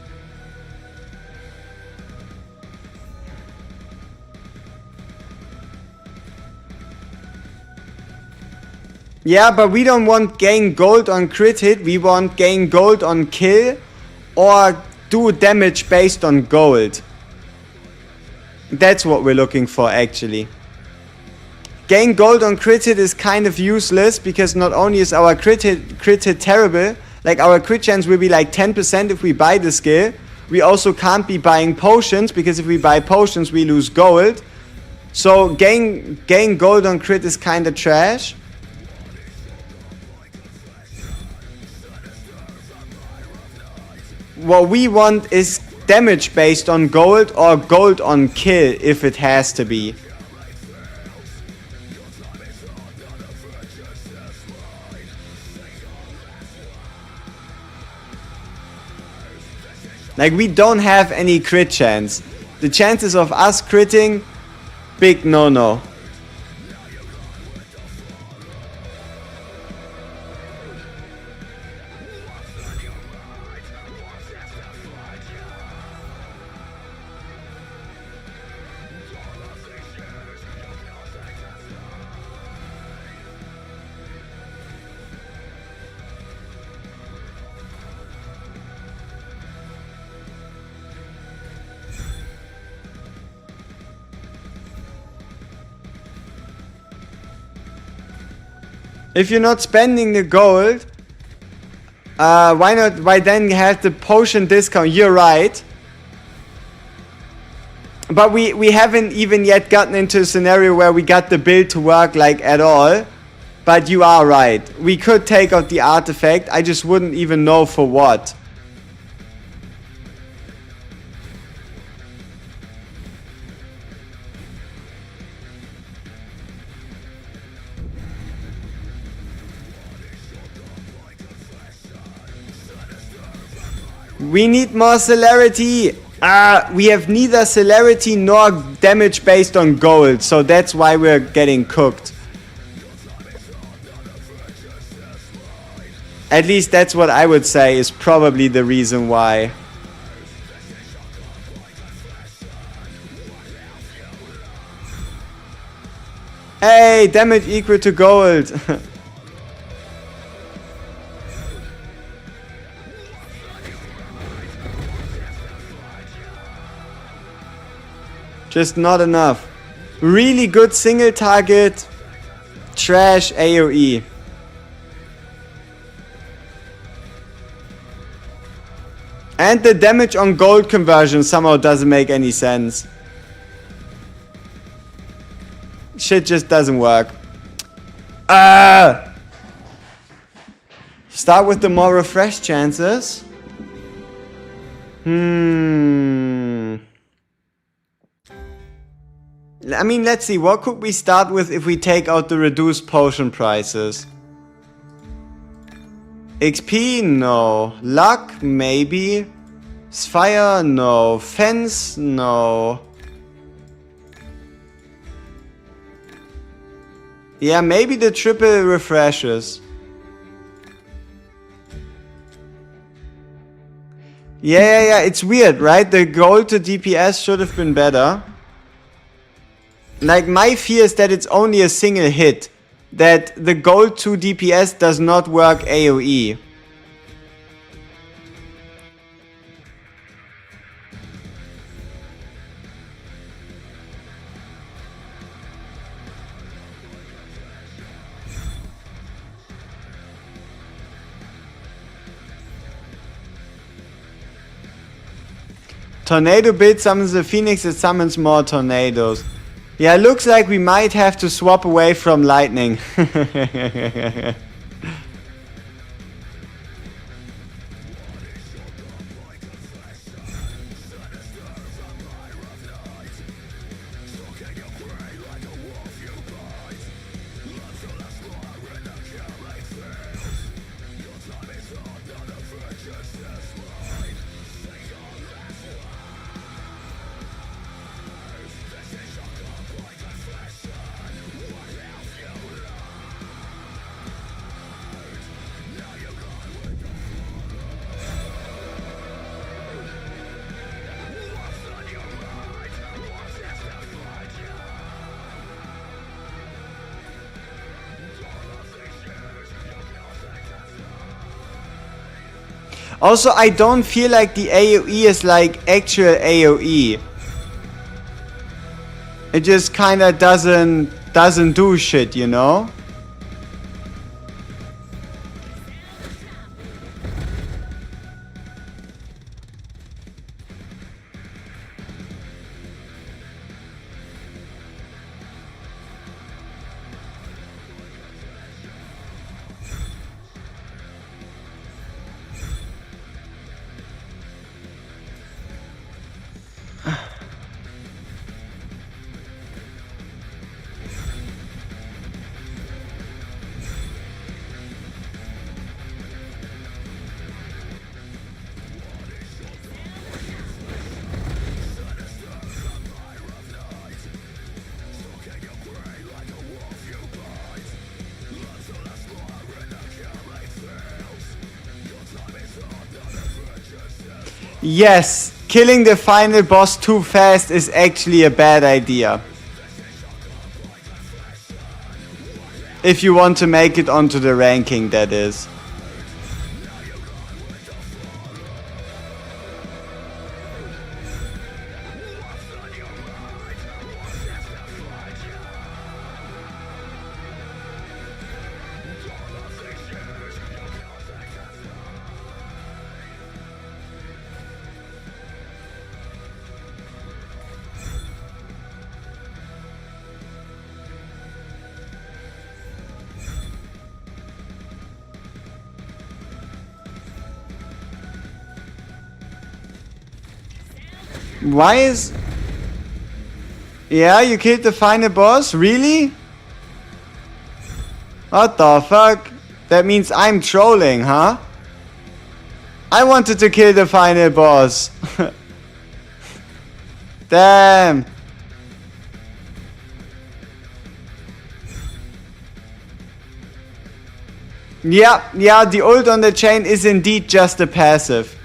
Yeah, but we don't want gain gold on crit hit, we want gain gold on kill or do damage based on gold. That's what we're looking for actually. Gain gold on crit hit is kind of useless because not only is our crit hit terrible, like our crit chance will be like 10% if we buy the skill. We also can't be buying potions because if we buy potions we lose gold. So gain gold on crit is kind of trash. What we want is damage based on gold or gold on kill if it has to be. Like we don't have any crit chance. The chances of us critting, big no-no. If you're not spending the gold, why then have the potion discount? You're right. But we haven't even yet gotten into a scenario where we got the build to work like at all. But you are right. We could take out the artifact. I just wouldn't even know for what. We need more celerity. We have neither celerity nor damage based on gold. So that's why we're getting cooked. At least that's what I would say is probably the reason why. Hey, damage equal to gold. Just not enough. Really good single target. Trash AoE. And the damage on gold conversion somehow doesn't make any sense. Shit just doesn't work. Start with the more refreshed chances. I mean, let's see. What could we start with if we take out the reduced potion prices? XP? No. Luck? Maybe. Sphere? No. Fence? No. Yeah, maybe the triple refreshes. Yeah. It's weird, right? The gold to DPS should have been better. Like, my fear is that it's only a single hit. That the gold to DPS does not work AoE. Tornado build summons the phoenix, it summons more tornadoes. Yeah, looks like we might have to swap away from lightning. Also, I don't feel like the AoE is like actual AoE. It just kinda doesn't do shit, you know? Yes, killing the final boss too fast is actually a bad idea. If you want to make it onto the ranking, that is. Why is... Yeah, you killed the final boss? Really? What the fuck? That means I'm trolling, huh? I wanted to kill the final boss. Damn. Yeah, the ult on the chain is indeed just a passive.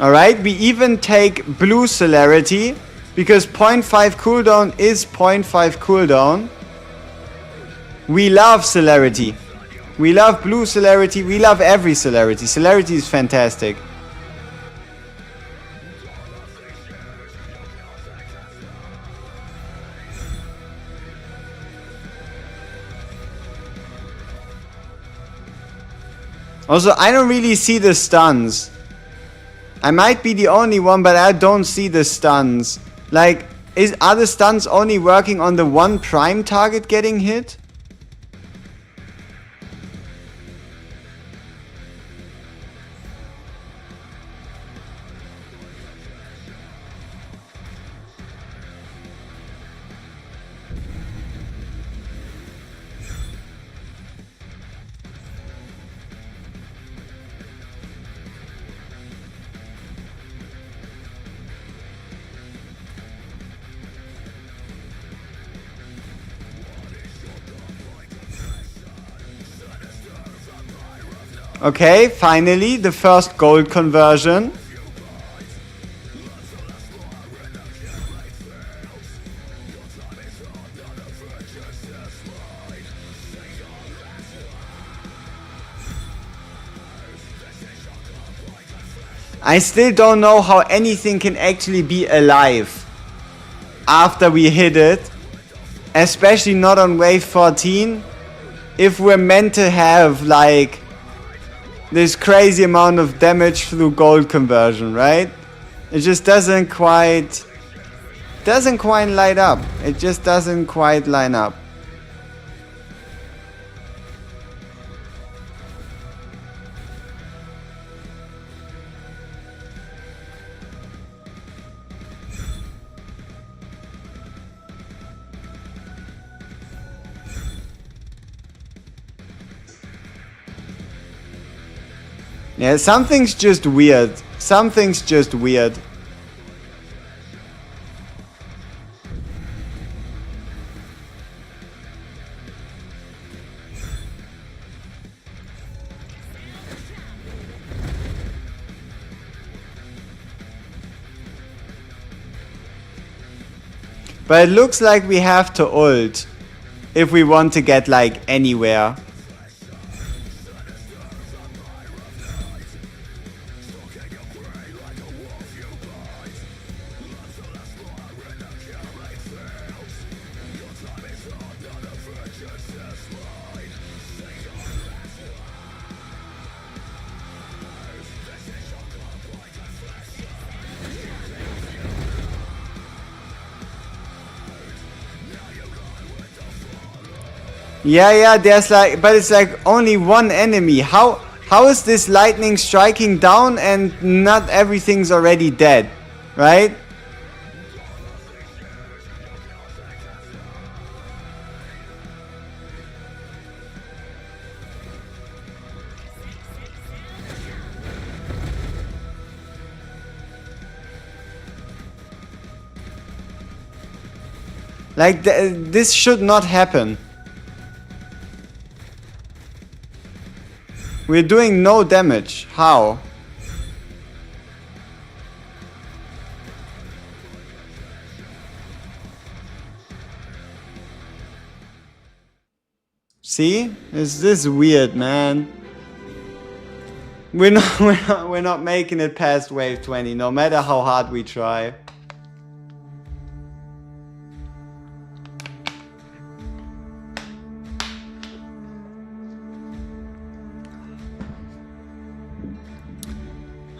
Alright, we even take blue celerity, because 0.5 cooldown is 0.5 cooldown. We love celerity. We love blue celerity, we love every celerity. Celerity is fantastic. Also, I don't really see the stuns. I might be the only one, but I don't see the stuns. Like, are the stuns only working on the one prime target getting hit? Okay, finally, the first gold conversion. I still don't know how anything can actually be alive after we hit it. Especially not on wave 14. If we're meant to have, like, this crazy amount of damage through gold conversion, right? It just doesn't quite light up. It just doesn't quite line up. Yeah, something's just weird. Something's just weird. But it looks like we have to ult if we want to get, like, anywhere. Yeah, there's like, but it's like only one enemy. How is this lightning striking down and not everything's already dead, right? Like, this should not happen. We're doing no damage. How? See? Is this weird, man? We're not making it past wave 20, no matter how hard we try.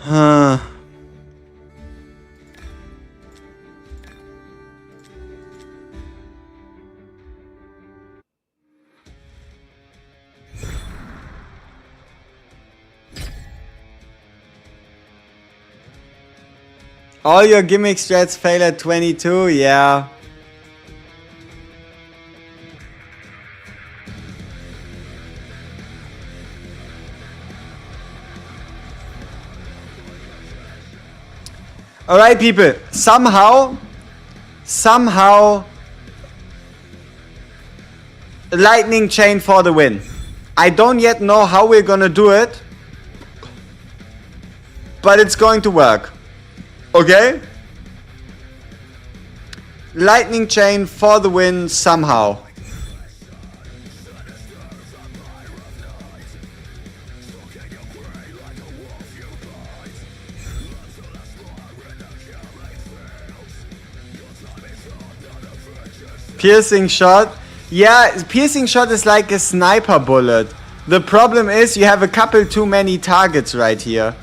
Huh. All your gimmick strats fail at 22, yeah. Alright people, somehow, lightning chain for the win. I don't yet know how we're gonna do it, but it's going to work. Okay? Lightning chain for the win somehow. Piercing shot. Yeah, piercing shot is like a sniper bullet. The problem is you have a couple too many targets right here.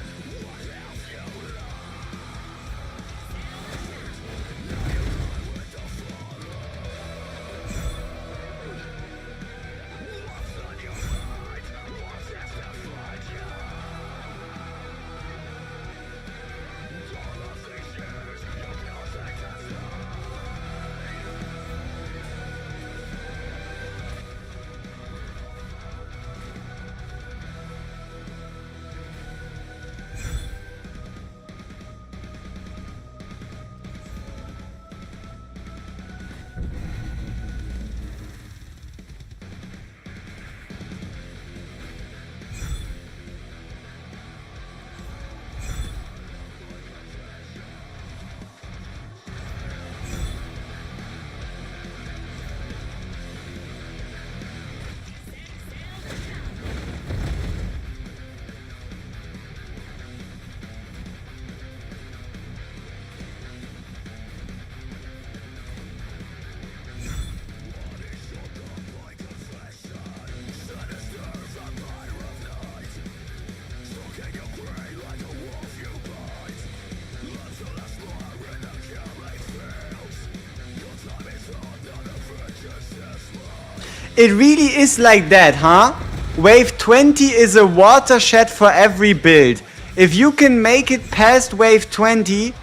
It really is like that, huh? Wave 20 is a watershed for every build. If you can make it past wave 20,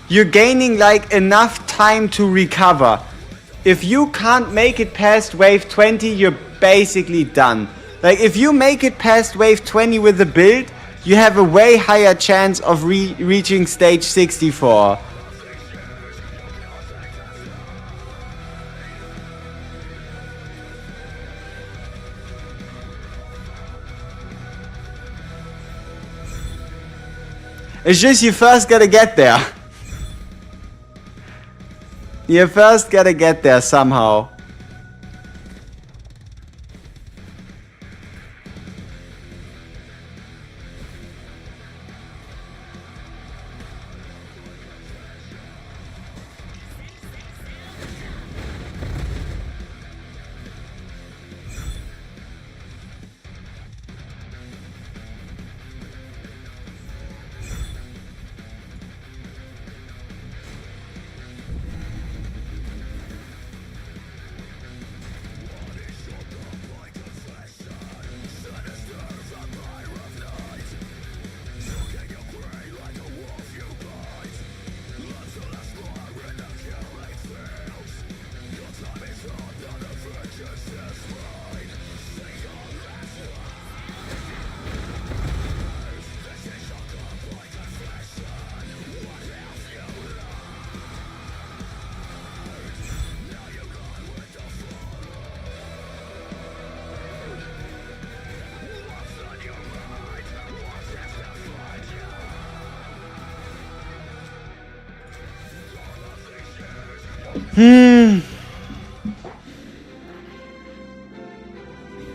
you're gaining like enough time to recover. If you can't make it past wave 20, you're basically done. Like if you make it past wave 20 with a build, you have a way higher chance of reaching stage 64. It's just you first gotta get there. You first gotta get there somehow.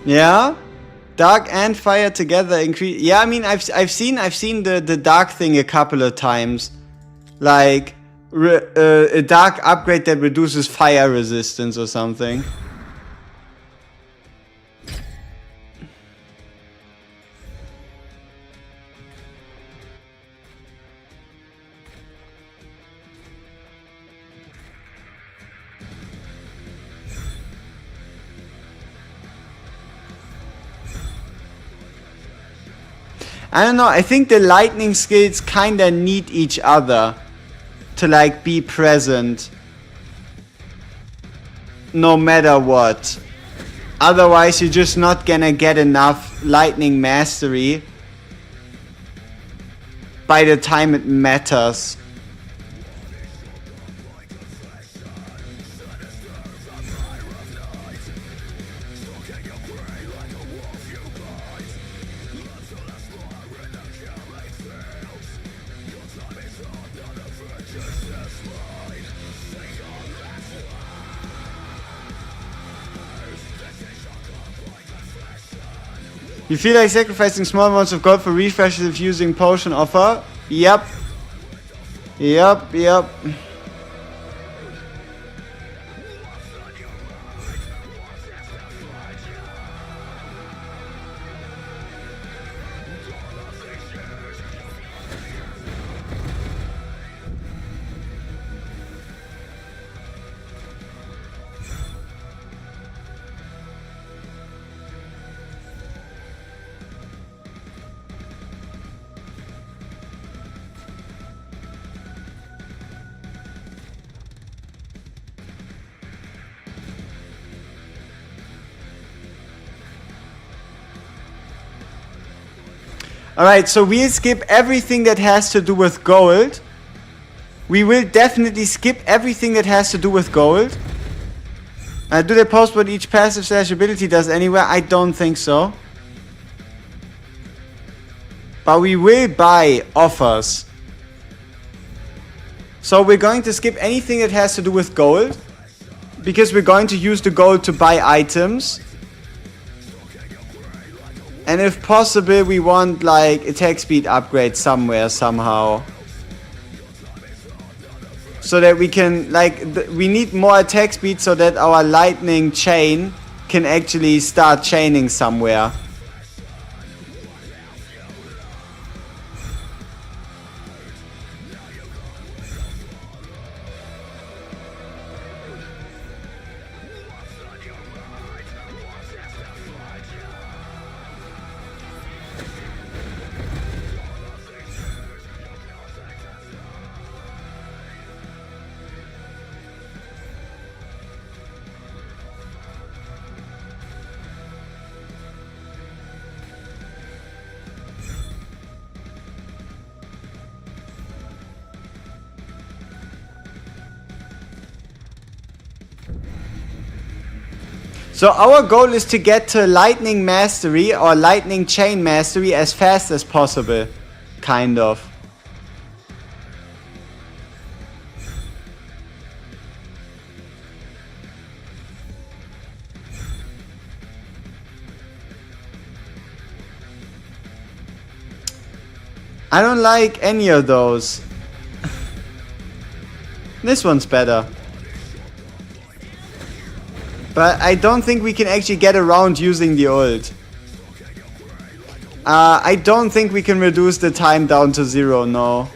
Yeah, dark and fire together increase. Yeah, I mean, I've seen the dark thing a couple of times, like a dark upgrade that reduces fire resistance or something. I don't know, I think the lightning skills kinda need each other to like be present. No matter what. Otherwise you're just not gonna get enough lightning mastery by the time it matters. You feel like sacrificing small amounts of gold for refreshes if using potion offer? Yep. Yep. Alright, so we'll skip everything that has to do with gold. We will definitely skip everything that has to do with gold. Do they post what each passive / ability does anywhere? I don't think so. But we will buy offers. So we're going to skip anything that has to do with gold. Because we're going to use the gold to buy items. And if possible, we want like attack speed upgrade somewhere, somehow. So that we can, like, we need more attack speed so that our lightning chain can actually start chaining somewhere. So our goal is to get to lightning mastery or lightning chain mastery as fast as possible. Kind of. I don't like any of those. This one's better. But I don't think we can actually get around using the ult. I don't think we can reduce the time down to 0, no.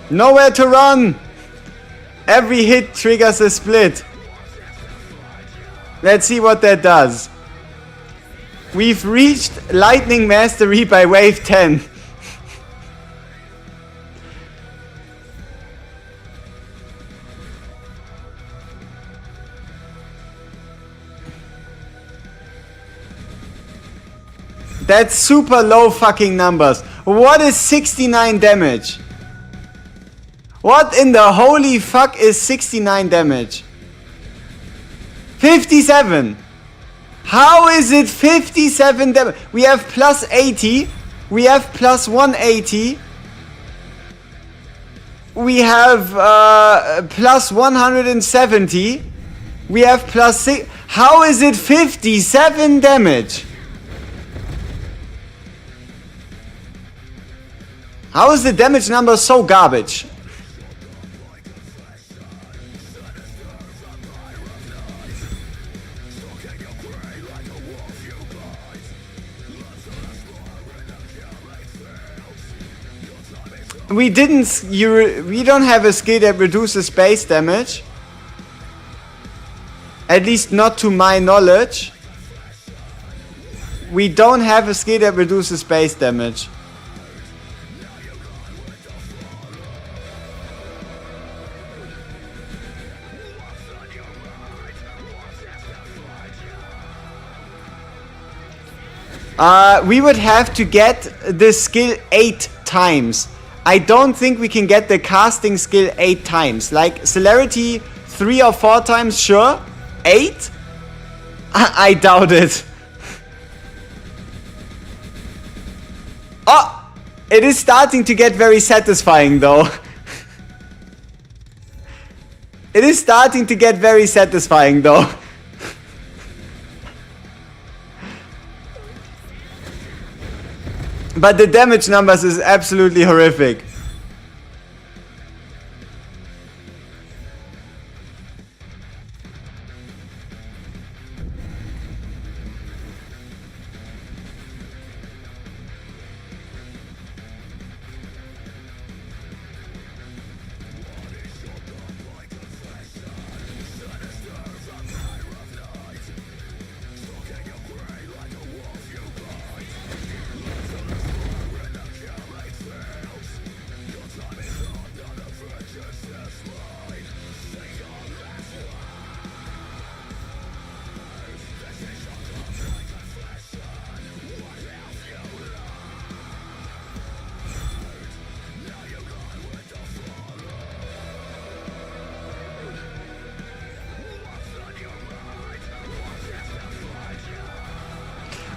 Nowhere to run! Every hit triggers a split. Let's see what that does. We've reached lightning mastery by wave 10. That's super low fucking numbers. What is 69 damage? What in the holy fuck is 69 damage? 57! How is it 57 damage? We have plus 80. We have plus 180. We have plus 170. We have plus 6. How is it 57 damage? How is the damage number so garbage? We don't have a skill that reduces base damage. At least not to my knowledge. We don't have a skill that reduces base damage. We would have to get the skill 8 times. I don't think we can get the casting skill 8 times. Like celerity 3 or 4 times, sure. 8? I doubt it. Oh! It is starting to get very satisfying though. It is starting to get very satisfying though. But the damage numbers is absolutely horrific.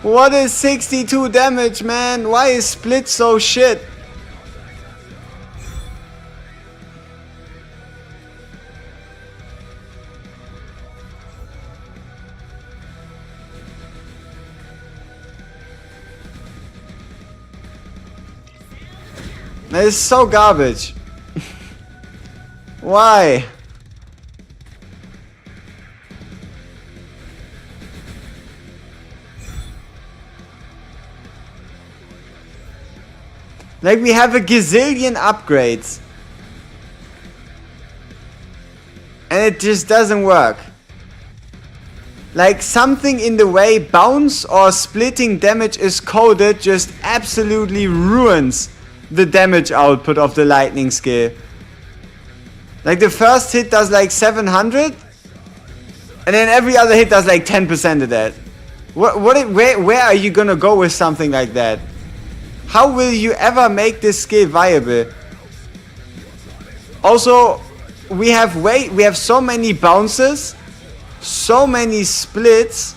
What is 62 damage, man? Why is split so shit? That is so garbage. Why? Like, we have a gazillion upgrades. And it just doesn't work. Like, something in the way bounce or splitting damage is coded just absolutely ruins the damage output of the lightning skill. Like, the first hit does like 700. And then every other hit does like 10% of that. Where are you gonna go with something like that? How will you ever make this skill viable? Also, we have so many bounces, so many splits.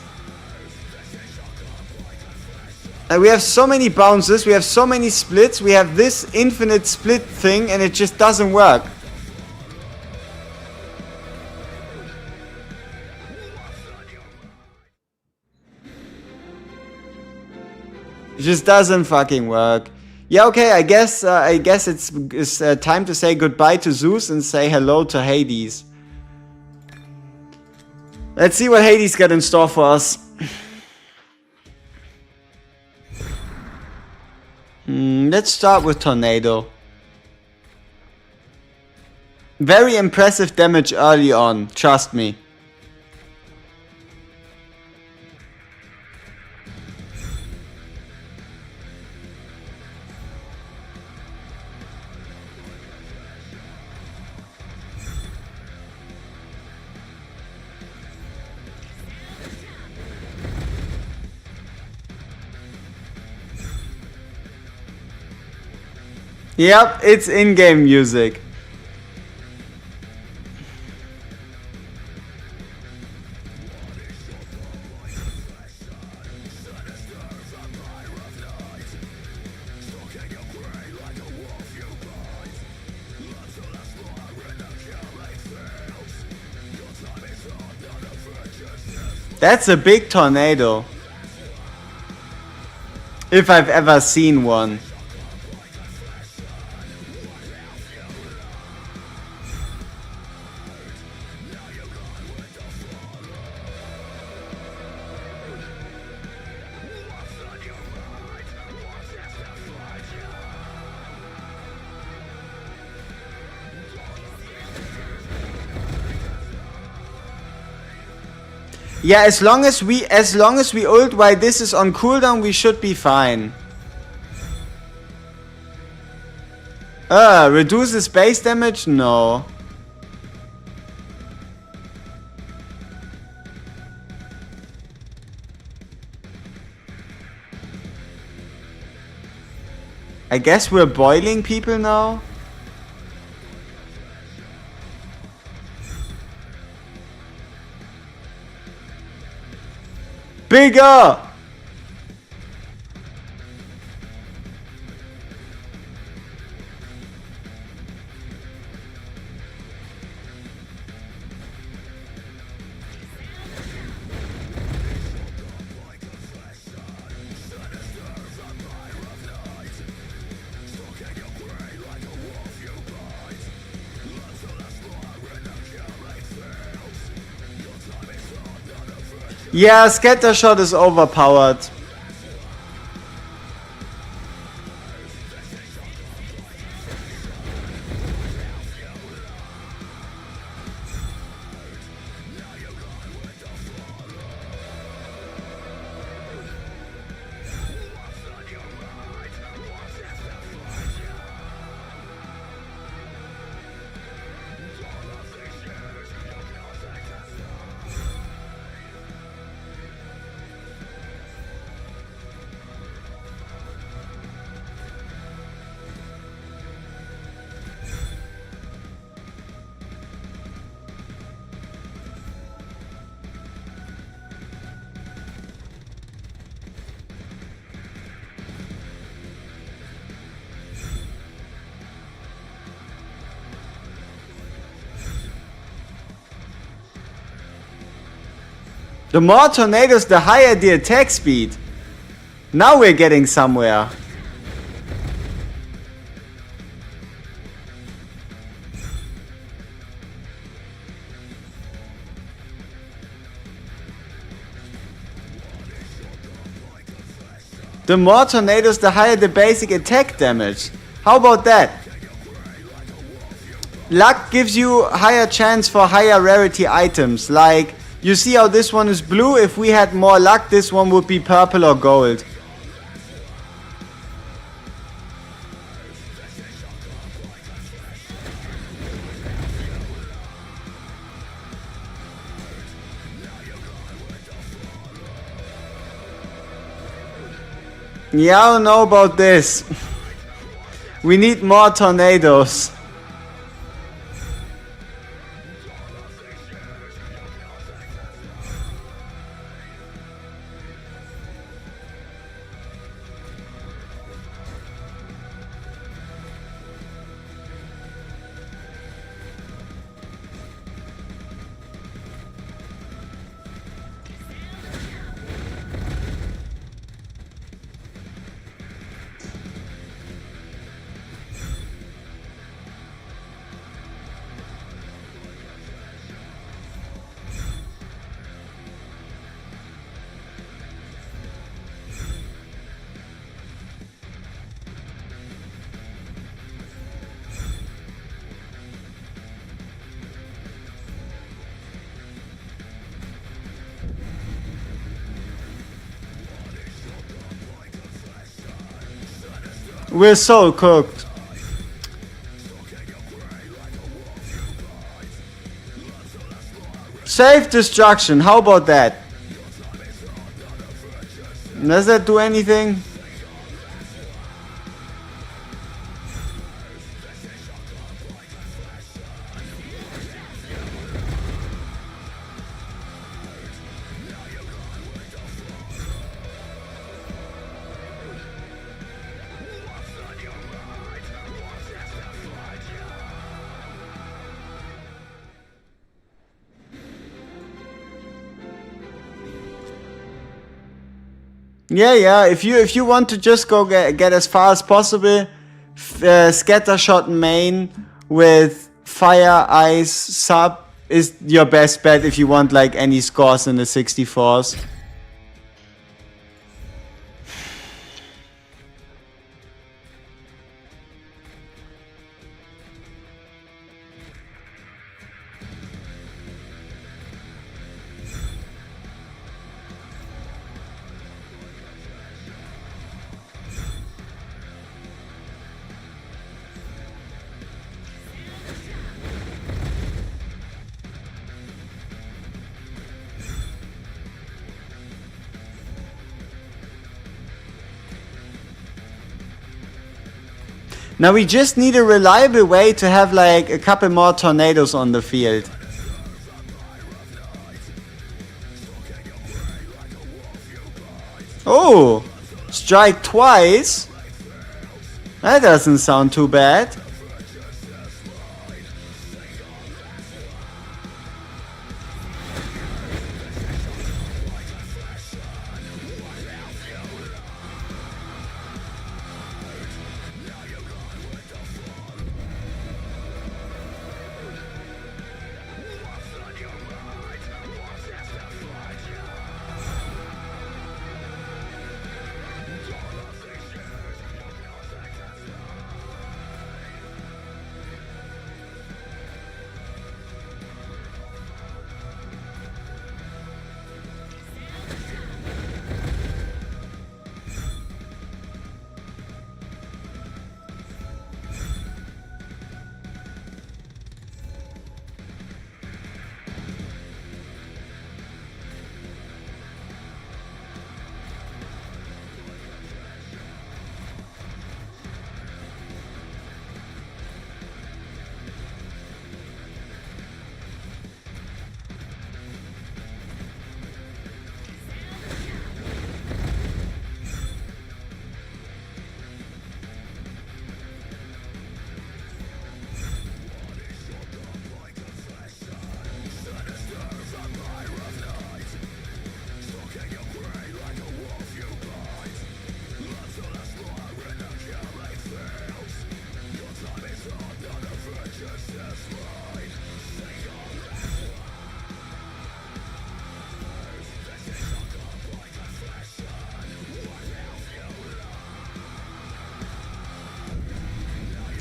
And we have so many bounces, we have so many splits, we have this infinite split thing, and it just doesn't work. It just doesn't fucking work. Yeah, okay, I guess it's time to say goodbye to Zeus and say hello to Hades. Let's see what Hades got in store for us. Let's start with Tornado. Very impressive damage early on, trust me. Yep, it's in-game music. That's a big tornado. If I've ever seen one. Yeah, as long as we ult while this is on cooldown, we should be fine. Reduces base damage? No. I guess we're boiling people now. Bigger! Yeah, scatter shot is overpowered. The more tornadoes, the higher the attack speed. Now we're getting somewhere. The more tornadoes, the higher the basic attack damage. How about that? Luck gives you higher chance for higher rarity items. Like, you see how this one is blue? If we had more luck, this one would be purple or gold. Yeah, I don't know about this. We need more tornadoes. We're so cooked. Safe destruction, how about that? Does that do anything? Yeah. If you want to just go get as far as possible, scatter shot main with fire ice sub is your best bet if you want like any scores in the 64s. Now we just need a reliable way to have like a couple more tornadoes on the field. Oh, strike twice. That doesn't sound too bad.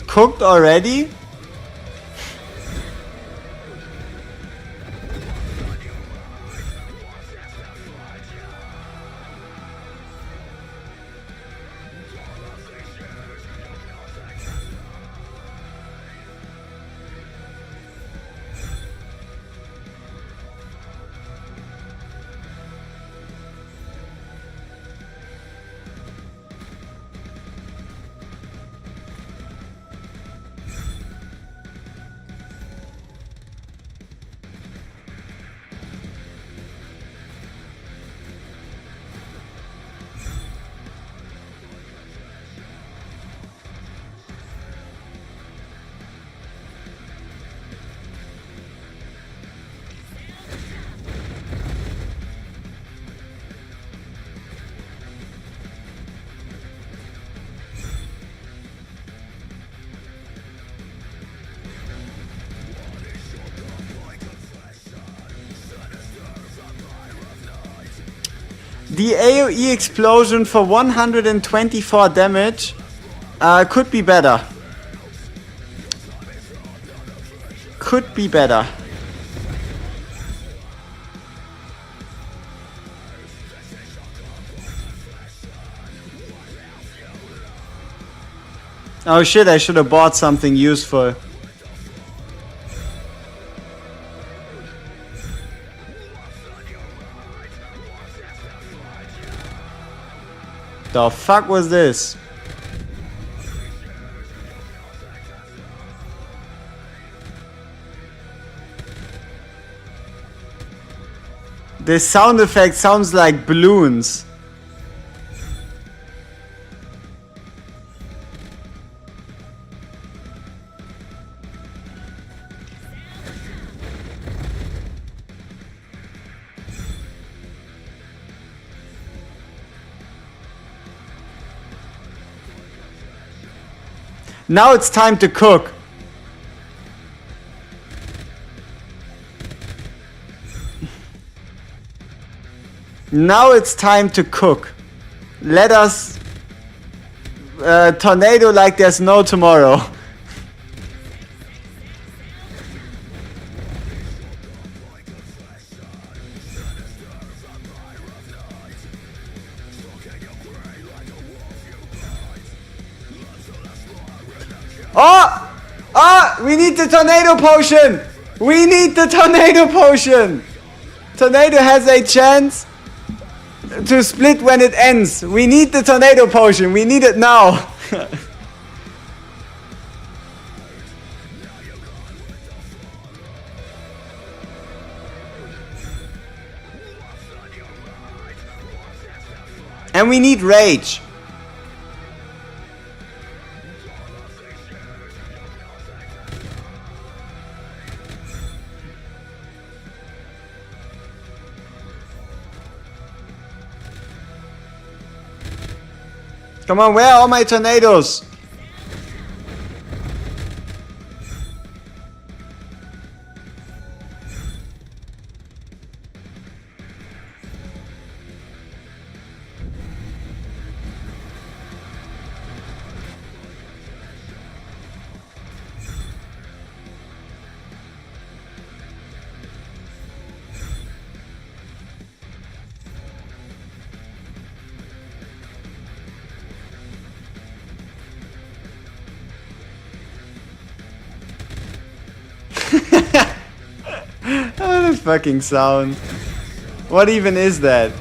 Cooked already? The AoE explosion for 124 damage could be better. Could be better. Oh shit, I should have bought something useful. The fuck was this? This sound effect sounds like balloons. Now it's time to cook. Now it's time to cook. Let us tornado like there's no tomorrow. Oh! Oh! We need the tornado potion! We need the tornado potion! Tornado has a chance to split when it ends. We need the tornado potion. We need it now. And we need rage. Come on, where are all my tornadoes? Oh, the fucking sound. What even is that?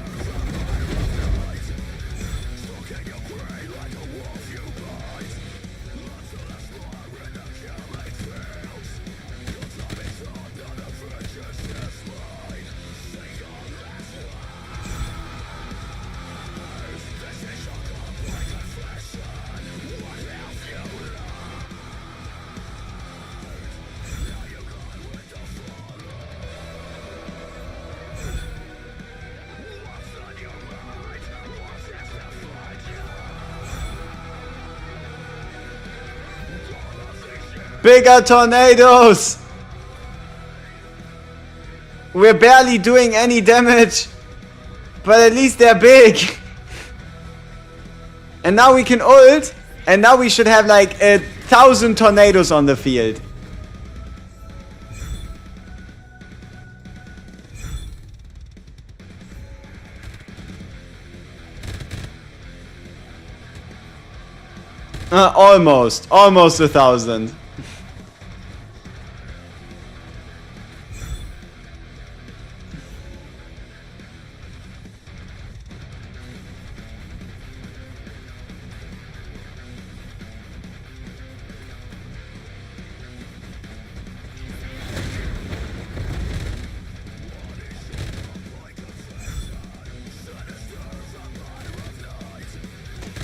Bigger tornadoes! We're barely doing any damage, but at least they're big. And now we can ult, and now we should have like 1,000 tornadoes on the field. Almost 1,000.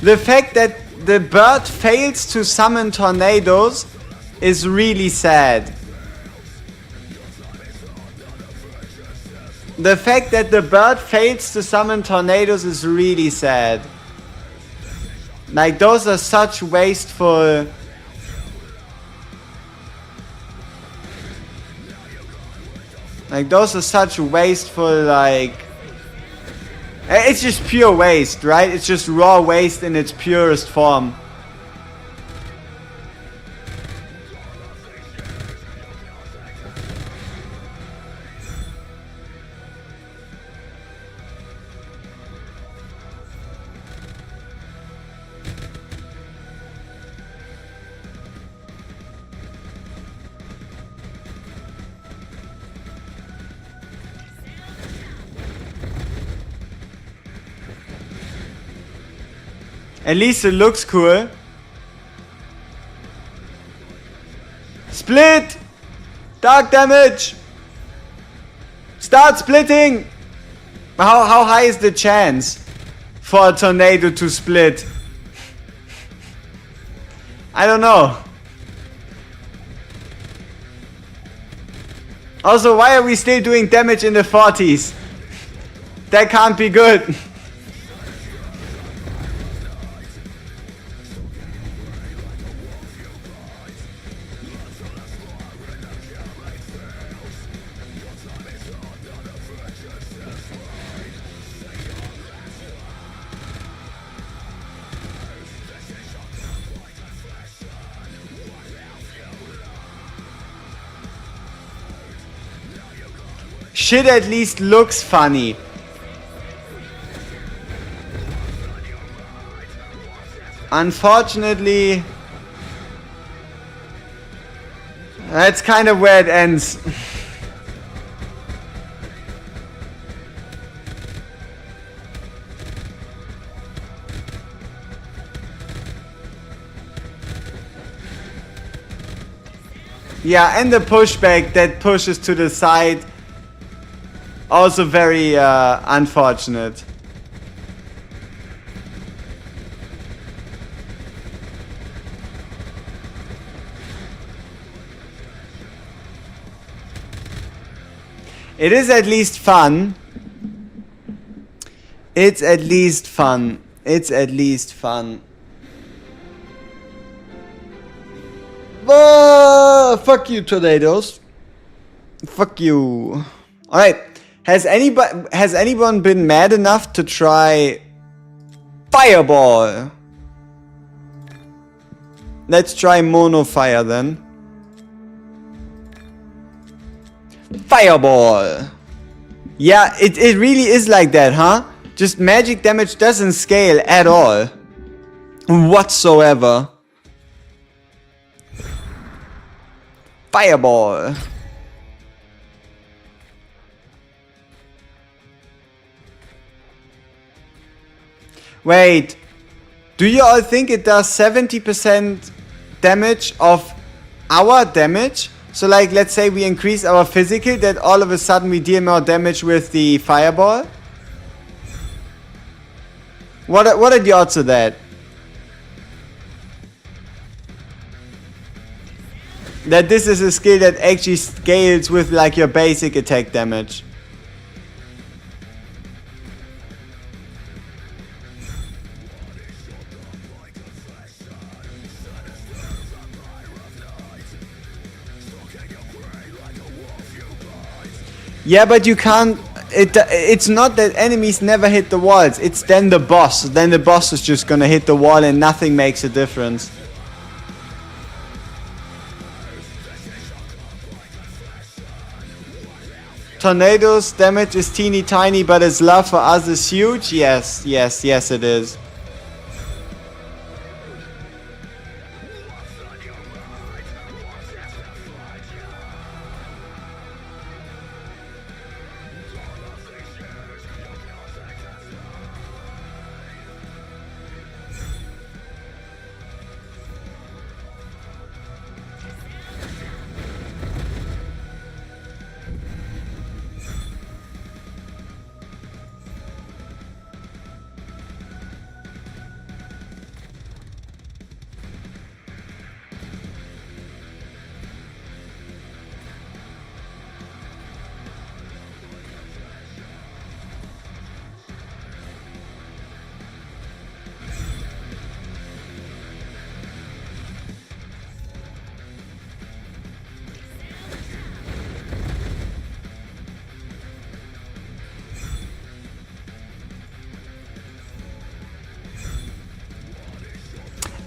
The fact that the bird fails to summon tornadoes is really sad. The fact that the bird fails to summon tornadoes is really sad. Like, those are such wasteful... Like, those are such wasteful, like... It's just pure waste, right? It's just raw waste in its purest form. At least it looks cool. Split! Dark damage! Start splitting! How high is the chance for a tornado to split? I don't know. Also, why are we still doing damage in the 40s? That can't be good. Shit at least looks funny. Unfortunately, that's kind of where it ends. Yeah, and the pushback that pushes to the side. Also very unfortunate. It is at least fun. It's at least fun. It's at least fun. Fuck you, tornadoes. Fuck you. Alright. Has anyone been mad enough to try Fireball? Let's try Mono Fire then. Fireball. Yeah, it really is like that, huh? Just magic damage doesn't scale at all. Whatsoever. Fireball. Wait. Do you all think it does 70% damage of our damage? So like, let's say we increase our physical, that all of a sudden we deal more damage with the fireball? What are the odds of that? That this is a skill that actually scales with like your basic attack damage. Yeah, but you can't. It's not that enemies never hit the walls. It's then the boss. Then the boss is just gonna hit the wall and nothing makes a difference. Tornadoes damage is teeny tiny, but its love for us is huge. Yes, yes, yes, it is.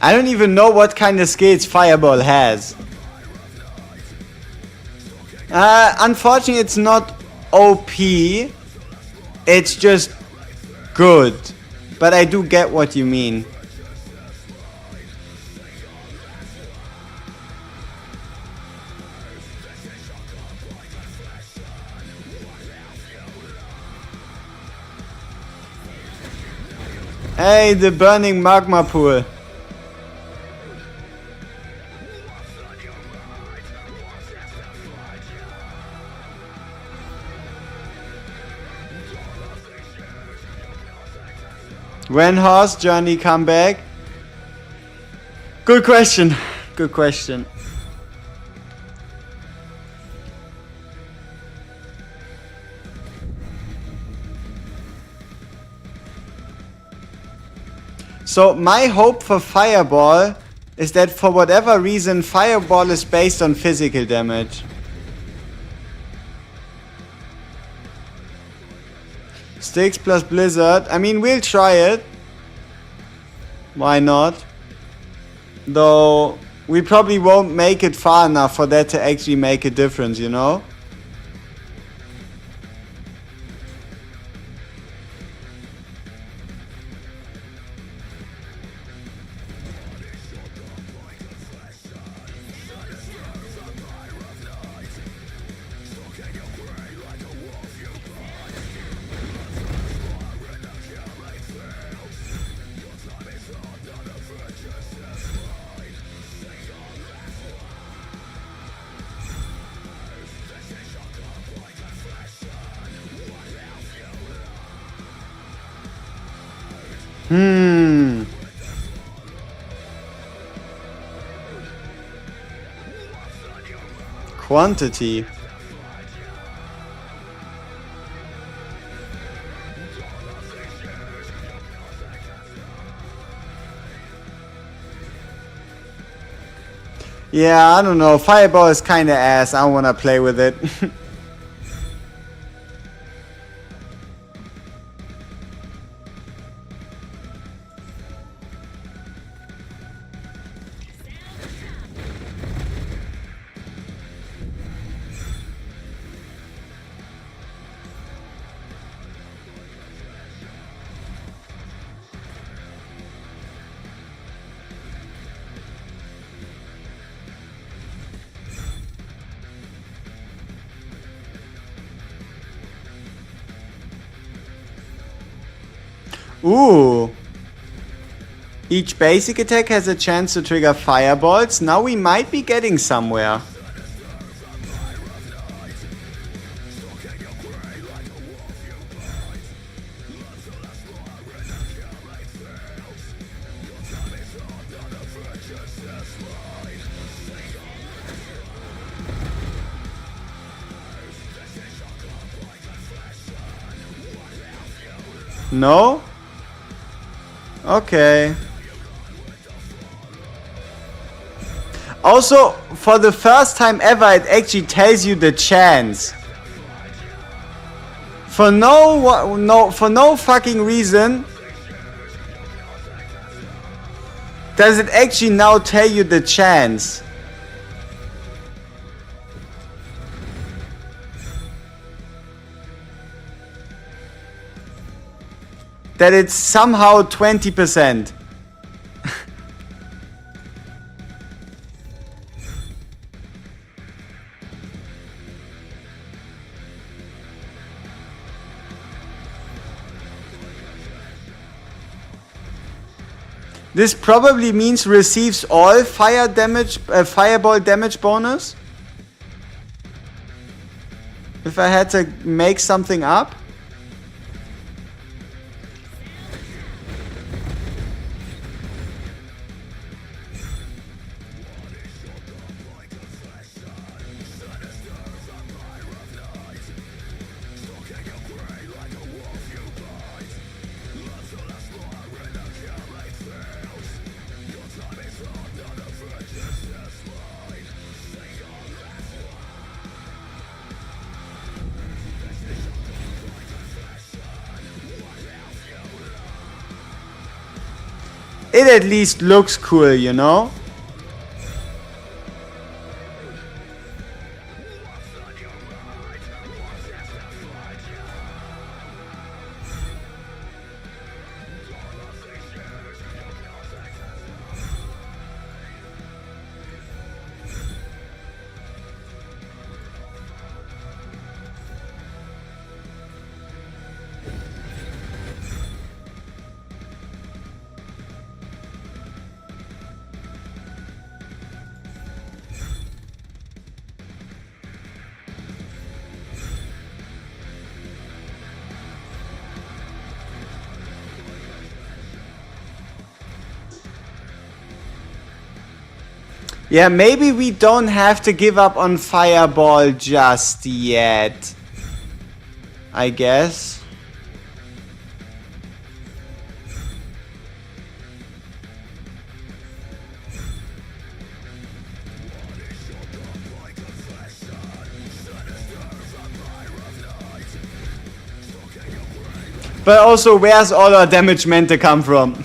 I don't even know what kind of skills Fireball has. Unfortunately, it's not OP. It's just good. But I do get what you mean. Hey, the burning magma pool. When horse journey come back? Good question. Good question. So my hope for Fireball is that for whatever reason Fireball is based on physical damage. Sticks plus Blizzard. I mean, we'll try it. Why not? Though, we probably won't make it far enough for that to actually make a difference, you know? Quantity. Yeah, I don't know. Fireball is kinda ass. I don't wanna play with it. Ooh. Each basic attack has a chance to trigger fireballs. Now we might be getting somewhere. No? Okay. Also, for the first time ever, it actually tells you the chance. For no fucking reason, does it actually now tell you the chance? That it's somehow 20%. This probably means receives all fire damage, fireball damage bonus. If I had to make something up. It at least looks cool, you know? Yeah, maybe we don't have to give up on Fireball just yet. I guess. But also, where's all our damage meant to come from?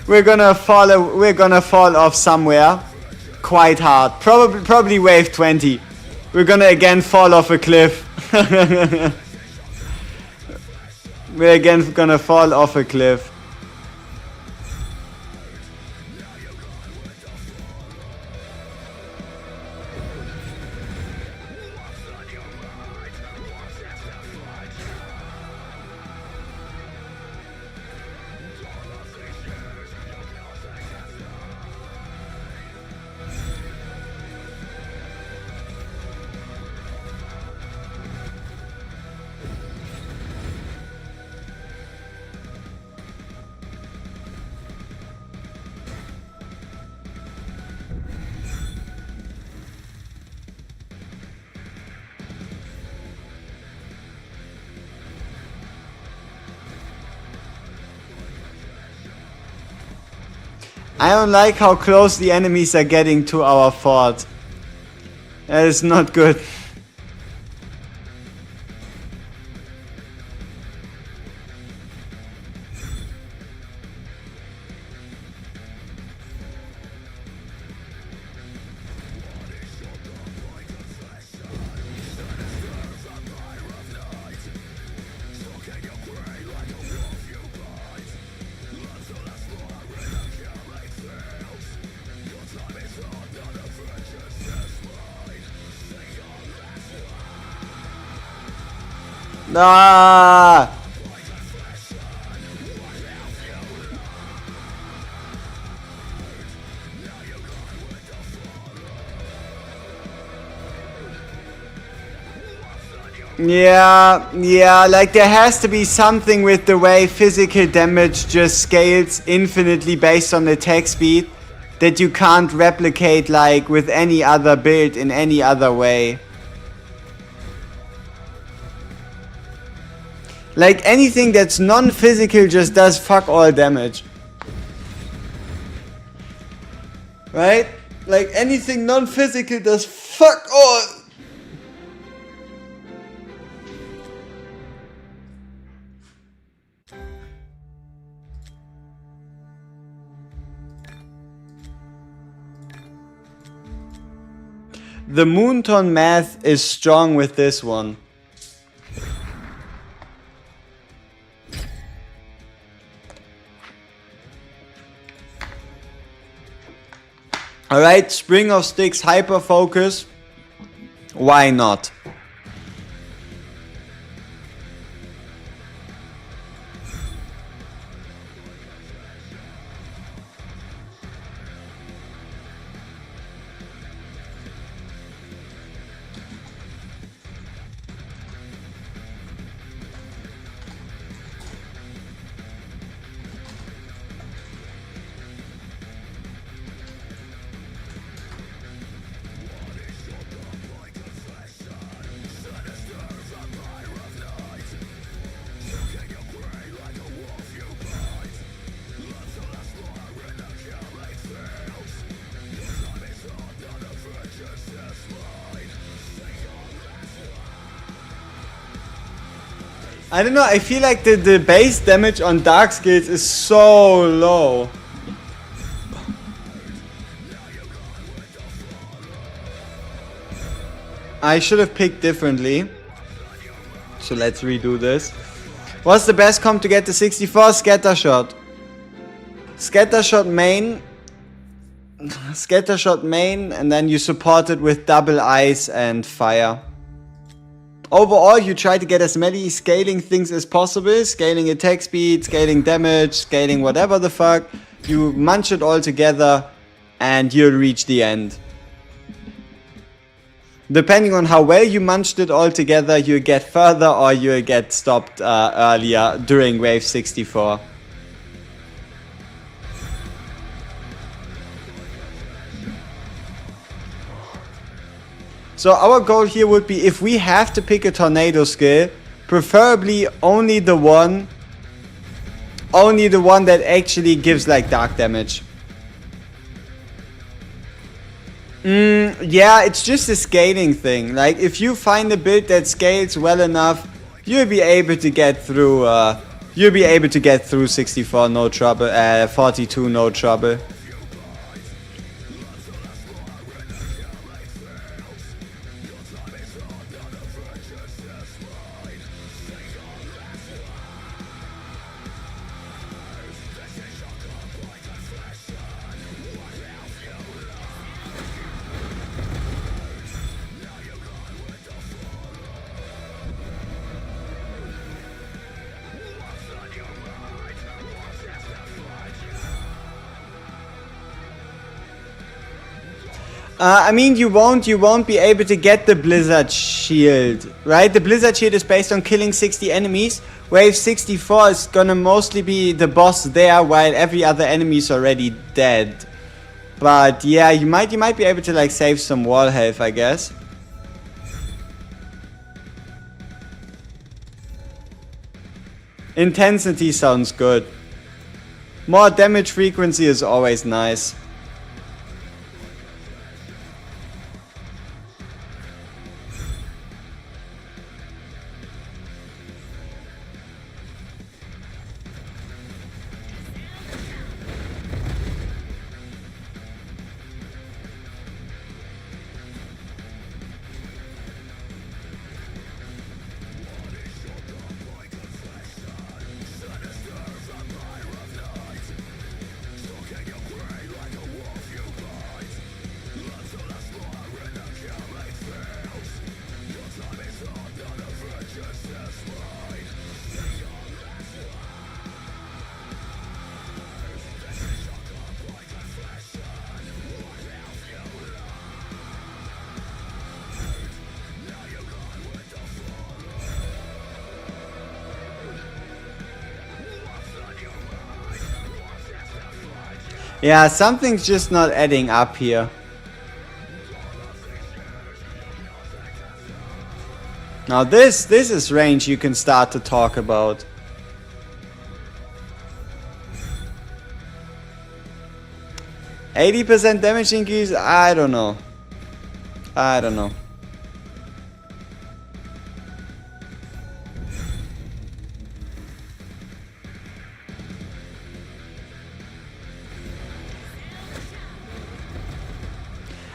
We're gonna fall off somewhere quite hard. Probably wave 20. We're gonna again fall off a cliff. We're again gonna fall off a cliff. I don't like how close the enemies are getting to our fort. That is not good. Ah! Yeah, like there has to be something with the way physical damage just scales infinitely based on attack speed that you can't replicate like with any other build in any other way. Like anything that's non-physical just does fuck all damage. Right? Like anything non-physical does fuck all. The Moonton math is strong with this one. Alright, Spring of Sticks hyper focus. Why not? I don't know, I feel like the base damage on dark skills is so low. I should have picked differently. So let's redo this. What's the best comp to get the 64? Scattershot. Scattershot main. Scattershot main, and then you support it with double ice and fire. Overall, you try to get as many scaling things as possible. Scaling attack speed, scaling damage, scaling whatever the fuck. You munch it all together and you'll reach the end. Depending on how well you munched it all together, you'll get further or you'll get stopped earlier during wave 64. So our goal here would be, if we have to pick a tornado skill, preferably only the one that actually gives like dark damage. Yeah, it's just a scaling thing. Like if you find a build that scales well enough, you'll be able to get through 64 no trouble, 42 no trouble. I mean, you won't be able to get the Blizzard Shield, right? The Blizzard Shield is based on killing 60 enemies. Wave 64 is gonna mostly be the boss there, while every other enemy is already dead. But yeah, you might be able to like save some wall health, I guess. Intensity sounds good. More damage frequency is always nice. Yeah, something's just not adding up here. Now this is range you can start to talk about. %80 damage increase? I don't know. I don't know.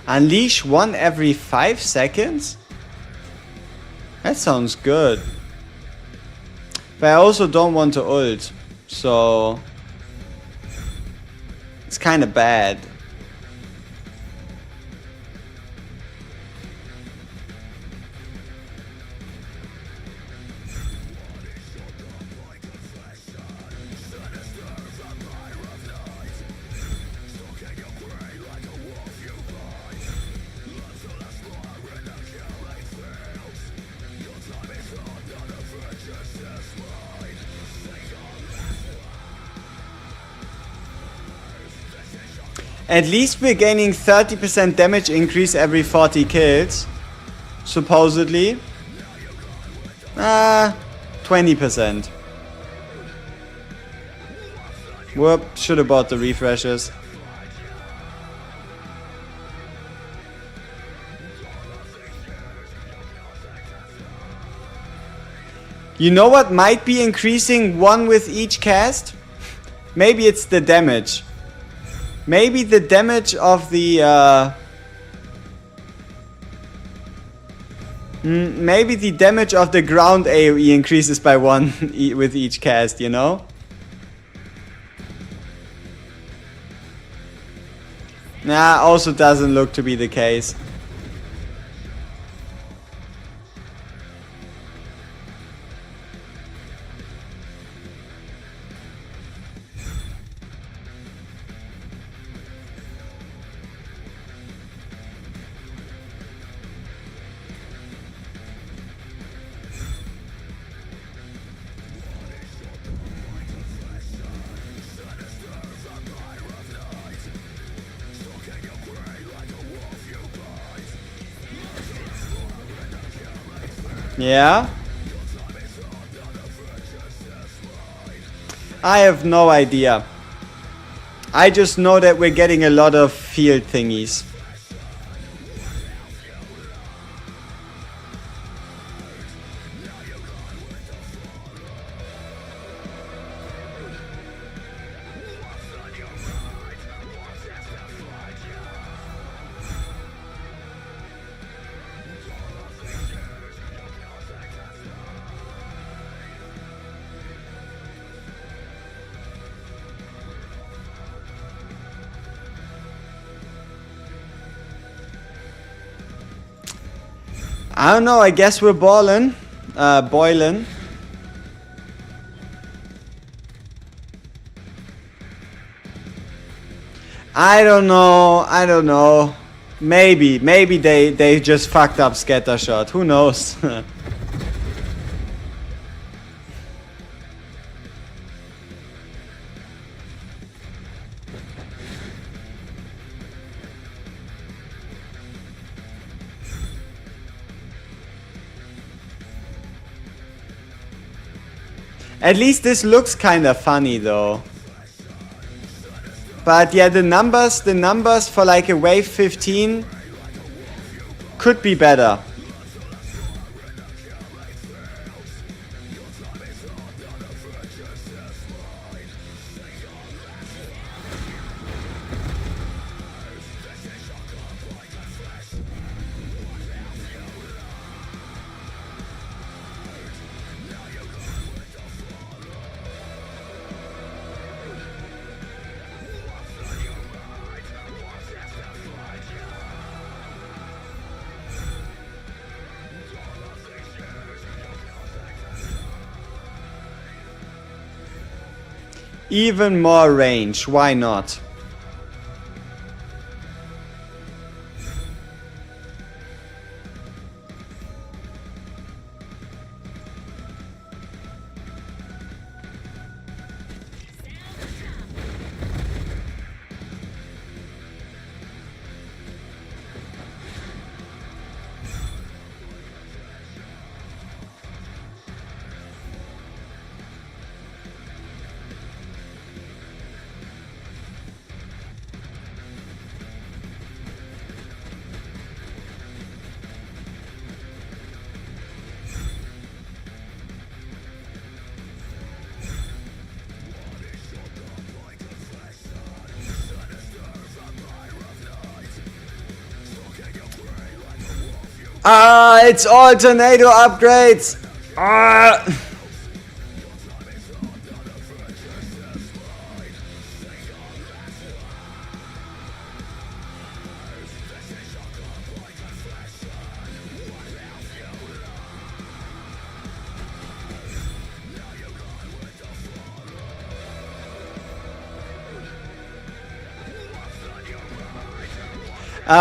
Unleash one every 5 seconds? That sounds good. But I also don't want to ult, so it's kind of bad. At least we're gaining 30% damage increase every 40 kills. Supposedly. 20%. Whoop, should have bought the refreshers. You know what might be increasing one with each cast? Maybe it's the damage. Maybe the damage of the maybe the damage of the ground AoE increases by 1 with each cast, you know? Nah, also doesn't look to be the case. Yeah? I have no idea. I just know that we're getting a lot of field thingies. I don't know, I guess we're boiling. I don't know. Maybe they just fucked up Scattershot. Who knows? At least this looks kinda funny though. But yeah, the numbers for like a wave 15 could be better. Even more range, why not? Ah, it's all tornado upgrades! Ah!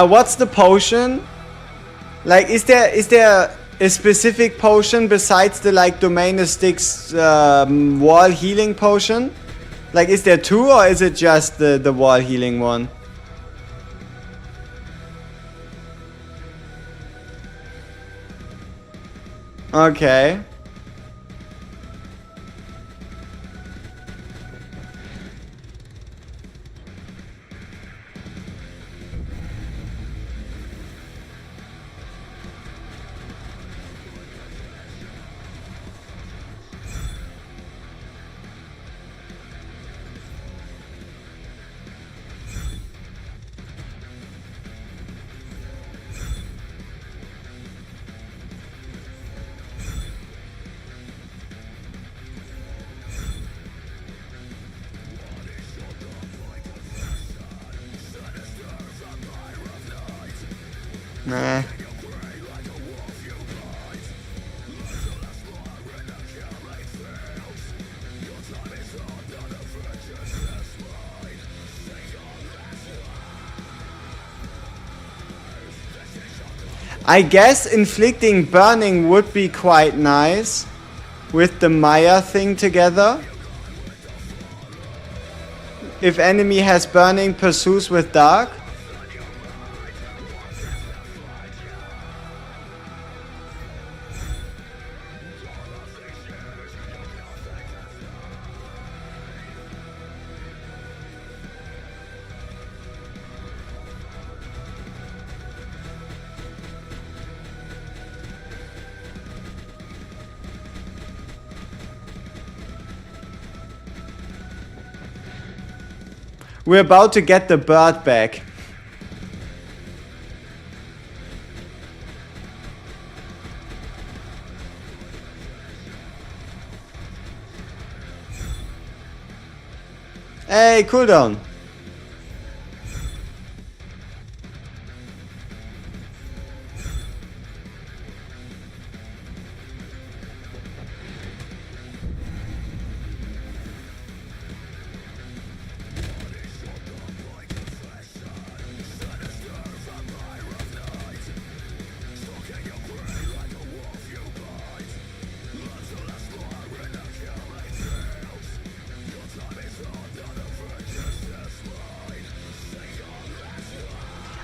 What's the potion? Like, is there a specific potion besides the like Domain of Sticks wall healing potion? Like, is there two, or is it just the wall healing one? Okay. Nah. I guess inflicting burning would be quite nice with the Maya thing together. If enemy has burning, pursues with dark. We're about to get the bird back. Hey, cooldown.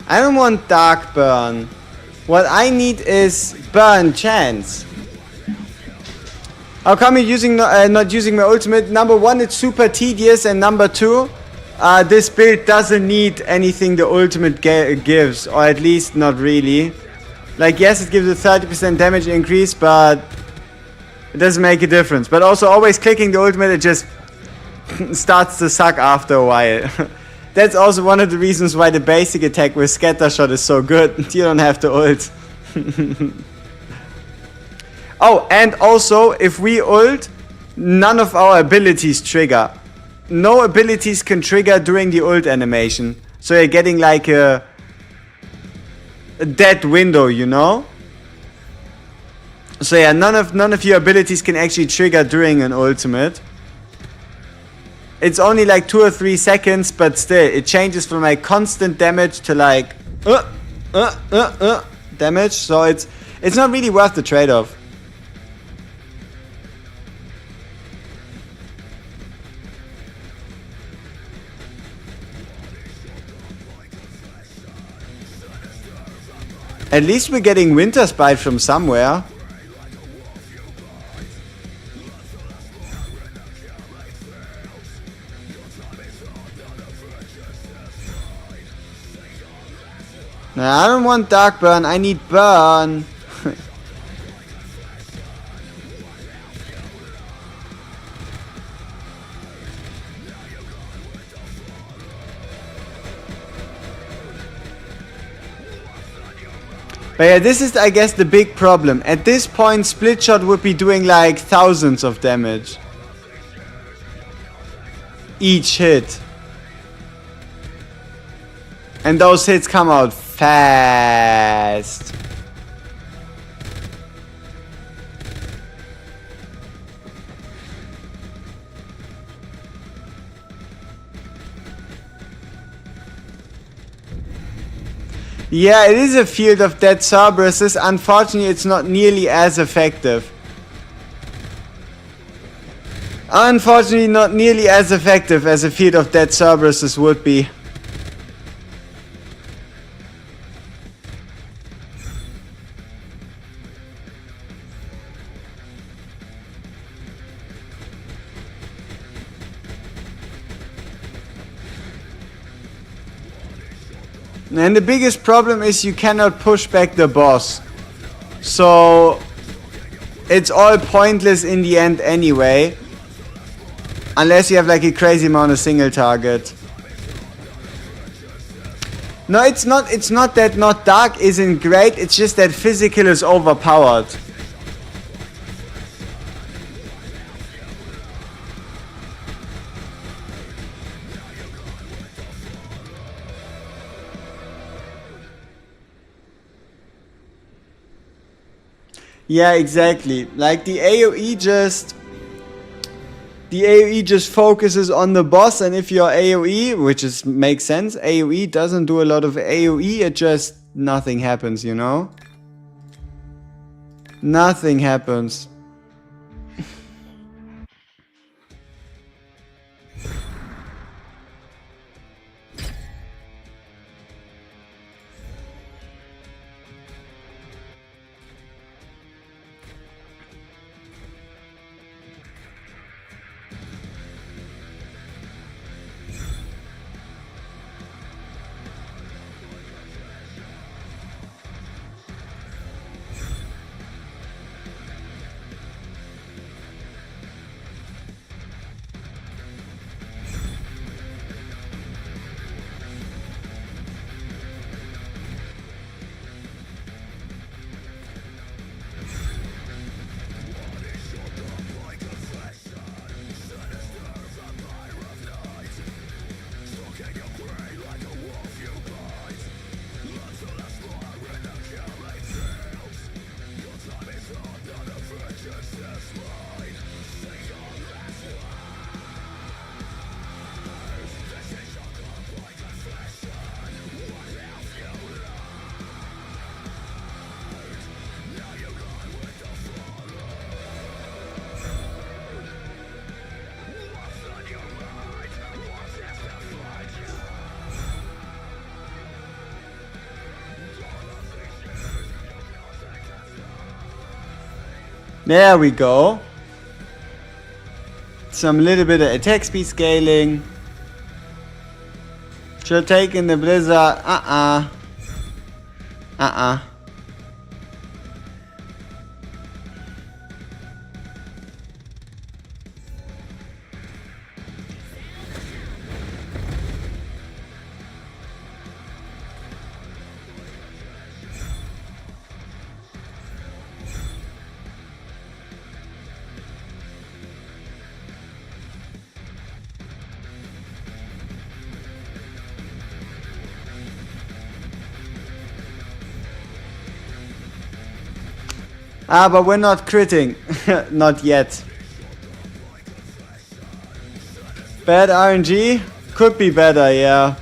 I don't want dark burn. What I need is burn chance. How come you're using not using my ultimate? Number one, it's super tedious, and number two, This build doesn't need anything the ultimate gives, or at least not really. Like, yes, it gives a 30% damage increase, but it doesn't make a difference. But also, always clicking the ultimate, it just starts to suck after a while. That's also one of the reasons why the basic attack with scatter shot is so good. You don't have to ult. Oh, and also, if we ult, none of our abilities trigger. No abilities can trigger during the ult animation. So you're getting like a dead window, you know? So yeah, none of your abilities can actually trigger during an ultimate. It's only like 2 or 3 seconds, but still, it changes from like constant damage to like damage. So it's not really worth the trade-off. At least we're getting Winter Spite from somewhere. No, I don't want Dark Burn, I need Burn. But yeah, this is, I guess, the big problem. At this point, Split Shot would be doing like thousands of damage each hit. And those hits come out fast. Yeah, it is a field of dead Cerberuses. Unfortunately, it's not nearly as effective. Unfortunately, not nearly as effective as a field of dead Cerberuses would be. And the biggest problem is you cannot push back the boss. So it's all pointless in the end anyway. Unless you have like a crazy amount of single target. No, it's not that not dark isn't great, it's just that physical is overpowered. Yeah, exactly. Like the AoE just focuses on the boss, and if your AoE, which is makes sense, AoE doesn't do a lot of AoE, it just nothing happens, you know? Nothing happens. There we go. Some little bit of attack speed scaling. Should take in the blizzard. But we're not critting. Not yet. Bad RNG? Could be better, yeah.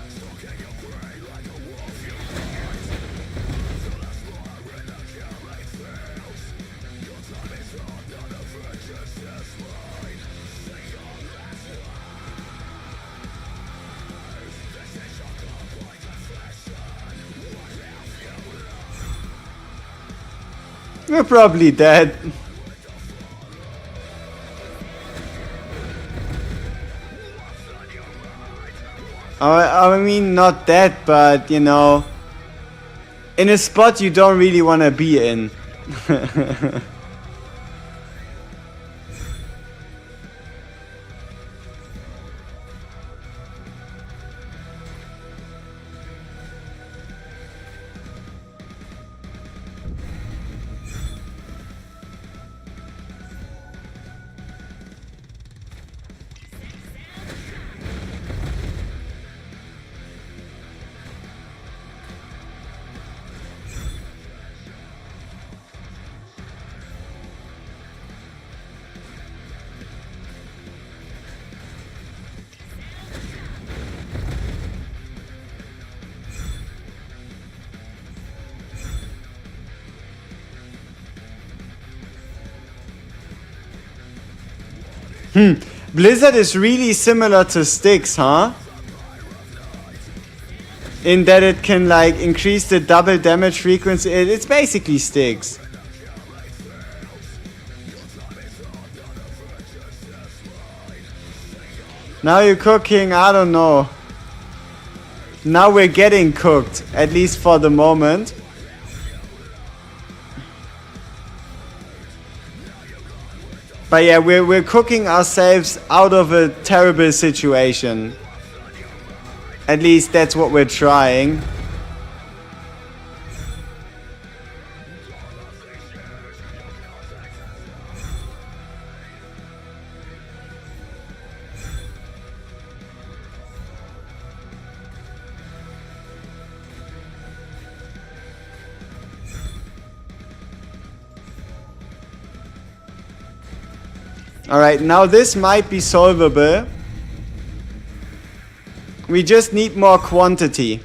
We're probably dead. I mean, not dead, but you know, in a spot you don't really want to be in. Blizzard is really similar to Styx, huh? In that it can like increase the double damage frequency. It's basically Styx. Now you're cooking, I don't know. Now we're getting cooked, at least for the moment. But yeah, we're cooking ourselves out of a terrible situation. At least that's what we're trying. Alright, now this might be solvable. We just need more quantity.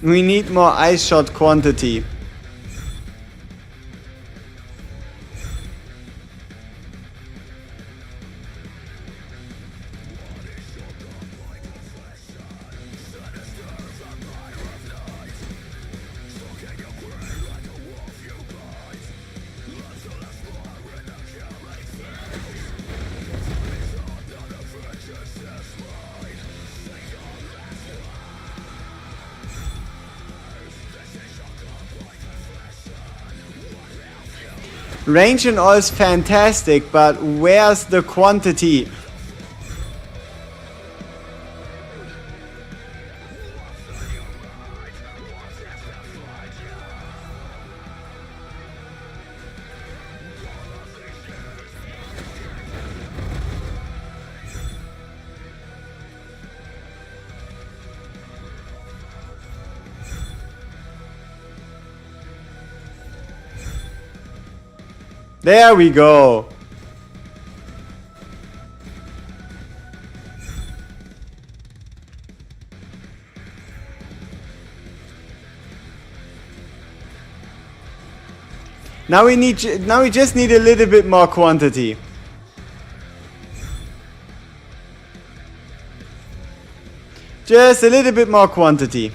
We need more ice shot quantity. Range and all is fantastic, but where's the quantity? There we go. Now we just need a little bit more quantity. Just a little bit more quantity.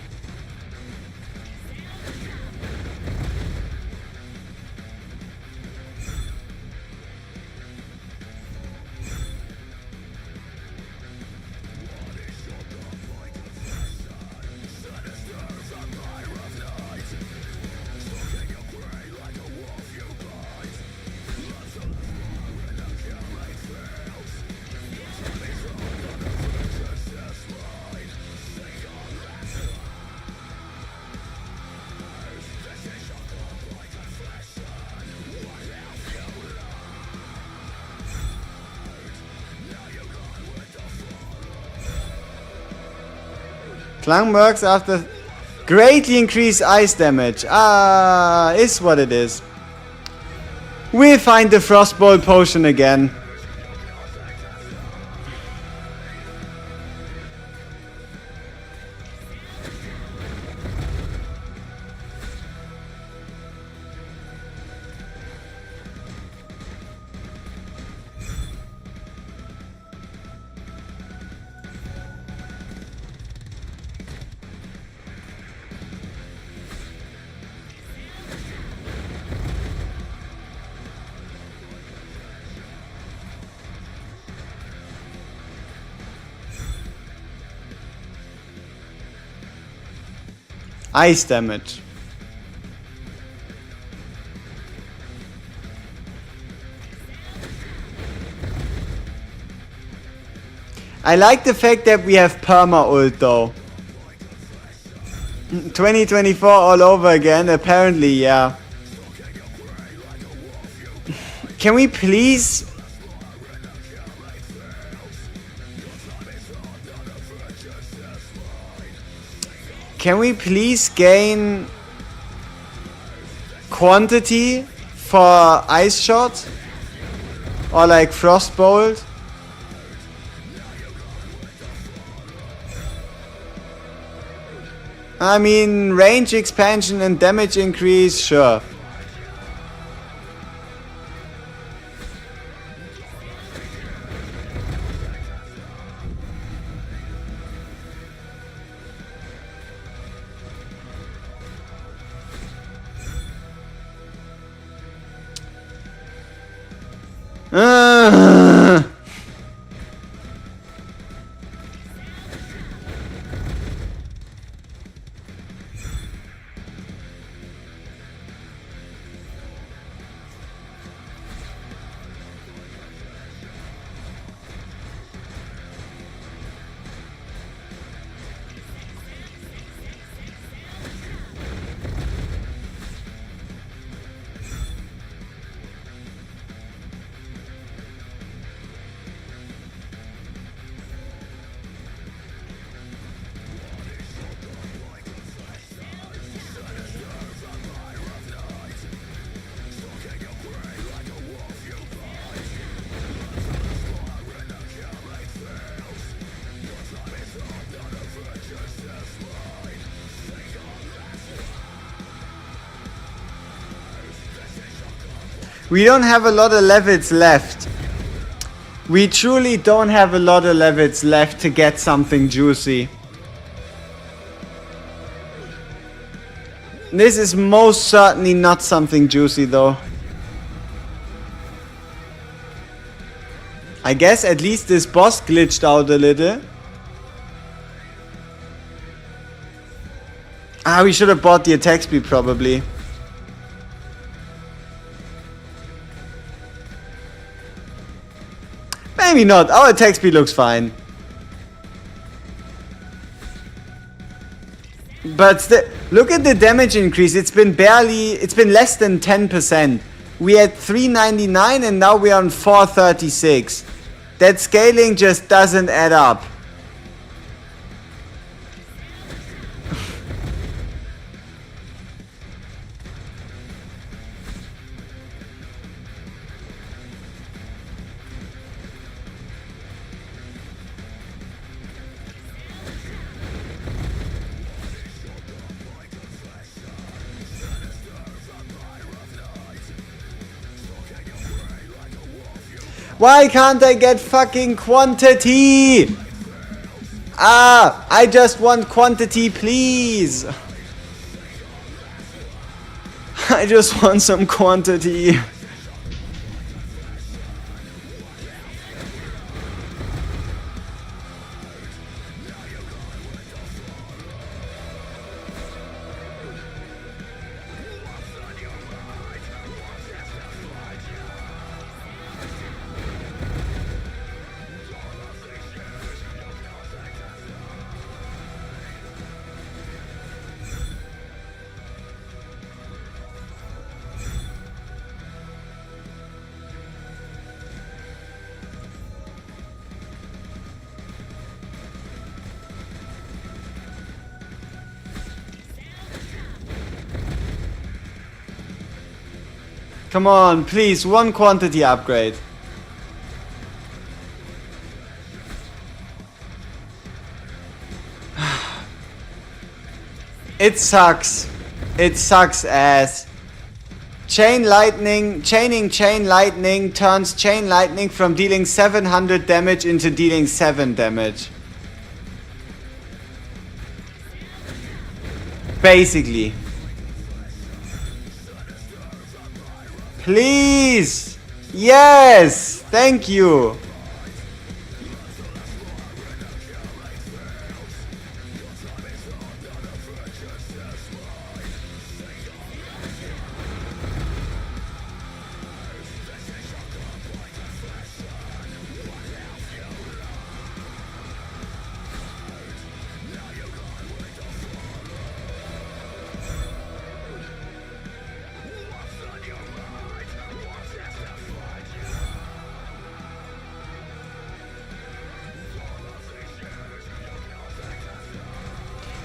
Clang works after greatly increased ice damage. Is what it is. We find the Frostbolt potion again. Ice damage. I like the fact that we have perma ult though. 2024 all over again, apparently, yeah. Can we please... Can we please gain quantity for Ice Shot? Or like Frostbolt? I mean, range expansion and damage increase, sure. We don't have a lot of levels left. We truly don't have a lot of levels left to get something juicy. This is most certainly not something juicy though. I guess at least this boss glitched out a little. We should have bought the attack speed probably. Maybe not. Our attack speed looks fine. But look at the damage increase. It's been less than 10%. We had 399 and now we're on 436. That scaling just doesn't add up. Why can't I get fucking quantity? I just want quantity, please. I just want some quantity. Come on, please, one quantity upgrade. It sucks. It sucks ass. Chaining chain lightning turns chain lightning from dealing 700 damage into dealing 7 damage. Basically. Please! Yes! Thank you!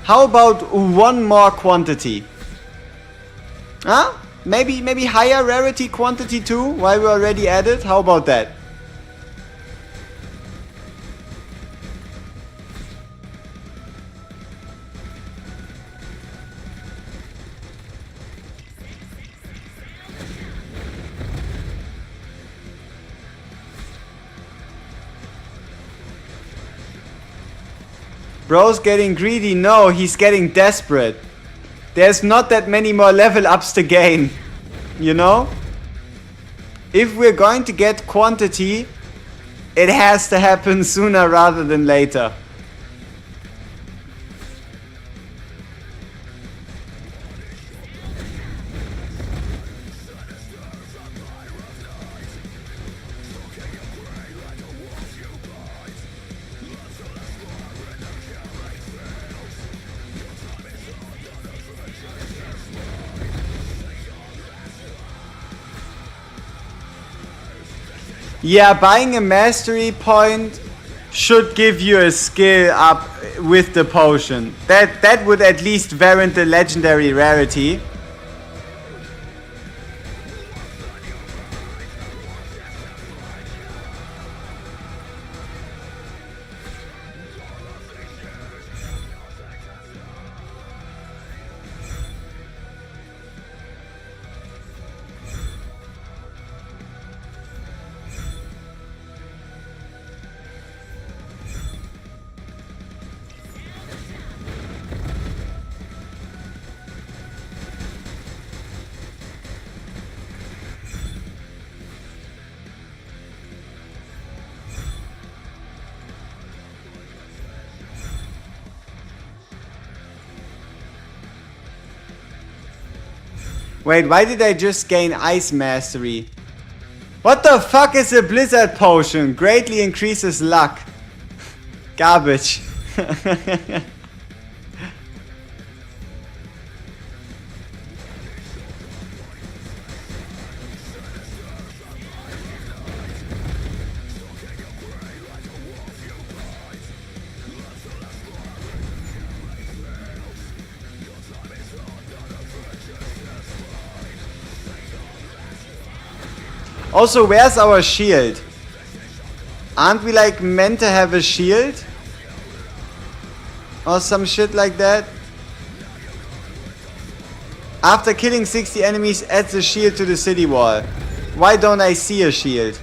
How about one more quantity? Huh? Maybe higher rarity quantity too, while we're already at it? How about that? Bro's getting greedy. No, he's getting desperate. There's not that many more level ups to gain. You know? If we're going to get quantity, it has to happen sooner rather than later. Yeah, buying a mastery point should give you a skill up with the potion. That would at least warrant the legendary rarity. Wait, why did I just gain Ice Mastery? What the fuck is a Blizzard Potion? Greatly increases luck. Garbage. Also, where's our shield? Aren't we like meant to have a shield? Or some shit like that? After killing 60 enemies, adds a shield to the city wall. Why don't I see a shield?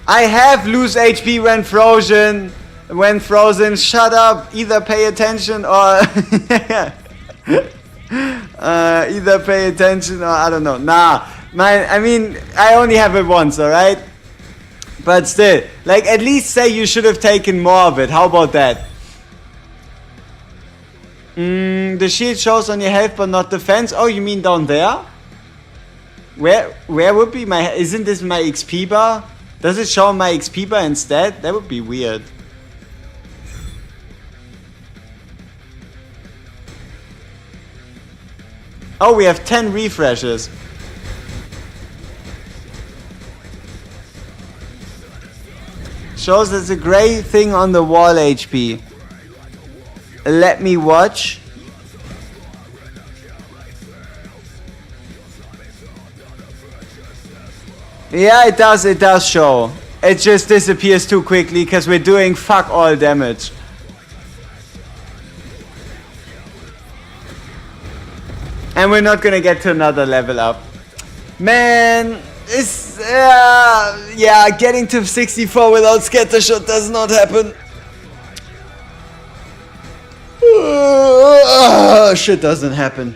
I have lose HP when frozen. When frozen, shut up. Either pay attention or either pay attention or I don't know. Nah, I mean, I only have it once, alright? But still, like at least say you should have taken more of it. How about that? The shield shows on your health but not defense. Oh, you mean down there? Where would be my... Isn't this my XP bar? Does it show my XP bar instead? That would be weird. Oh, we have 10 refreshes. Shows there's a gray thing on the wall, HP. Let me watch. Yeah, it does show. It just disappears too quickly because we're doing fuck all damage. And we're not gonna get to another level up. Man, it's... yeah, getting to 64 without scattershot does not happen. Shit doesn't happen.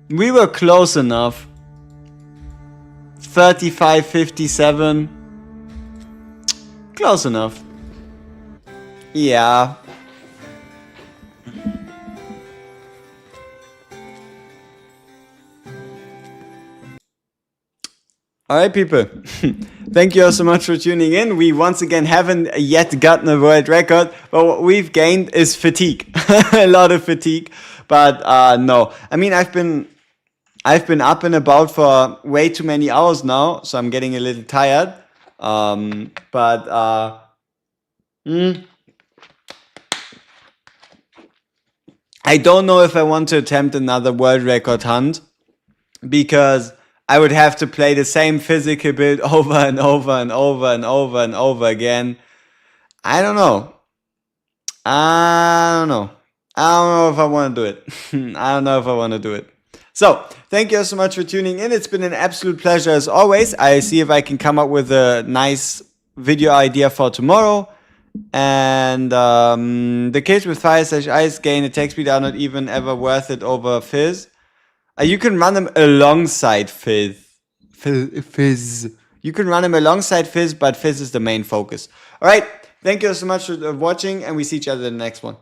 We were close enough. 35-57. Close enough. Yeah. Alright people, thank you all so much for tuning in. We once again haven't yet gotten a world record, but what we've gained is fatigue. A lot of fatigue, but no. I mean, I've been up and about for way too many hours now, so I'm getting a little tired. I don't know if I want to attempt another world record hunt, because I would have to play the same physical build over and over and over and over and over again. I don't know. I don't know if I want to do it. I don't know if I want to do it. So, thank you so much for tuning in. It's been an absolute pleasure as always. I see if I can come up with a nice video idea for tomorrow. And the kills with fire/ice gain attack speed are not even ever worth it over Fizz. You can run them alongside Fizz. You can run them alongside Fizz, but Fizz is the main focus. Alright, thank you so much for watching, and we see each other in the next one.